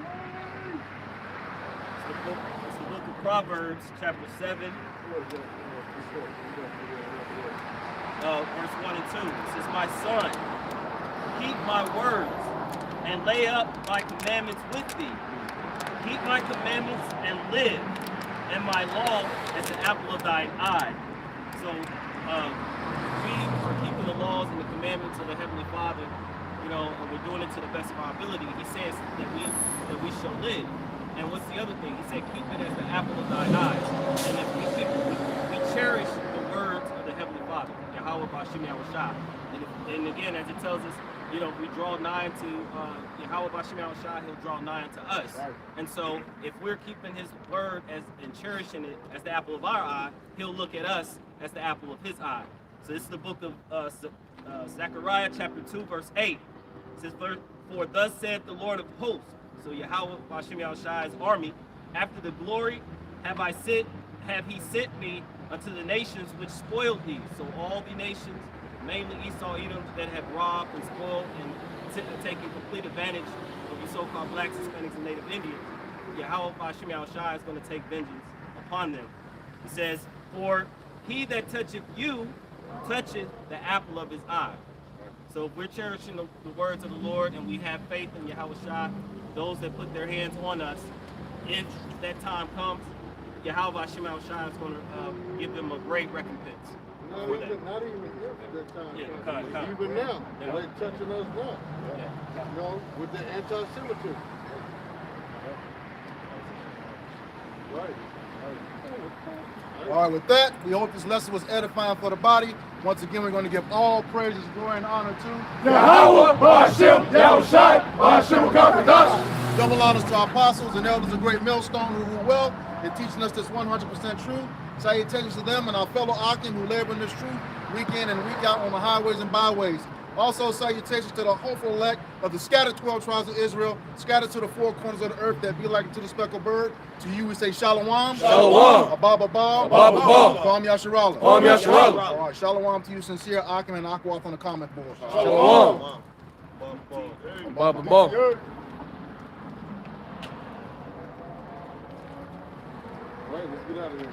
It's the book of Proverbs, chapter 7, verse 1 and 2. It says, "My son, keep my words and lay up my commandments with thee. Keep my commandments and live, and my law as an apple of thine eye." So we are keeping the laws and the commandments of the Heavenly Father, and we're doing it to the best of our ability. He says that we shall live. And what's the other thing? He said, keep it as the apple of thine eyes. And if we cherish the words of the Heavenly Father, Yahweh Bashim Yahushua. And again, as it tells us, we draw nigh to Yahweh Bashim Yahushua, he'll draw nigh to us. Right. And so if we're keeping his word and cherishing it as the apple of our eye, he'll look at us as the apple of his eye. So this is the book of Zechariah chapter 2, verse 8. It says, "For thus saith the Lord of hosts," so Yahweh Bashim Yahushua's army, "after the glory have he sent me unto the nations which spoiled thee." So all the nations, mainly Esau, Edom, that have robbed and spoiled and taken complete advantage of the so-called blacks, Hispanics, and Native Indians, Yahweh Bashim Yahushua is going to take vengeance upon them. He says, "For he that toucheth you toucheth the apple of his eye." So if we're cherishing the words of the Lord and we have faith in Yahushua, those that put their hands on us, if that time comes, Yahweh Bashim Yahushua is going to give them a great recompense. Not even if that time comes. Even now, they're touching us now. With the anti-Semitism. Right. All right, with that, we hope this lesson was edifying for the body. Once again, we're going to give all praises, glory, and honor to Yahweh, Ba'ashem, Yahushai, Ba'ashem, Ukapadash. Double honors to our apostles and elders of Great Millstone who rule well in teaching us this 100% truth. Salutations to them and our fellow Akim who labor in this truth week in and week out on the highways and byways. Also, salutations to the hopeful elect of the scattered 12 tribes of Israel, scattered to the four corners of the earth that be like to the speckled bird. To you, we say Shalom. Shalom. Abab Abab. Abab Abab. Kwam Yasharallah. Kwam Yasharallah. All right, Shalom to you, sincere Akim and Akwath on the comment board. Shalom. Abab Abab. Right, let's get out of here.